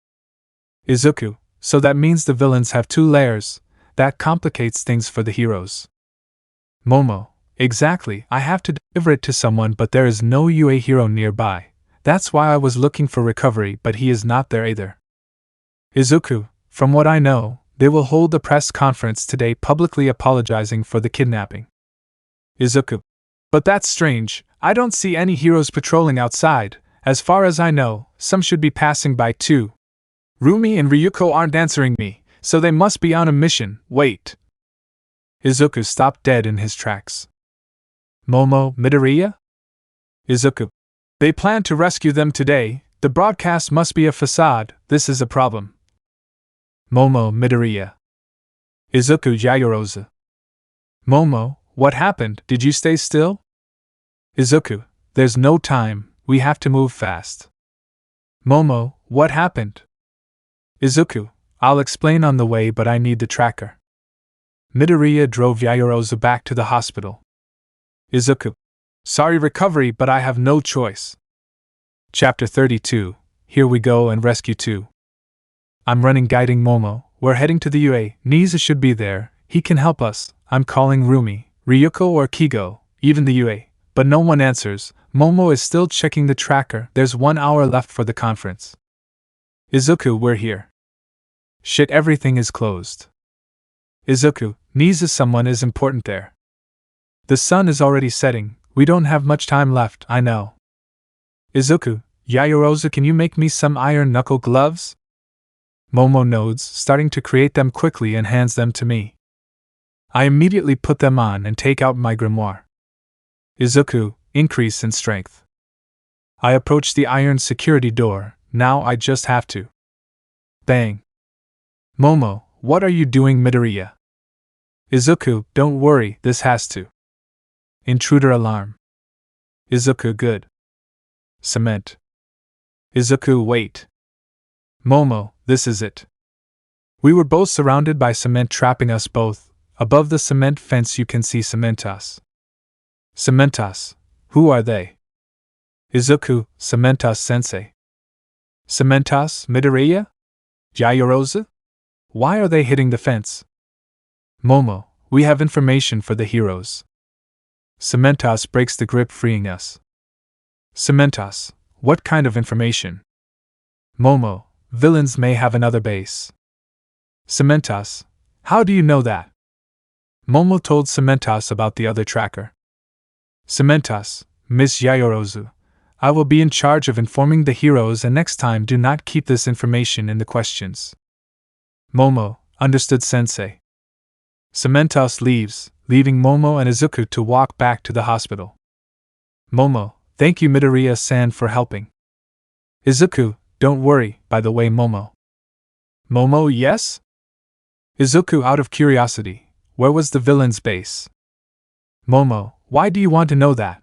S1: Izuku, so that means the villains have two layers, that complicates things for the heroes. Momo, exactly, I have to deliver it to someone but there is no UA hero nearby, that's why I was looking for recovery but he is not there either. Izuku, from what I know, they will hold a press conference today publicly apologizing for the kidnapping. Izuku, but that's strange, I don't see any heroes patrolling outside. As far as I know, some should be passing by too. Rumi and Ryuko aren't answering me, so they must be on a mission. Wait. Izuku stopped dead in his tracks. Momo, Midoriya? Izuku. They plan to rescue them today, the broadcast must be a facade, this is a problem. Momo, Midoriya. Izuku, Yaoyorozu. Momo, what happened, did you stay still? Izuku, there's no time. We have to move fast. Momo, what happened? Izuku, I'll explain on the way but I need the tracker. Midoriya drove Yaoyorozu back to the hospital. Izuku, sorry recovery but I have no choice. Chapter 32, Here We Go and Rescue 2. I'm running guiding Momo, we're heading to the UA, Niza should be there, he can help us, I'm calling Rumi, Ryuko or Kigo, even the UA, but no one answers. Momo is still checking the tracker, there's 1 hour left for the conference. Izuku, we're here. Shit, everything is closed. Izuku, Niza, someone is important there. The sun is already setting, we don't have much time left, I know. Izuku, Yaoyorozu, can you make me some iron knuckle gloves? Momo nods, starting to create them quickly and hands them to me. I immediately put them on and take out my grimoire. Izuku, increase in strength. I approach the iron security door, now I just have to. Bang. Momo, what are you doing, Midoriya? Izuku, don't worry, this has to. Intruder alarm. Izuku, good. Cement. Izuku, wait. Momo, this is it. We were both surrounded by cement trapping us both. Above the cement fence you can see Cementas. Cementas. Who are they? Izuku, Cementas sensei. Cementas, Midoriya? Yaoyorozu? Why are they hitting the fence? Momo, we have information for the heroes. Cementos breaks the grip, freeing us. Cementos, what kind of information? Momo, villains may have another base. Cementos, how do you know that? Momo told Cementos about the other tracker. Cementos, Miss Yayorozu, I will be in charge of informing the heroes, and next time do not keep this information in the questions. Momo, understood sensei. Cementos leaves, leaving Momo and Izuku to walk back to the hospital. Momo, thank you Midoriya-san for helping. Izuku, don't worry, by the way Momo. Momo, yes? Izuku, out of curiosity, where was the villain's base? Momo, why do you want to know that?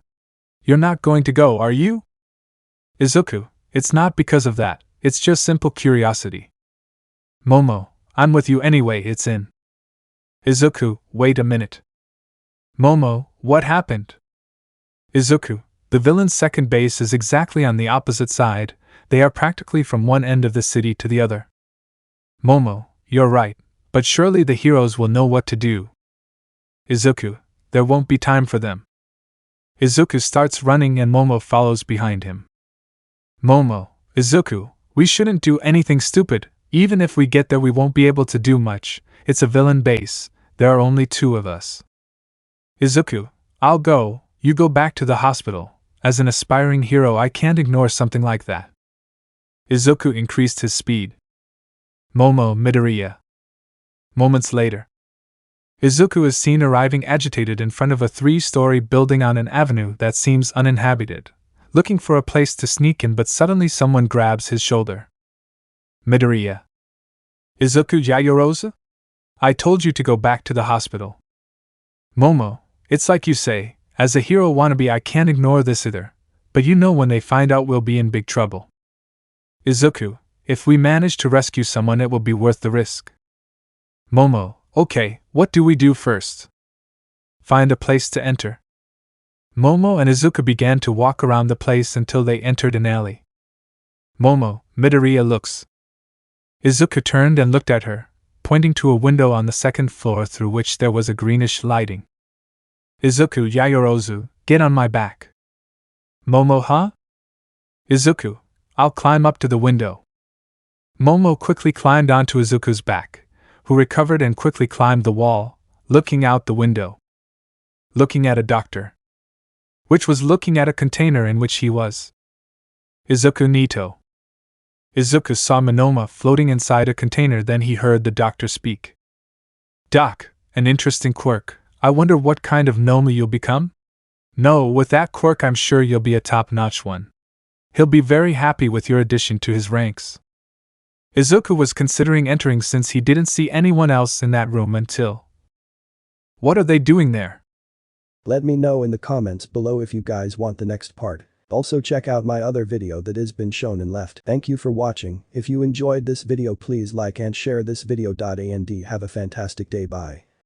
S1: You're not going to go, are you? Izuku, it's not because of that, it's just simple curiosity. Momo, I'm with you anyway, it's in. Izuku, wait a minute. Momo, what happened? Izuku, the villain's second base is exactly on the opposite side, they are practically from one end of the city to the other. Momo, you're right, but surely the heroes will know what to do. Izuku, there won't be time for them. Izuku starts running and Momo follows behind him. Momo, Izuku, we shouldn't do anything stupid, even if we get there we won't be able to do much, it's a villain base, there are only 2 of us. Izuku, I'll go, you go back to the hospital, as an aspiring hero I can't ignore something like that. Izuku increased his speed. Momo, Midoriya. Moments later. Izuku is seen arriving agitated in front of a 3-story building on an avenue that seems uninhabited, looking for a place to sneak in, but suddenly someone grabs his shoulder. Midoriya. Izuku Yayorozu? I told you to go back to the hospital. Momo, it's like you say, as a hero wannabe I can't ignore this either, but you know when they find out we'll be in big trouble. Izuku, if we manage to rescue someone it will be worth the risk. Momo, okay, what do we do first? Find a place to enter. Momo and Izuku began to walk around the place until they entered an alley. Momo, Midoriya looks. Izuku turned and looked at her, pointing to a window on the 2nd floor through which there was a greenish lighting. Izuku Yayorozu, get on my back. Momo, huh? Izuku, I'll climb up to the window. Momo quickly climbed onto Izuku's back, who recovered and quickly climbed the wall, looking out the window. Looking at a doctor. Which was looking at a container in which he was. Izuku Nito. Izuku saw Monoma floating inside a container, then he heard the doctor speak. Doc, an interesting quirk, I wonder what kind of Noma you'll become? No, with that quirk I'm sure you'll be a top-notch one. He'll be very happy with your addition to his ranks. Izuku was considering entering since he didn't see anyone else in that room until... What are they doing there?
S2: Let me know in the comments below if you guys want the next part. Also check out my other video that has been shown and left. Thank you for watching. If you enjoyed this video please like and share this video. And have a fantastic day. Bye.